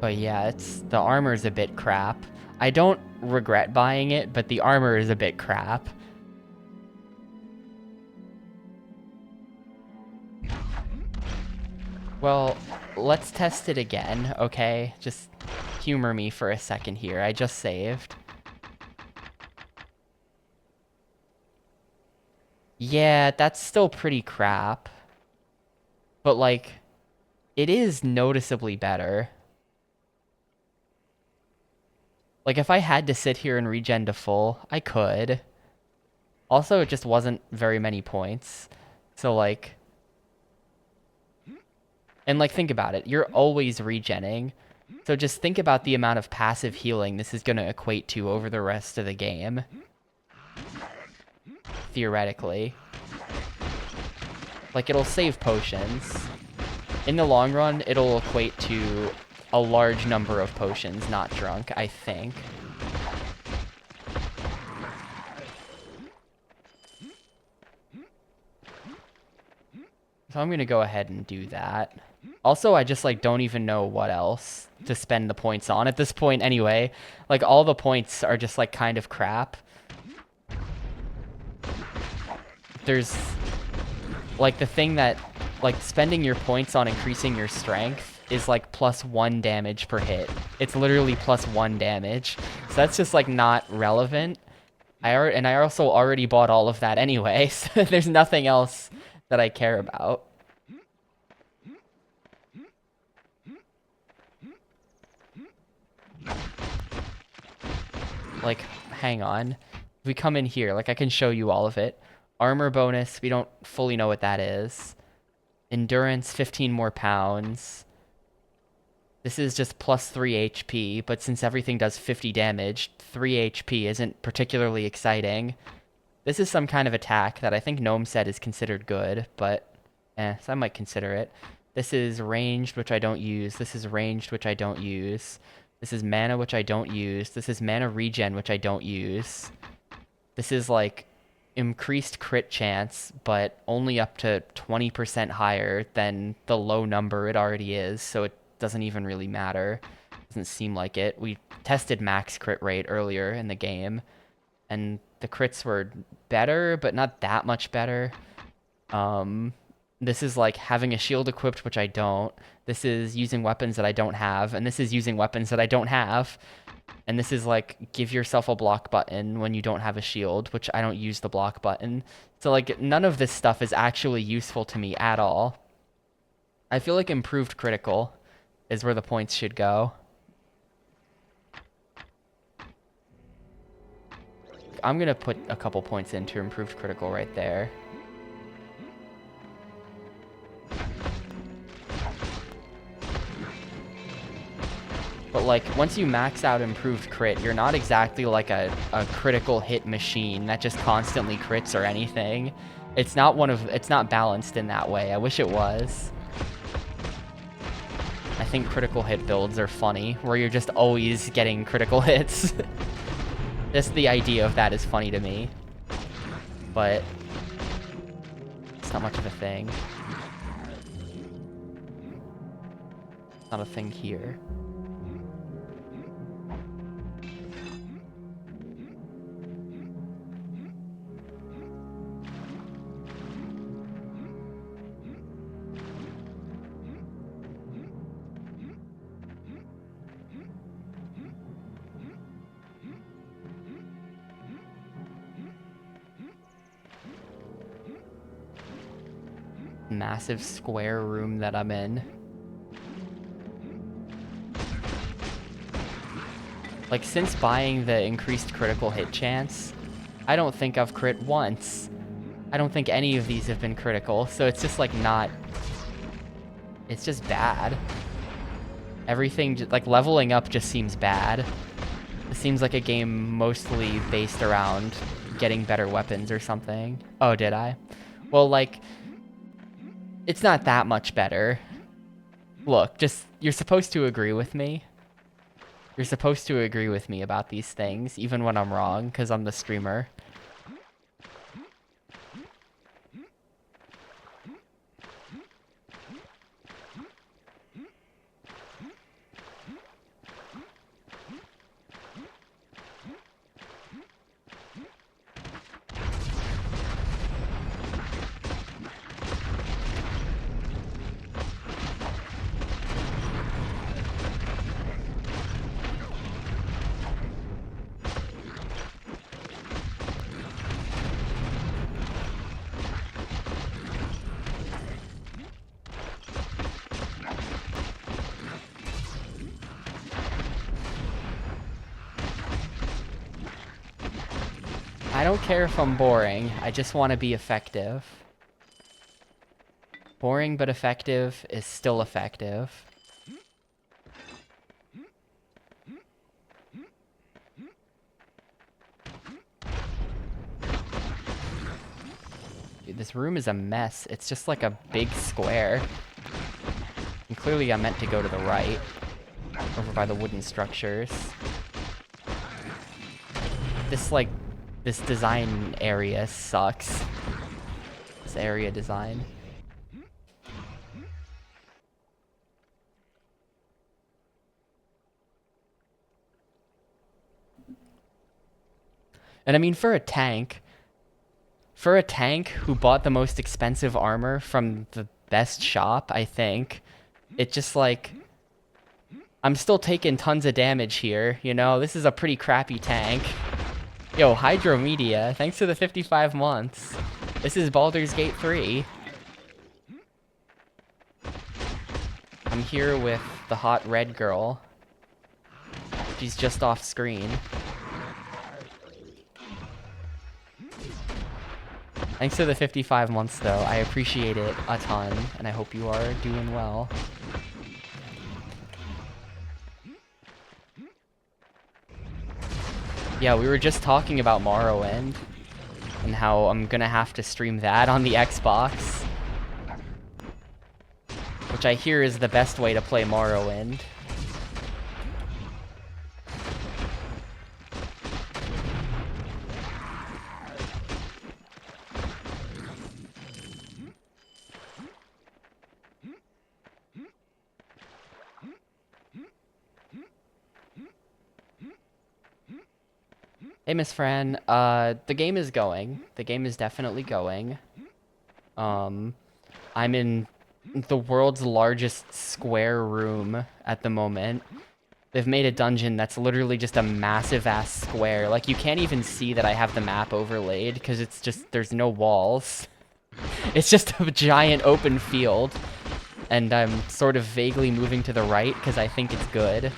But yeah, the armor's a bit crap. I don't regret buying it, but the armor is a bit crap. Well, let's test it again, okay? Just humor me for a second here. I just saved. Yeah, that's still pretty crap. But, like, it is noticeably better. Like, if I had to sit here and regen to full, I could. Also, it just wasn't very many points. So, like... And, like, think about it. You're always regenning. So just think about the amount of passive healing this is going to equate to over the rest of the game. Theoretically. Like, it'll save potions. In the long run, it'll equate to a large number of potions, not drunk, I think. So I'm gonna go ahead and do that. Also, I just, like, don't even know what else to spend the points on at this point anyway. Like, all the points are just, like, kind of crap. There's, like, the thing that, like, spending your points on increasing your strength is, like, +1 damage per hit. It's literally +1 damage. So that's just, like, not relevant. And I also already bought all of that anyway, so there's nothing else that I care about. Like, hang on. If we come in here, like, I can show you all of it. Armor bonus, we don't fully know what that is. Endurance, 15 more pounds. This is just +3 HP, but since everything does 50 damage, 3 HP isn't particularly exciting. This is some kind of attack that I think Gnome said is considered good, but so I might consider it. This is ranged, which I don't use. This is ranged, which I don't use. This is mana, which I don't use. This is mana regen, which I don't use. This is, like, increased crit chance, but only up to 20% higher than the low number it already is, so it doesn't even really matter. Doesn't seem like it. We tested max crit rate earlier in the game, and the crits were better, but not that much better. This is, like, having a shield equipped, which I don't. This is using weapons that I don't have, and this is using weapons that I don't have. And this is, like, give yourself a block button when you don't have a shield, which I don't use the block button. So, like, none of this stuff is actually useful to me at all. I feel like improved critical is where the points should go. I'm gonna put a couple points into improved critical right there. But, like, once you max out improved crit, you're not exactly like a critical hit machine that just constantly crits or anything. It's not balanced in that way. I wish it was. I think critical hit builds are funny, where you're just always getting critical hits. Just the idea of that is funny to me. But it's not much of a thing. It's not a thing here. Massive square room that I'm in. Like, since buying the increased critical hit chance, I don't think I've crit once. I don't think any of these have been critical, so it's just, like, not... It's just bad. Everything, like, leveling up just seems bad. It seems like a game mostly based around getting better weapons or something. Oh, did I? Well, like... It's not that much better. Look, just, you're supposed to agree with me. You're supposed to agree with me about these things, even when I'm wrong, because I'm the streamer. I don't care if I'm boring. I just want to be effective. Boring but effective is still effective. Dude, this room is a mess. It's just like a big square. And clearly I meant to go to the right. Over by the wooden structures. This design area sucks. This area design. And I mean, for a tank who bought the most expensive armor from the best shop, I think, it just like, I'm still taking tons of damage here, you know? This is a pretty crappy tank. Yo, Hydromedia, thanks for the 55 months. This is Baldur's Gate 3. I'm here with the hot red girl. She's just off screen. Thanks for the 55 months, though. I appreciate it a ton, and I hope you are doing well. Yeah, we were just talking about Morrowind, and how I'm gonna have to stream that on the Xbox. Which I hear is the best way to play Morrowind. Hey, Miss Fran, the game is going. The game is definitely going. I'm in the world's largest square room at the moment. They've made a dungeon that's literally just a massive-ass square. Like, you can't even see that I have the map overlaid, because it's just, there's no walls. It's just a giant open field. And I'm sort of vaguely moving to the right, because I think it's good.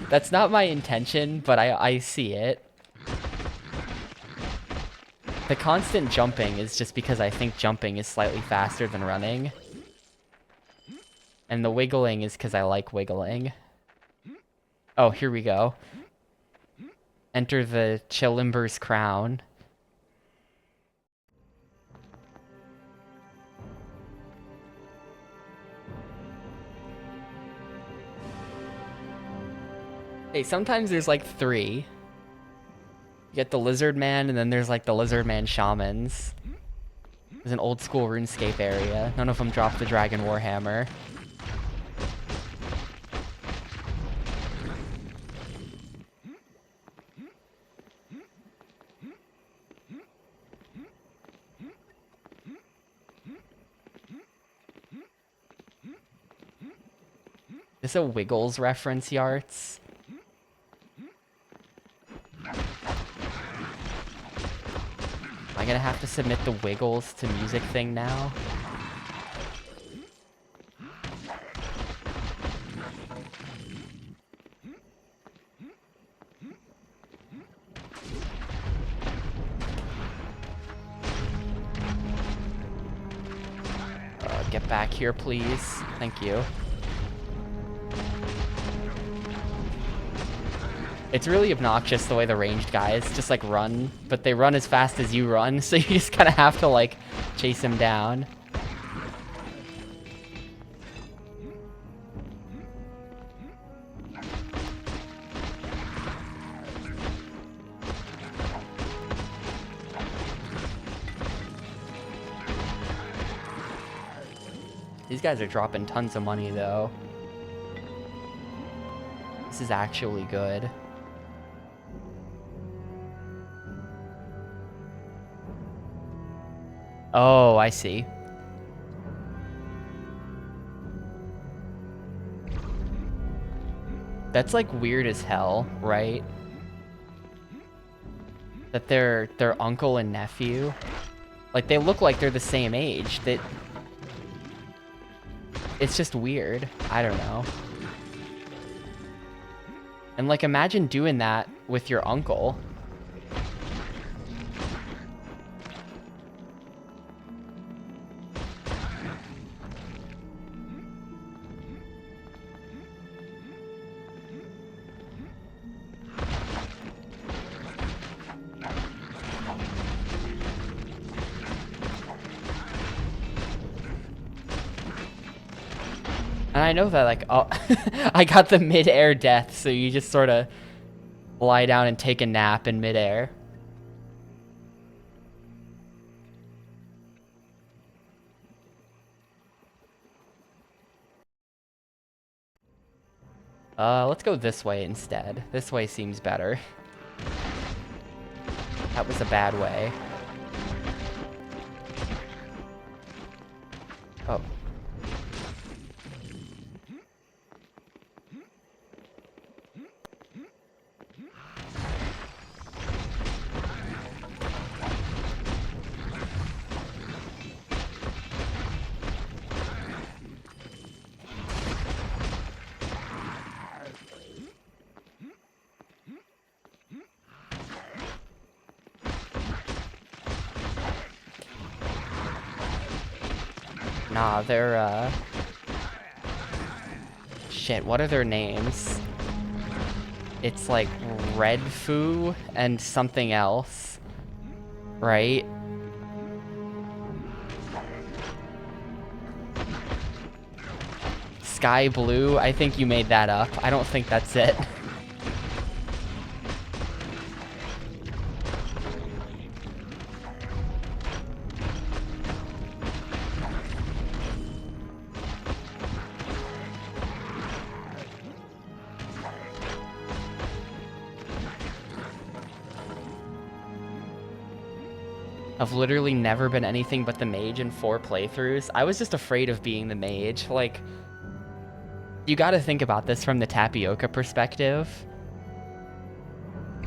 That's not my intention, but I see it. The constant jumping is just because I think jumping is slightly faster than running. And the wiggling is because I like wiggling. Oh, here we go. Enter the Chilimber's crown. Hey, sometimes there's like 3. You get the Lizard Man, and then there's like the Lizard Man Shamans. There's an old school RuneScape area. None of them drop the Dragon Warhammer. Is this a Wiggles reference, Yarts? Am I gonna have to submit the Wiggles to music thing now? Get back here, please. Thank you. It's really obnoxious the way the ranged guys just like run, but they run as fast as you run, so you just kind of have to like chase him down. These guys are dropping tons of money though. This is actually good. Oh, I see. That's like weird as hell, right? That they're uncle and nephew. Like they look like they're the same age. It's just weird. I don't know. And like, imagine doing that with your uncle. And I know that, like, oh, I got the mid-air death, so you just sort of lie down and take a nap in mid-air. Let's go this way instead. This way seems better. That was a bad way. Oh. Nah, they're, shit, what are their names? It's like Red Foo and something else, right? Sky Blue, I think you made that up. I don't think that's it. I've literally never been anything but the mage in 4 playthroughs. I was just afraid of being the mage. Like, you gotta think about this from the tapioca perspective.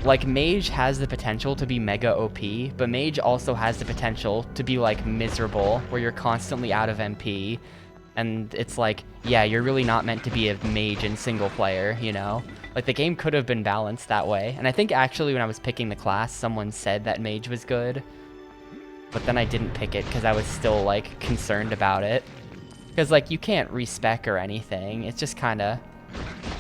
Like, mage has the potential to be mega OP, but mage also has the potential to be, like, miserable, where you're constantly out of MP. And it's like, yeah, you're really not meant to be a mage in single player, you know? Like, the game could have been balanced that way. And I think actually when I was picking the class, someone said that mage was good. But then I didn't pick it because I was still, like, concerned about it. Because, like, you can't respec or anything. It's just kind of...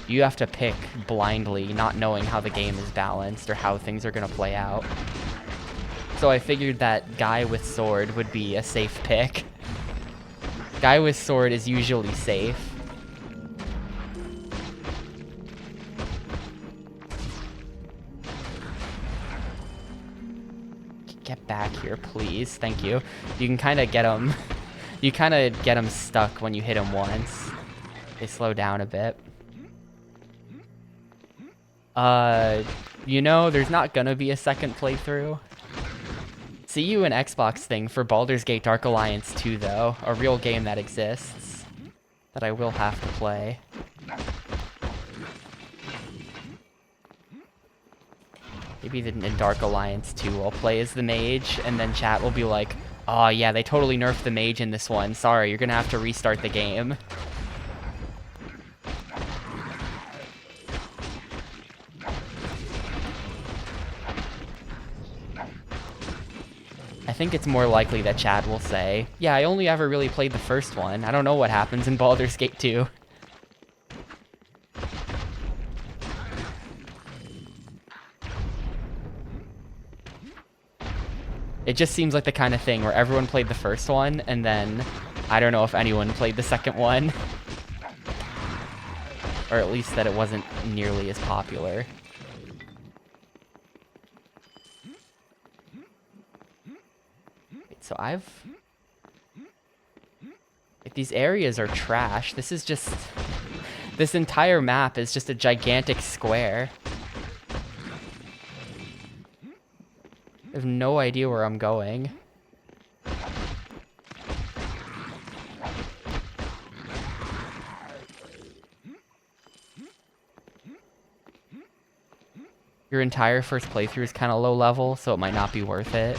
You have to pick blindly, not knowing how the game is balanced or how things are going to play out. So I figured that guy with sword would be a safe pick. Guy with sword is usually safe. Get back here, please. Thank you. You can kind of get them... You kind of get them stuck when you hit them once. They slow down a bit. You know, there's not gonna be a second playthrough. See you an Xbox thing for Baldur's Gate Dark Alliance 2, though. A real game that exists. That I will have to play. Maybe in Dark Alliance 2 I'll play as the mage, and then chat will be like, oh yeah, they totally nerfed the mage in this one. Sorry, you're gonna have to restart the game. I think it's more likely that chat will say, yeah, I only ever really played the first one. I don't know what happens in Baldur's Gate 2. It just seems like the kind of thing where everyone played the first one, and then I don't know if anyone played the second one. Or at least that it wasn't nearly as popular. Wait, so like, these areas are trash. This is just... This entire map is just a gigantic square. I have no idea where I'm going. Your entire first playthrough is kind of low level, so it might not be worth it.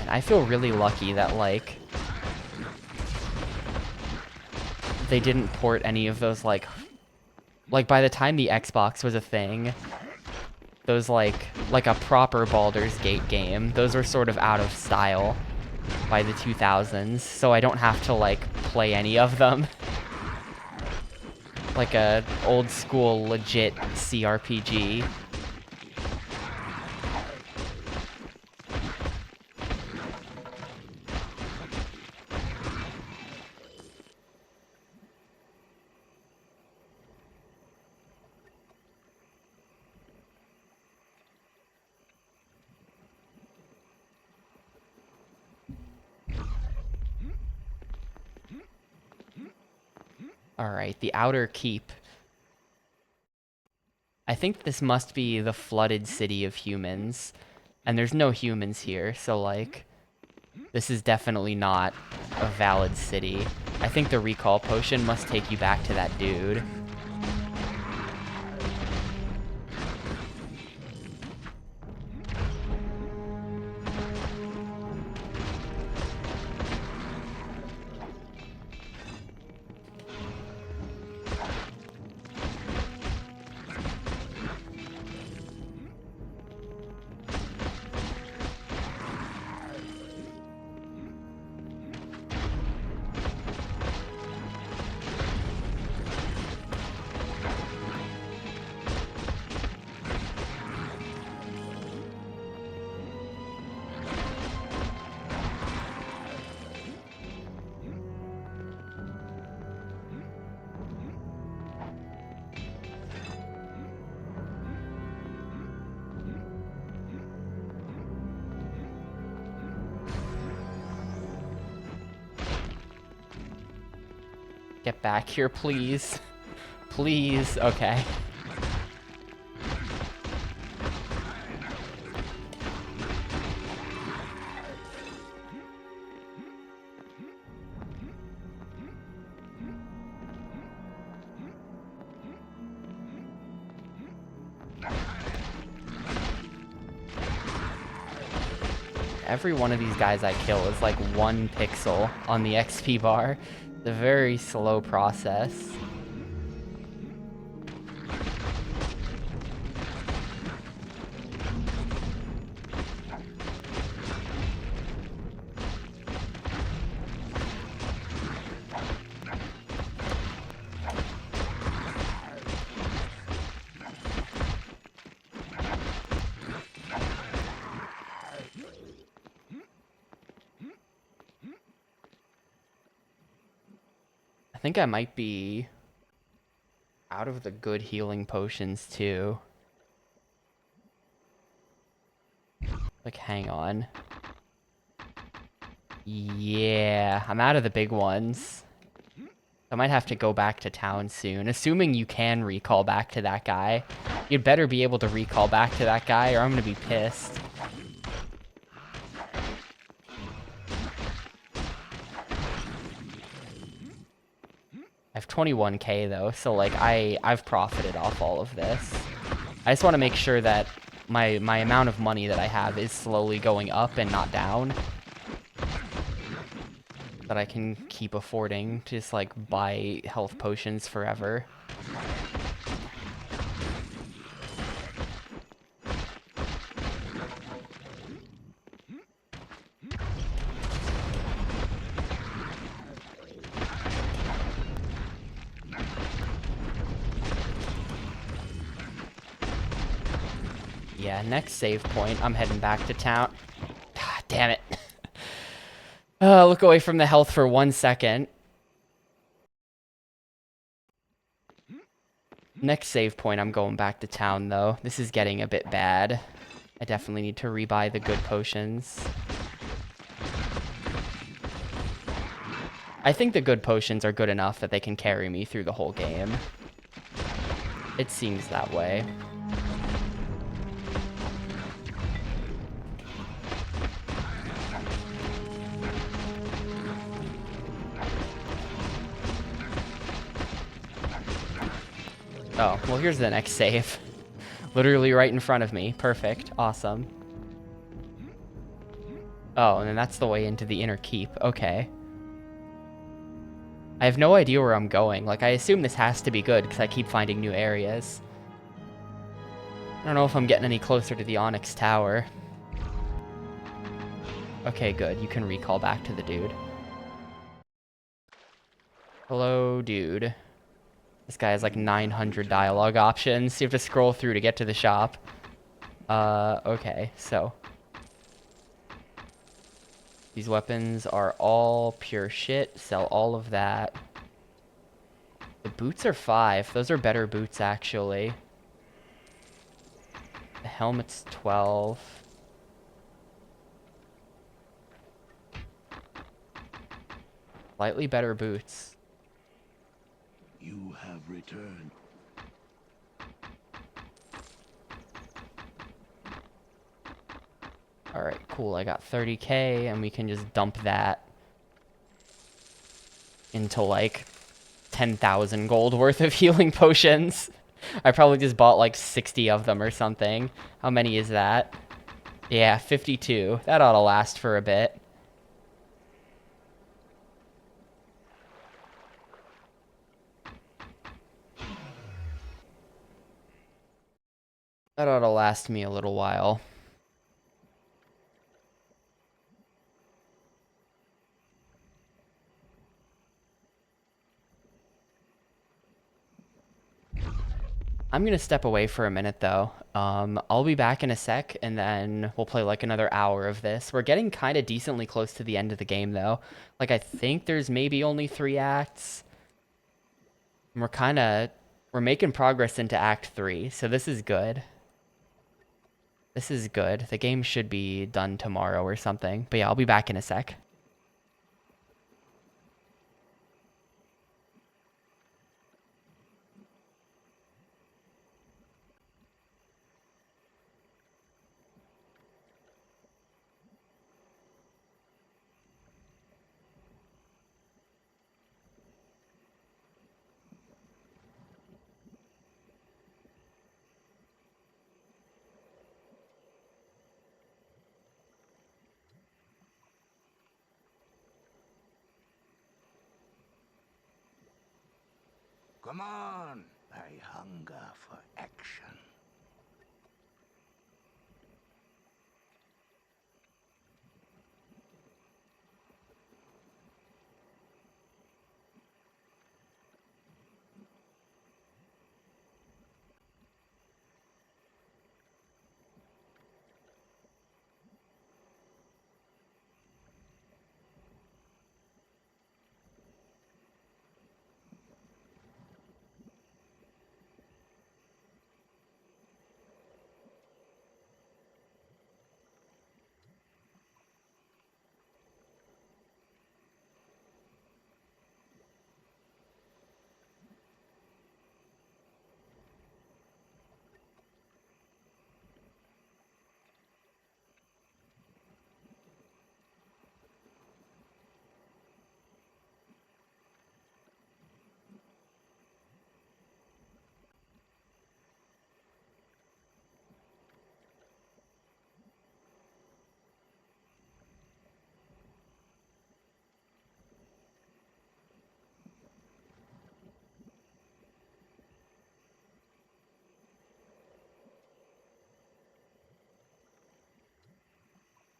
And I feel really lucky that, like, they didn't port any of those, like by the time the Xbox was a thing, those like a proper Baldur's Gate game, those were sort of out of style by the 2000s, so I don't have to like play any of them. Like a old school legit CRPG. Alright, the Outer Keep. I think this must be the flooded city of humans. And there's no humans here, so like, this is definitely not a valid city. I think the recall potion must take you back to that dude. Get back here, please. Please. Okay. Every one of these guys I kill is like 1 pixel on the XP bar. It's a very slow process. I think I might be out of the good healing potions too. Like, hang on. Yeah, I'm out of the big ones. I might have to go back to town soon, assuming you can recall back to that guy. You'd better be able to recall back to that guy or I'm gonna be pissed. I have 21k though, so like I've profited off all of this. I just want to make sure that my amount of money that I have is slowly going up and not down. That I can keep affording to just like buy health potions forever. Yeah, next save point, I'm heading back to town. God damn it. Look away from the health for 1 second. Next save point, I'm going back to town, though. This is getting a bit bad. I definitely need to rebuy the good potions. I think the good potions are good enough that they can carry me through the whole game. It seems that way. Oh, well here's the next save. Literally right in front of me. Perfect. Awesome. Oh, and then that's the way into the inner keep. Okay. I have no idea where I'm going. Like, I assume this has to be good because I keep finding new areas. I don't know if I'm getting any closer to the Onyx Tower. Okay, good. You can recall back to the dude. Hello, dude. This guy has like 900 dialogue options. You have to scroll through to get to the shop. Okay, so. These weapons are all pure shit. Sell all of that. The boots are 5. Those are better boots, actually. The helmet's 12. Slightly better boots. You have returned. Alright, cool. I got 30k, and we can just dump that into, like, 10,000 gold worth of healing potions. I probably just bought, like, 60 of them or something. How many is that? Yeah, 52. That ought to last for a bit. That ought to last me a little while. I'm gonna step away for a minute though. I'll be back in a sec, and then we'll play like another hour of this. We're getting kind of decently close to the end of the game though. Like, I think there's maybe only 3 acts. And we're making progress into Act 3, so this is good. This is good. The game should be done tomorrow or something. But yeah, I'll be back in a sec. Come on! I hunger for action.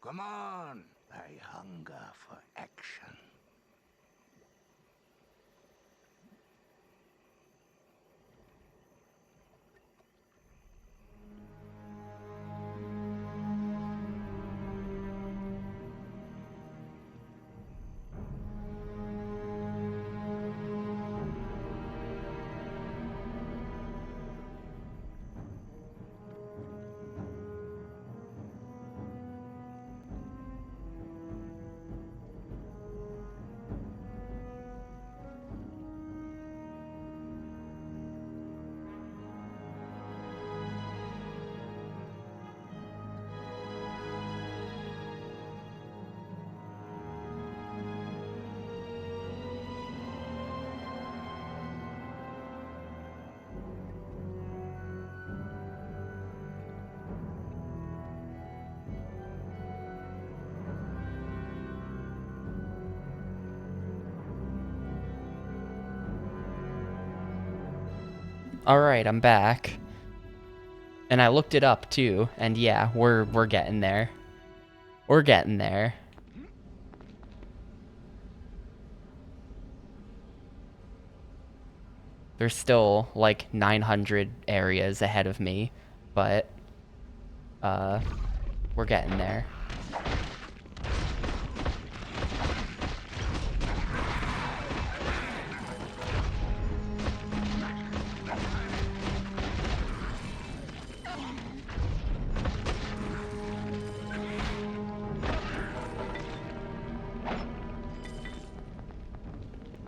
Come on! I hunger for action. Alright, I'm back. And I looked it up too, and yeah, we're getting there. We're getting there. There's still like 900 areas ahead of me, but we're getting there.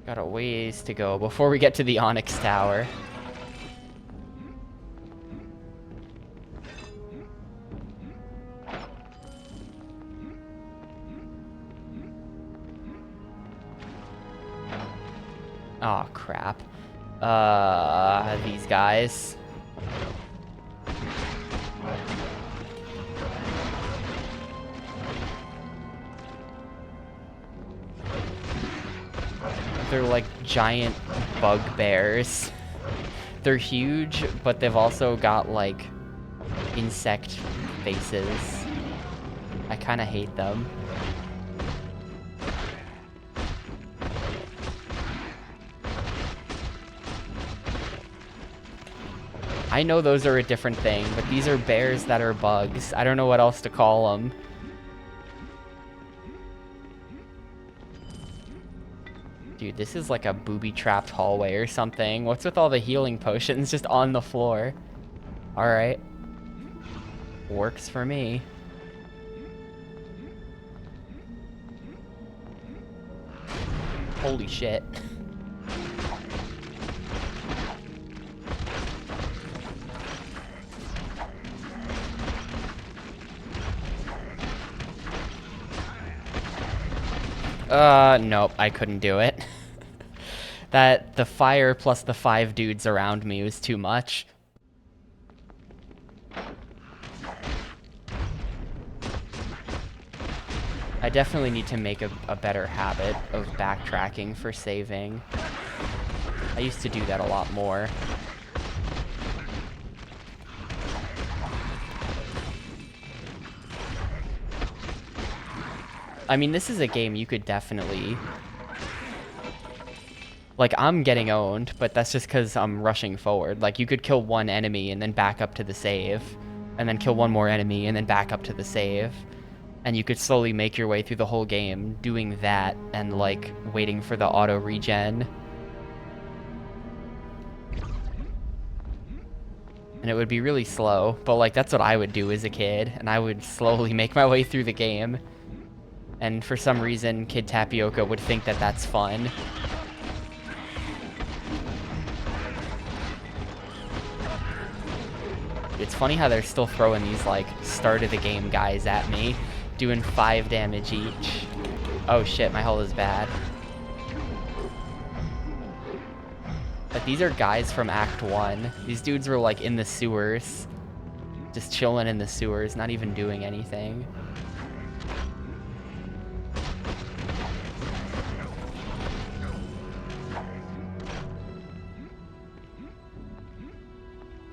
Got a ways to go before we get to the Onyx Tower. Oh, crap. These guys. They're like giant bugbears. They're huge, but they've also got like insect faces. I kind of hate them. I know those are a different thing, but these are bears that are bugs. I don't know what else to call them. Dude, this is like a booby-trapped hallway or something. What's with all the healing potions just on the floor? Alright. Works for me. Holy shit. Nope, I couldn't do it. The fire plus the 5 dudes around me was too much. I definitely need to make a better habit of backtracking for saving. I used to do that a lot more. I mean, this is a game you could definitely... Like, I'm getting owned, but that's just because I'm rushing forward. Like, you could kill one enemy and then back up to the save. And then kill one more enemy and then back up to the save. And you could slowly make your way through the whole game doing that and, like, waiting for the auto-regen. And it would be really slow, but, like, that's what I would do as a kid. And I would slowly make my way through the game. And for some reason, Kid Tapioca would think that that's fun. It's funny how they're still throwing these, like, start of the game guys at me, doing 5 damage each. Oh shit, my health is bad. But these are guys from Act 1. These dudes were, like, in the sewers. Just chilling in the sewers, not even doing anything.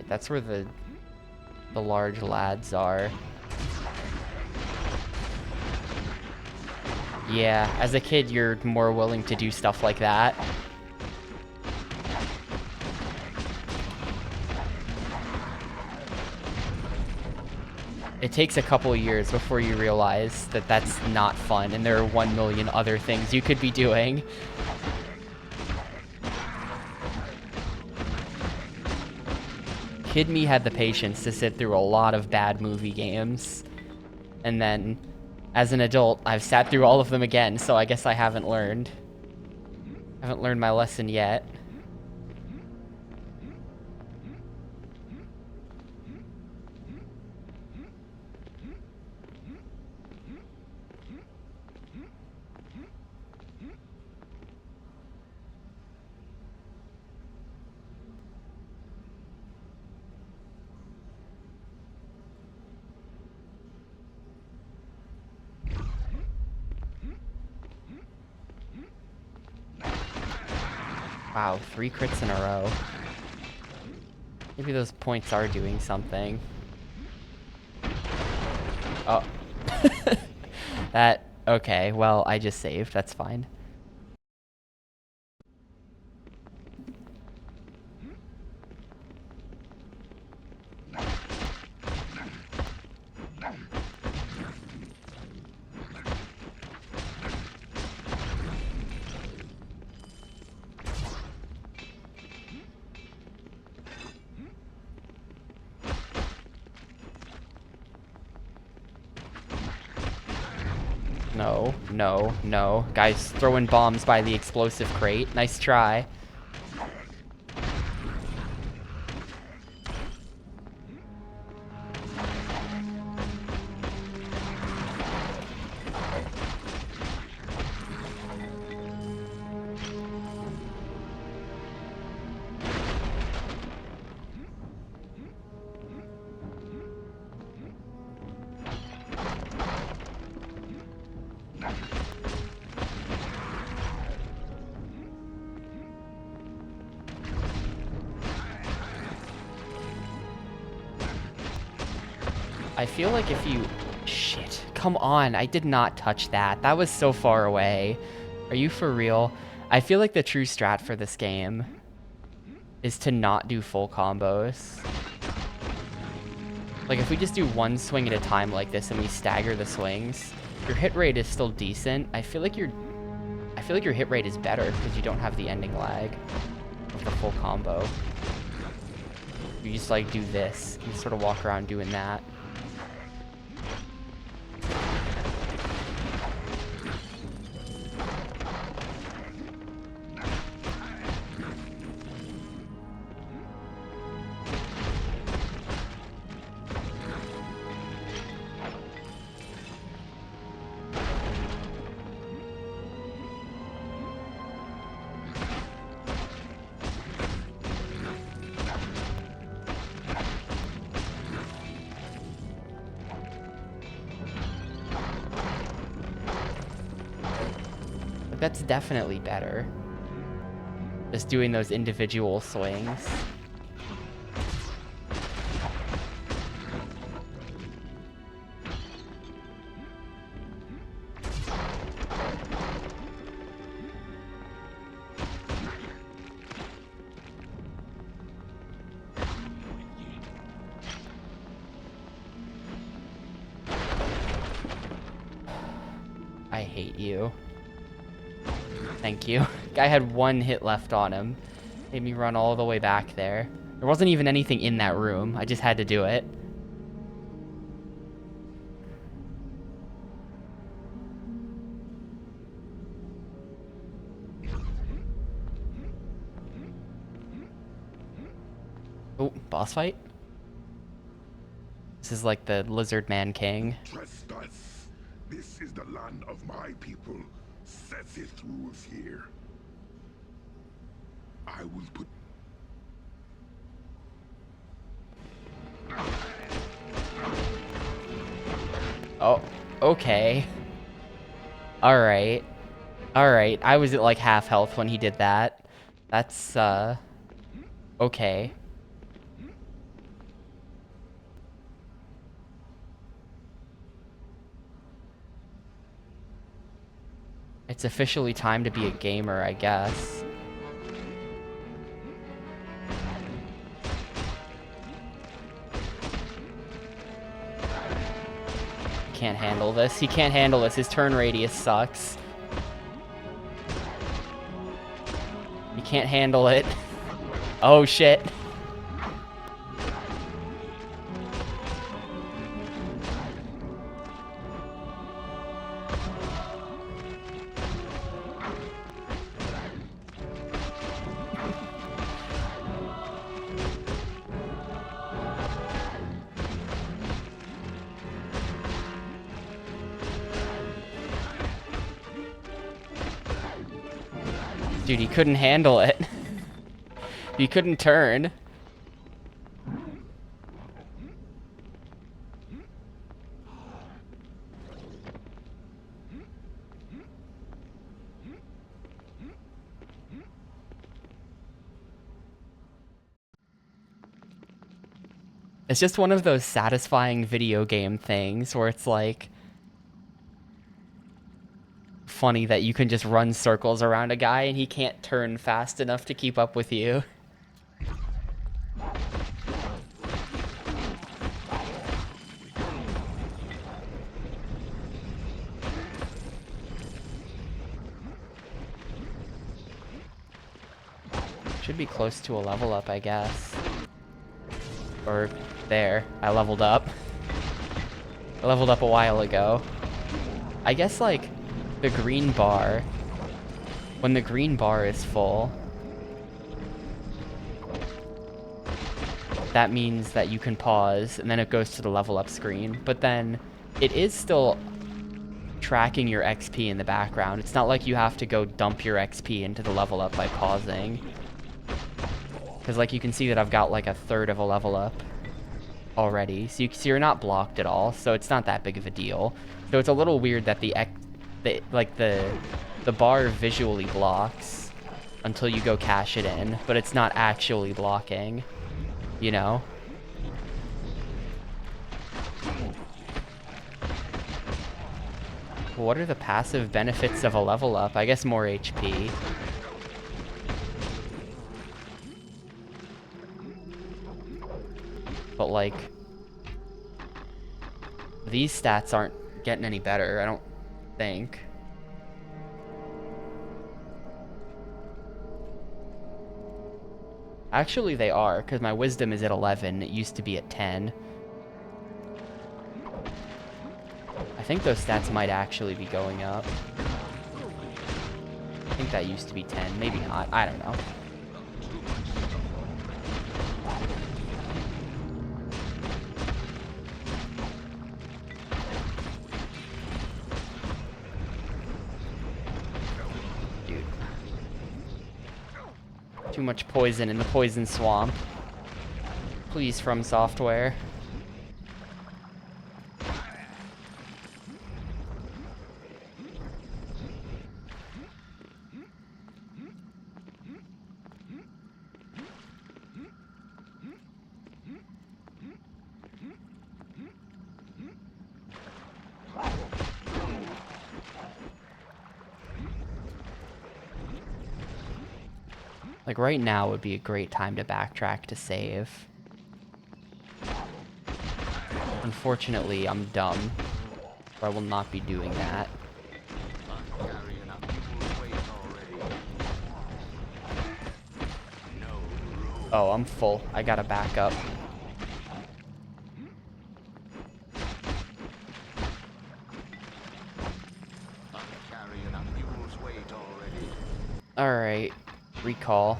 That's where the large lads are. Yeah, as a kid, you're more willing to do stuff like that. It takes a couple of years before you realize that that's not fun, and there are 1 million other things you could be doing. Kid me had the patience to sit through a lot of bad movie games. And then, as an adult, I've sat through all of them again, so I guess I haven't learned. I haven't learned my lesson yet. Wow, 3 crits in a row. Maybe those points are doing something. Oh. That... Okay, well, I just saved. That's fine. No, no, no. Guys throwing bombs by the explosive crate. Nice try. I feel like if you... Shit. Come on, I did not touch that. That was so far away. Are you for real? I feel like the true strat for this game is to not do full combos. Like, if we just do one swing at a time like this and we stagger the swings, your hit rate is still decent. I feel like your hit rate is better because you don't have the ending lag of the full combo. You just, like, do this. You sort of walk around doing that. That's definitely better. Just doing those individual swings. I hate you. Thank you. Guy had one hit left on him. Made me run all the way back there. There wasn't even anything in that room. I just had to do it. Oh, boss fight? This is like the Lizard Man King. Trespass. This is the land of my people. Sethith rules here. I will put... Oh, okay. Alright. Alright, I was at like half health when he did that. That's, okay. It's officially time to be a gamer, I guess. Can't handle this. He can't handle this. His turn radius sucks. He can't handle it. Oh, shit. Dude, he couldn't handle it. He couldn't turn. It's just one of those satisfying video game things where it's like funny that you can just run circles around a guy and he can't turn fast enough to keep up with you. Should be close to a level up, I guess. Or there, I leveled up. I leveled up a while ago. I guess like the green bar, when the green bar is full, that means that you can pause and then it goes to the level up screen. But then it is still tracking your XP in the background. It's not like you have to go dump your XP into the level up by pausing. Because like you can see that I've got like a third of a level up already. So you're not blocked at all, so it's not that big of a deal. So it's a little weird that the bar visually blocks until you go cash it in, but it's not actually blocking, you know? What are the passive benefits of a level up? I guess more HP. But like, these stats aren't getting any better, I don't think. Actually, they are, because my wisdom is at 11. It used to be at 10. I think those stats might actually be going up. I think that used to be 10. Maybe not. I don't know. Dude. Too much poison in the poison swamp. Please, From Software. Like, right now would be a great time to backtrack to save. Unfortunately, I'm dumb, or I will not be doing that. Oh, I'm full. I gotta back up. Alright. Recall.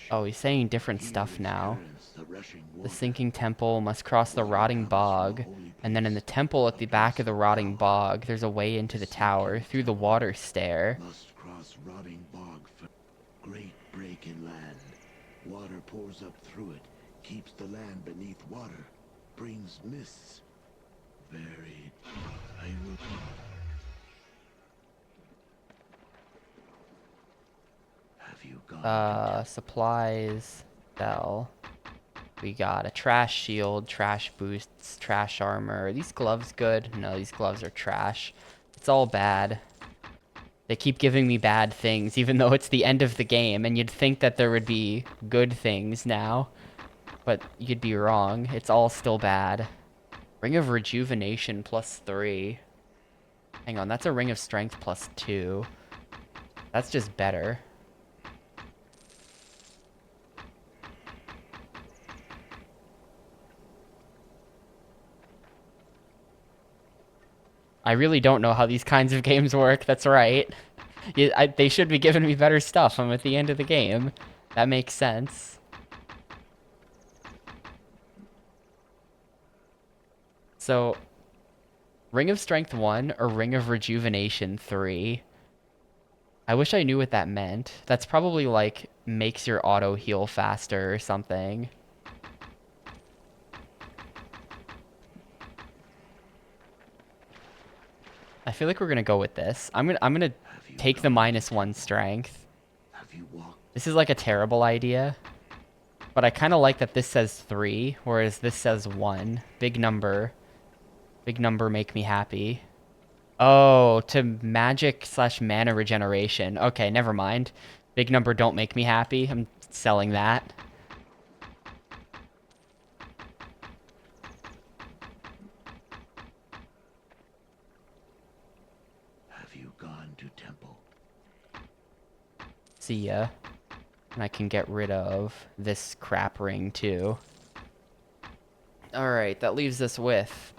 Oh, he's saying different stuff now. The sinking temple must cross the rotting bog, and then in the temple at the back of the rotting bog, there's a way into the tower through the water stair. Must cross rotting bog for great break in land. Water pours up through it, keeps the land beneath water, brings mists. Very. I will. Have you gone? Supplies. Sell. We got a trash shield, trash boosts, trash armor. Are these gloves good? No, these gloves are trash. It's all bad. They keep giving me bad things, even though it's the end of the game, and you'd think that there would be good things now. But you'd be wrong. It's all still bad. Ring of Rejuvenation +3. Hang on, that's a Ring of Strength +2. That's just better. I really don't know how these kinds of games work, that's right. They should be giving me better stuff. I'm at the end of the game. That makes sense. So, Ring of Strength 1 or Ring of Rejuvenation 3? I wish I knew what that meant. That's probably like, makes your auto heal faster or something. I feel like we're gonna go with this. I'm gonna take the -1 strength. Have you walked? This is like a terrible idea, but I kind of like that this says 3, whereas this says 1. Big number. Big number make me happy. Oh, to magic/mana regeneration. Okay, never mind. Big number don't make me happy. I'm selling that. Have you gone to temple? See ya. And I can get rid of this crap ring too. Alright, that leaves us with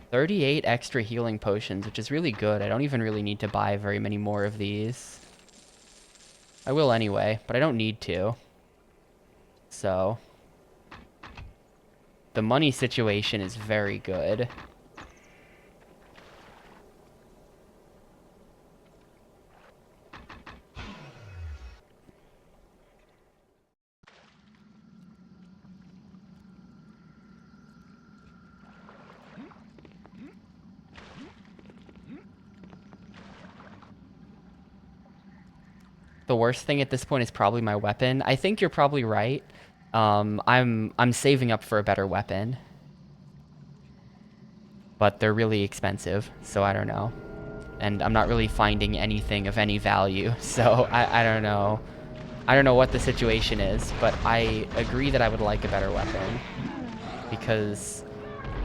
38 extra healing potions, which is really good. I don't even really need to buy very many more of these. I will anyway, but I don't need to. So, the money situation is very good. The worst thing at this point is probably my weapon. I think you're probably right. I'm saving up for a better weapon. But they're really expensive, so I don't know. And I'm not really finding anything of any value, so I don't know. I don't know what the situation is, but I agree that I would like a better weapon. Because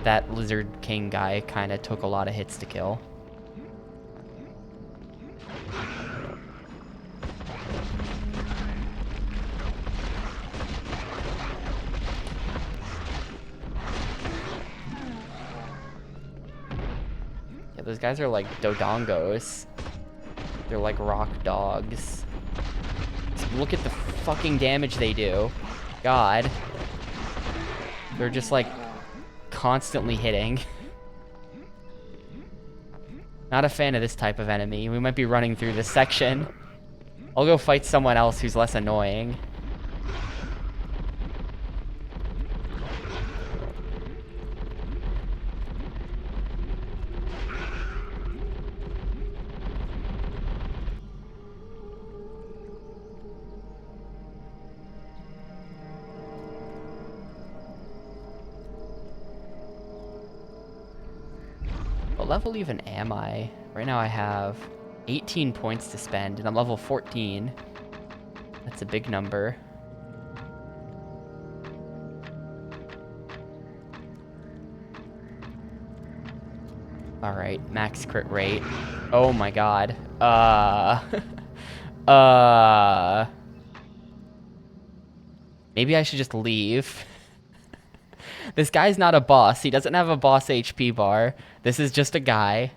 that Lizard King guy kind of took a lot of hits to kill. Those guys are like dodongos. They're like rock dogs. Look at the fucking damage they do. God. They're just like constantly hitting. Not a fan of this type of enemy. We might be running through this section. I'll go fight someone else who's less annoying. What level even am I? Right now I have 18 points to spend, and I'm level 14. That's a big number. Alright, max crit rate. Oh my god. Maybe I should just leave. This guy's not a boss. He doesn't have a boss HP bar. This is just a guy.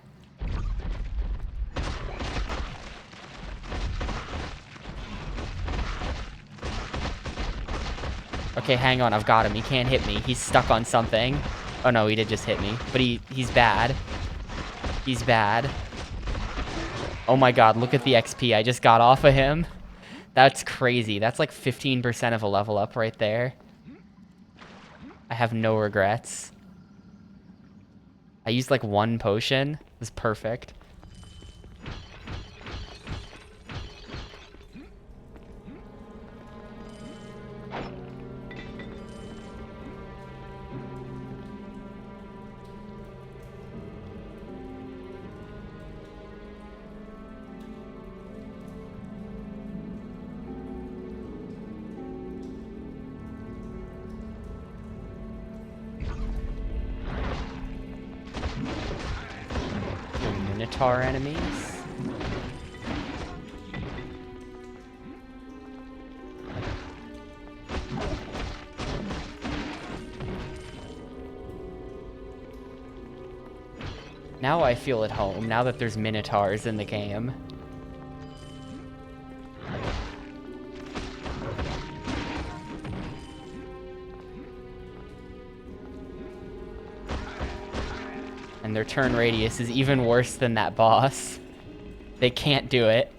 Okay, hang on. I've got him. He can't hit me. He's stuck on something. Oh no, he did just hit me. But he's bad. He's bad. Oh my god, look at the XP I just got off of him. That's crazy. That's like 15% of a level up right there. I have no regrets. I used like 1 potion. It was perfect. Minotaur enemies. Now I feel at home, now that there's Minotaurs in the game. And their turn radius is even worse than that boss. They can't do it.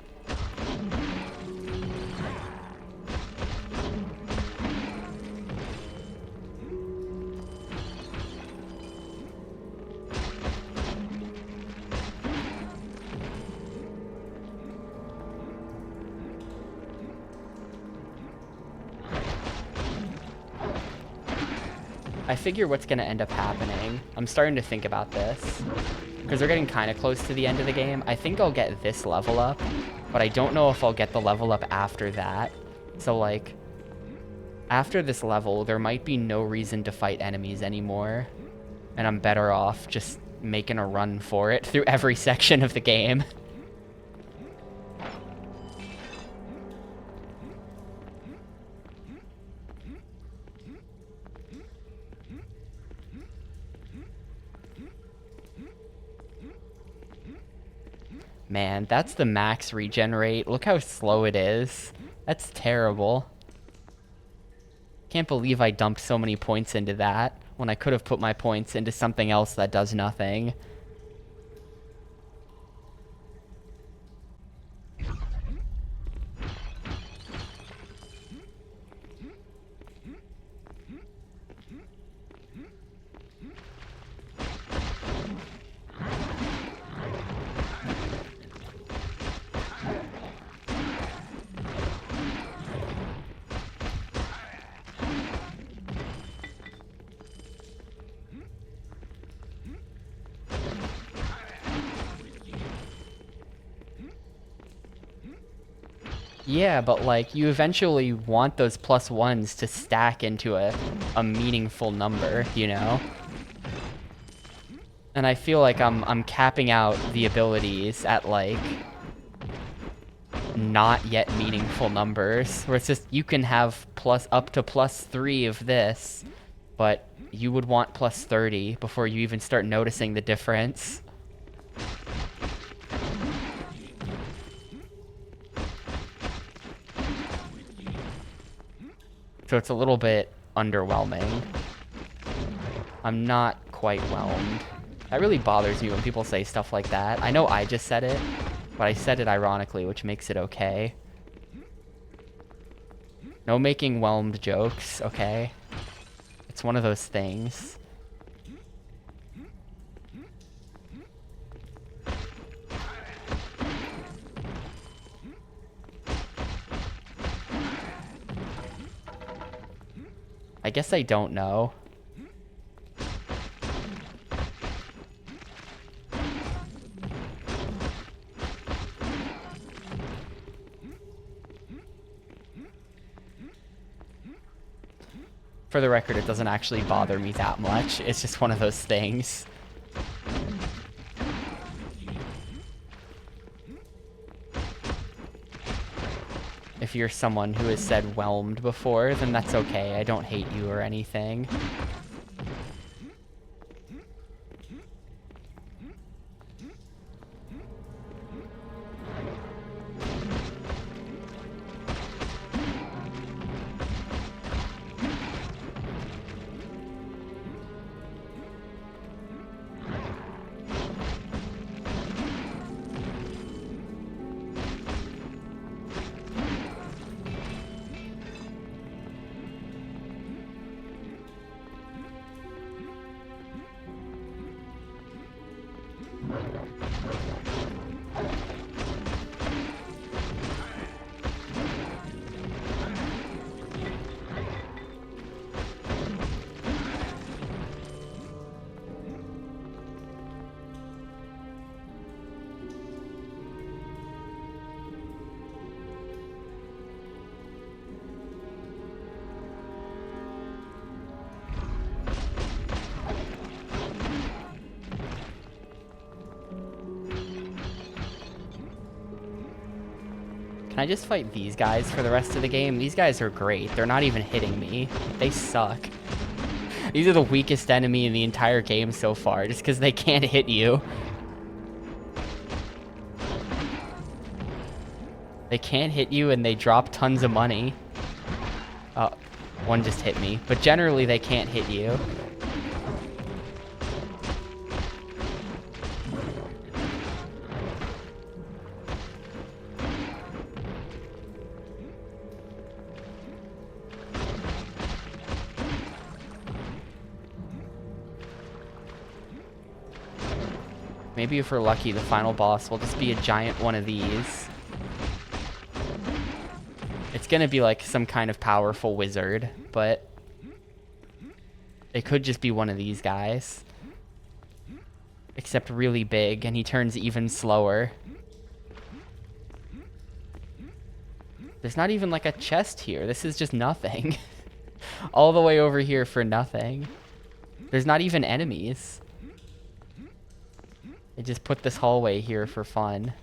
I figure what's gonna end up happening. I'm starting to think about this. Because we're getting kind of close to the end of the game. I think I'll get this level up, but I don't know if I'll get the level up after that. So, like, after this level, there might be no reason to fight enemies anymore. And I'm better off just making a run for it through every section of the game. Man, that's the max regenerate. Look how slow it is. That's terrible. Can't believe I dumped so many points into that when I could have put my points into something else that does nothing. Yeah, but like, you eventually want those +1s to stack into a meaningful number, you know? And I feel like I'm capping out the abilities at like not yet meaningful numbers, where it's just you can have up to +3 of this, but you would want +30 before you even start noticing the difference. So it's a little bit underwhelming. I'm not quite whelmed. That really bothers me when people say stuff like that. I know I just said it, but I said it ironically, which makes it okay. No making whelmed jokes, okay? It's one of those things. I guess I don't know. For the record, it doesn't actually bother me that much. It's just one of those things. If you're someone who has said whelmed before, then that's okay. I don't hate you or anything. Can I just fight these guys for the rest of the game? These guys are great. They're not even hitting me. They suck. These are the weakest enemy in the entire game so far, just because they can't hit you. They can't hit you and they drop tons of money. Oh, one just hit me. But generally they can't hit you. Maybe if we're lucky, the final boss will just be a giant one of these. It's gonna be like some kind of powerful wizard, but It could just be one of these guys. Except really big, and he turns even slower. There's not even like a chest here. This is just nothing. All the way over here for nothing. There's not even enemies. They just put this hallway here for fun.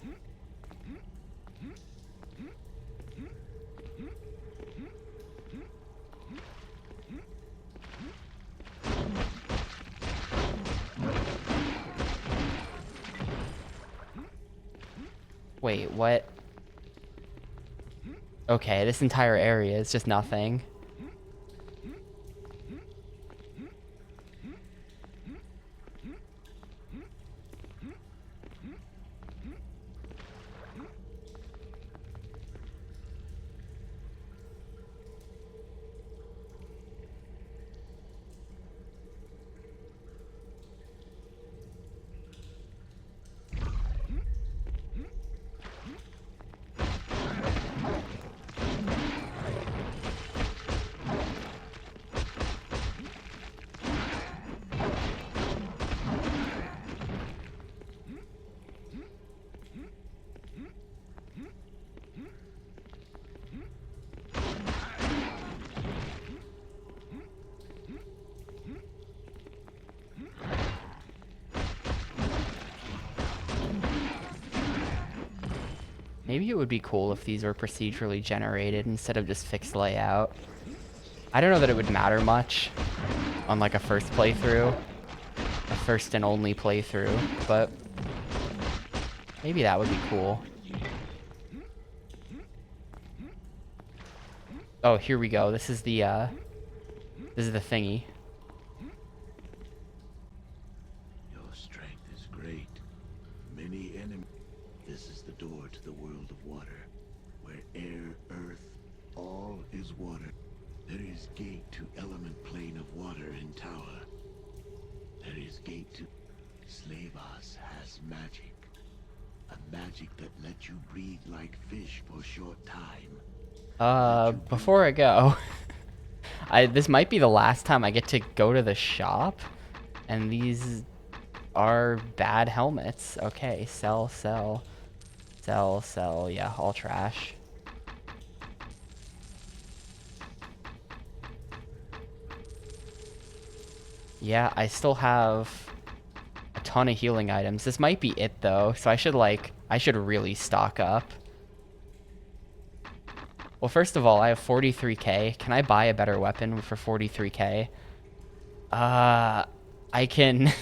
Wait, what? Okay, this entire area is just nothing. Maybe it would be cool if these were procedurally generated instead of just fixed layout. I don't know that it would matter much on like a first playthrough, a first and only playthrough, but maybe that would be cool. Oh, here we go. This is the thingy. Your strength is great. Many enemies. This is the door to the world of water, where air, earth, all is water. There is gate to element plane of water in tower. There is gate to... Slavas has magic. A magic that lets you breathe like fish for a short time. Before I go, this might be the last time I get to go to the shop, and these are bad helmets. Okay, sell, yeah, all trash. Yeah, I still have a ton of healing items. This might be it though, so I should really stock up. Well, first of all, I have 43k. Can I buy a better weapon for 43k? I can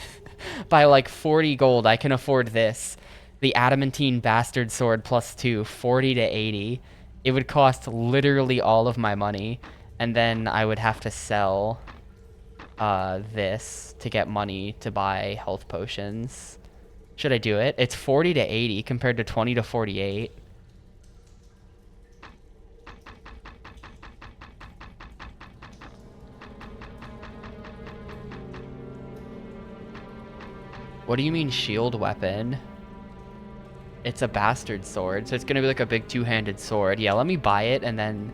buy like 40 gold. I can afford this. The Adamantine Bastard Sword +2, 40 to 80. It would cost literally all of my money. And then I would have to sell this to get money to buy health potions. Should I do it? It's 40 to 80 compared to 20 to 48. What do you mean shield weapon? It's a bastard sword, so it's gonna be like a big two-handed sword. Yeah, let me buy it and then...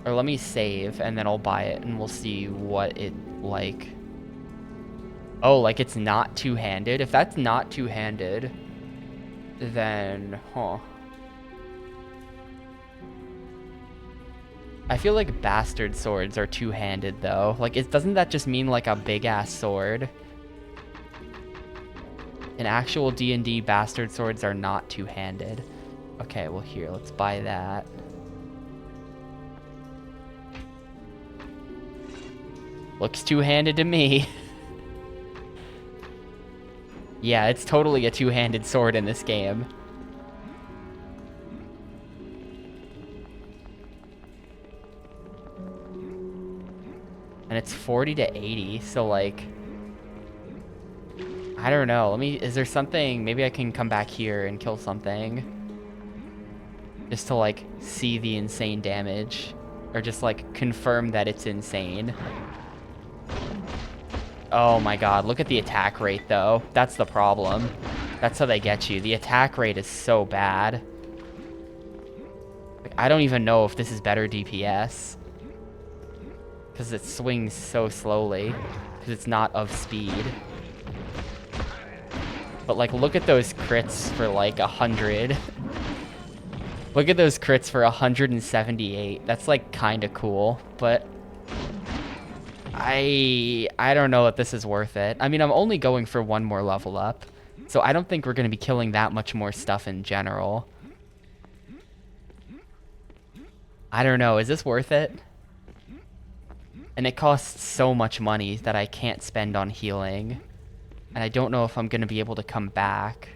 Or let me save and then I'll buy it and we'll see what it like... Oh, like it's not two-handed? If that's not two-handed, then... Huh. I feel like bastard swords are two-handed though. Like, doesn't that just mean like a big-ass sword? In actual D&D, bastard swords are not two-handed. Okay, well here, let's buy that. Looks two-handed to me. Yeah, it's totally a two-handed sword in this game. And it's 40 to 80, so like... I don't know. Is there something, maybe I can come back here and kill something. Just to like see the insane damage. Or just like confirm that it's insane. Oh my god, look at the attack rate though. That's the problem. That's how they get you. The attack rate is so bad. Like, I don't even know if this is better DPS. because it swings so slowly, because it's not of speed. But like, look at those crits for like 100. Look at those crits for 178. That's like kind of cool, but I don't know if this is worth it. I mean, I'm only going for one more level up, so I don't think we're going to be killing that much more stuff in general. I don't know. Is this worth it? And it costs so much money that I can't spend on healing. And I don't know if I'm going to be able to come back.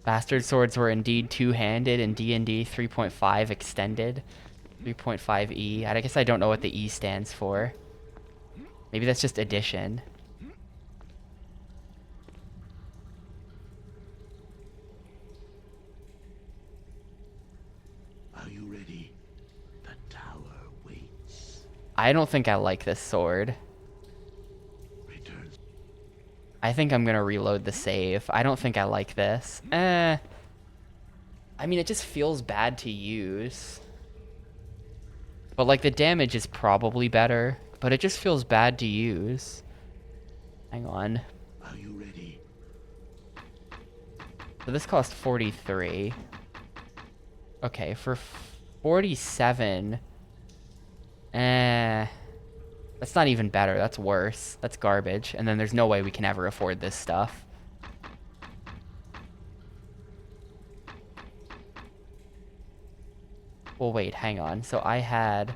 Bastard swords were indeed two-handed in D&D 3.5 extended. 3.5E. I guess I don't know what the E stands for. Maybe that's just addition. Are you ready? The tower waits. I don't think I like this sword. Returns. I think I'm gonna reload the save. I don't think I like this. I mean, it just feels bad to use. But like, the damage is probably better, but it just feels bad to use. Hang on. Are you ready? So this cost 43. Okay, for 47. That's not even better. That's worse. That's garbage. And then there's no way we can ever afford this stuff. Well, wait, hang on. So I had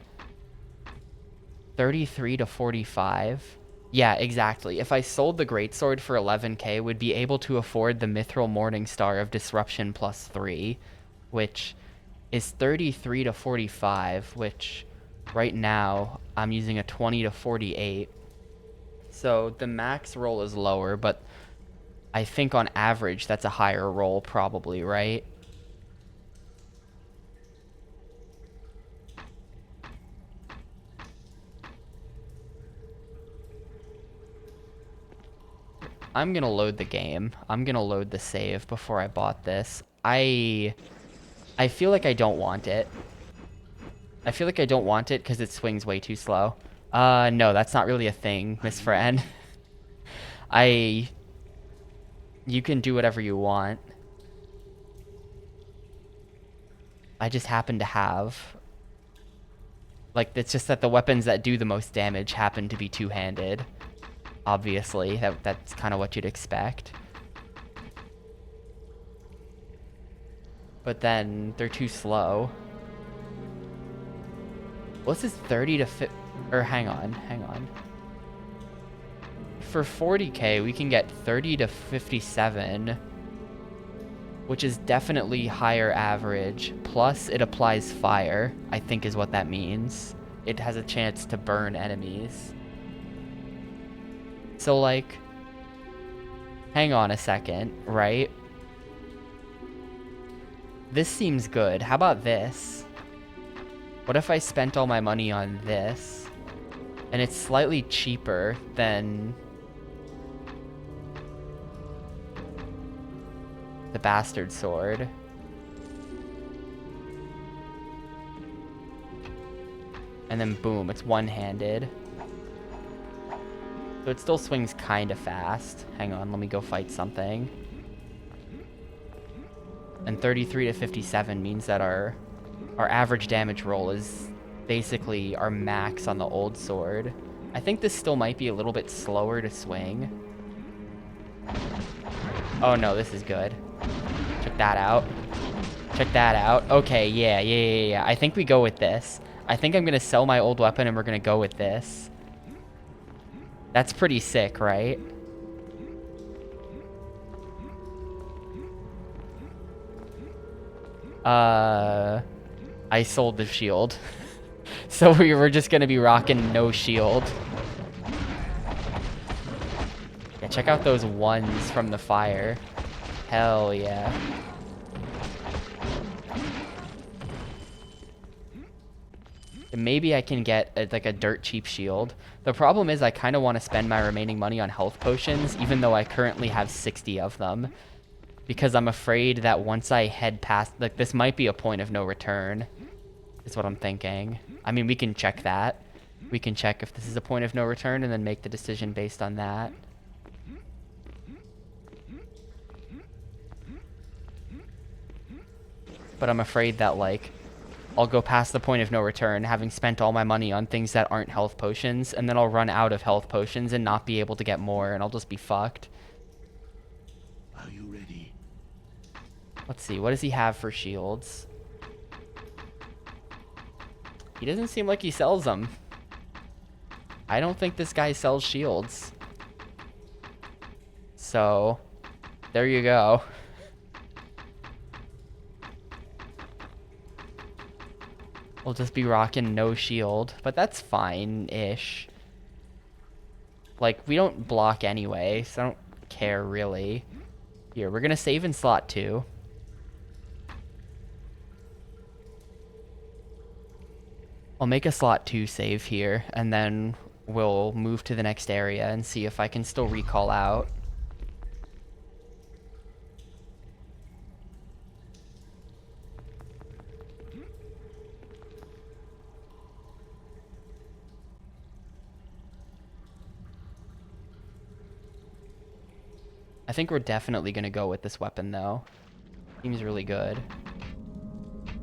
33 to 45. Yeah, exactly. If I sold the greatsword for 11k, would be able to afford the Mithril Morningstar of Disruption plus 3, which is 33 to 45, which right now I'm using a 20 to 48. So the max roll is lower, but I think on average that's a higher roll probably, right? I'm gonna load the game. I'm gonna load the save before I bought this. I feel like I don't want it. I feel like I don't want it because it swings way too slow. No, that's not really a thing, Miss Fran. You can do whatever you want. I just happen to have... Like, it's just that the weapons that do the most damage happen to be two-handed. Obviously, that's kind of what you'd expect. But then, they're too slow. What's this 30 to 50... Or hang on. For 40k, we can get 30 to 57, which is definitely higher average. Plus, it applies fire, I think is what that means. It has a chance to burn enemies. So, like, hang on a second, right? This seems good. How about this? What if I spent all my money on this? And it's slightly cheaper than the bastard sword. And then boom, it's one-handed. So it still swings kind of fast. Hang on, let me go fight something. And 33 to 57 means that our average damage roll is basically our max on the old sword. I think this still might be a little bit slower to swing. Oh no, this is good. Check that out. Check that out. Okay, yeah. I think we go with this. I think I'm gonna sell my old weapon and we're gonna go with this. That's pretty sick, right? I sold the shield. So we were just gonna be rocking no shield. Yeah, check out those ones from the fire. Hell yeah. And maybe I can get like a dirt cheap shield. The problem is I kind of want to spend my remaining money on health potions, even though I currently have 60 of them. Because I'm afraid that once I head past, like, this might be a point of no return, is what I'm thinking. I mean, we can check that. We can check if this is a point of no return and then make the decision based on that. But I'm afraid that, like, I'll go past the point of no return, having spent all my money on things that aren't health potions, and then I'll run out of health potions and not be able to get more, and I'll just be fucked. Are you ready? Let's see, what does he have for shields? He doesn't seem like he sells them. I don't think this guy sells shields. So, there you go. We'll just be rocking no shield, but that's fine-ish. Like, we don't block anyway, so I don't care really. Here, we're gonna save in slot 2. I'll make a slot 2 save here, and then we'll move to the next area and see if I can still recall out. I think we're definitely gonna go with this weapon though. Seems really good.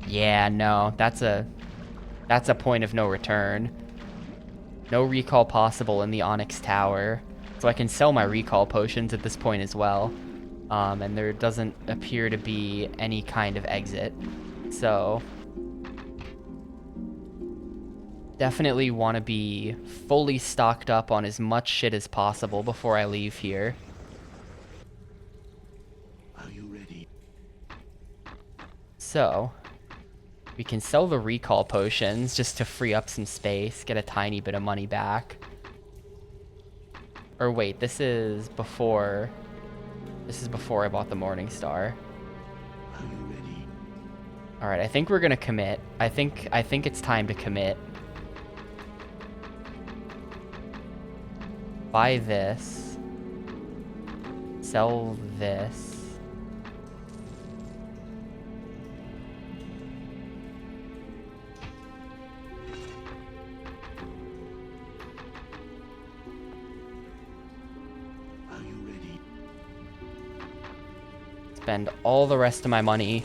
Yeah, no, that's a point of no return. No recall possible in the Onyx Tower. So I can sell my recall potions at this point as well. And there doesn't appear to be any kind of exit. So definitely want to be fully stocked up on as much shit as possible before I leave here. Are you ready? So we can sell the recall potions just to free up some space, get a tiny bit of money back. Or wait, this is before I bought the Morning Star. Are you ready? All right, I think we're gonna commit. I think it's time to commit. Buy this. Sell this. Are you ready? Spend all the rest of my money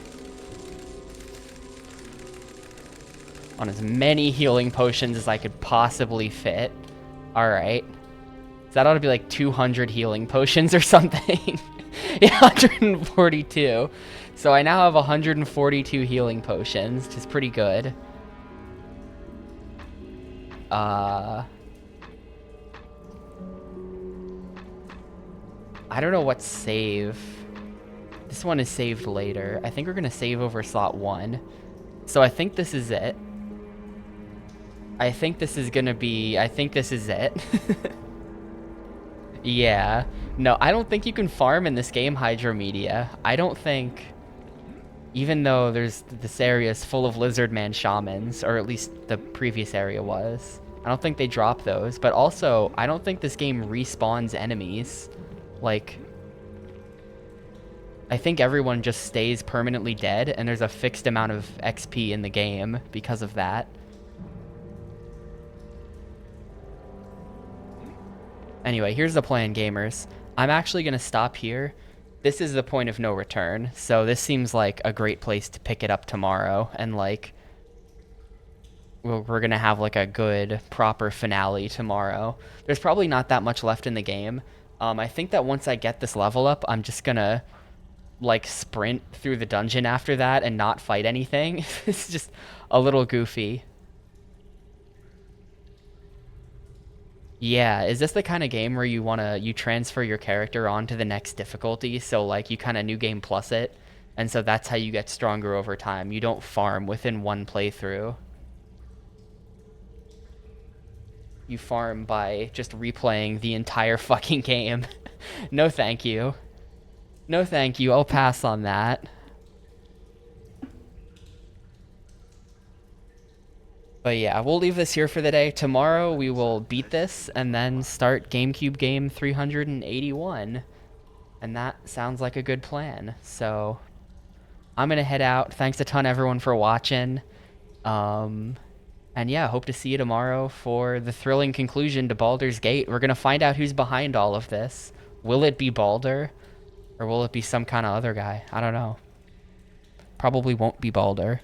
on as many healing potions as I could possibly fit. Alright. So that ought to be like 200 healing potions or something. Yeah, 142. So I now have 142 healing potions, which is pretty good. I don't know what's save. This one is saved later. I think we're gonna save over slot 1. So I think this is it. I think this is it. Yeah. No, I don't think you can farm in this game Hydromedia. I don't think, even though this area is full of Lizardman shamans, or at least the previous area was, I don't think they drop those. But also, I don't think this game respawns enemies. Like, I think everyone just stays permanently dead, and there's a fixed amount of XP in the game because of that. Anyway, here's the plan, gamers. I'm actually going to stop here. This is the point of no return, so this seems like a great place to pick it up tomorrow, and like, we're going to have like a good, proper finale tomorrow. There's probably not that much left in the game. I think that once I get this level up, I'm just going to like sprint through the dungeon after that and not fight anything. It's just a little goofy. Yeah, is this the kind of game where you transfer your character on to the next difficulty, so like you kind of new game plus it, and so that's how you get stronger over time. You don't farm within one playthrough. You farm by just replaying the entire fucking game. No thank you. No thank you, I'll pass on that. But yeah, we'll leave this here for the day. Tomorrow we will beat this and then start GameCube game 381. And that sounds like a good plan. So I'm going to head out. Thanks a ton, everyone, for watching. And yeah, hope to see you tomorrow for the thrilling conclusion to Baldur's Gate. We're going to find out who's behind all of this. Will it be Baldur? Or will it be some kind of other guy? I don't know. Probably won't be Baldur.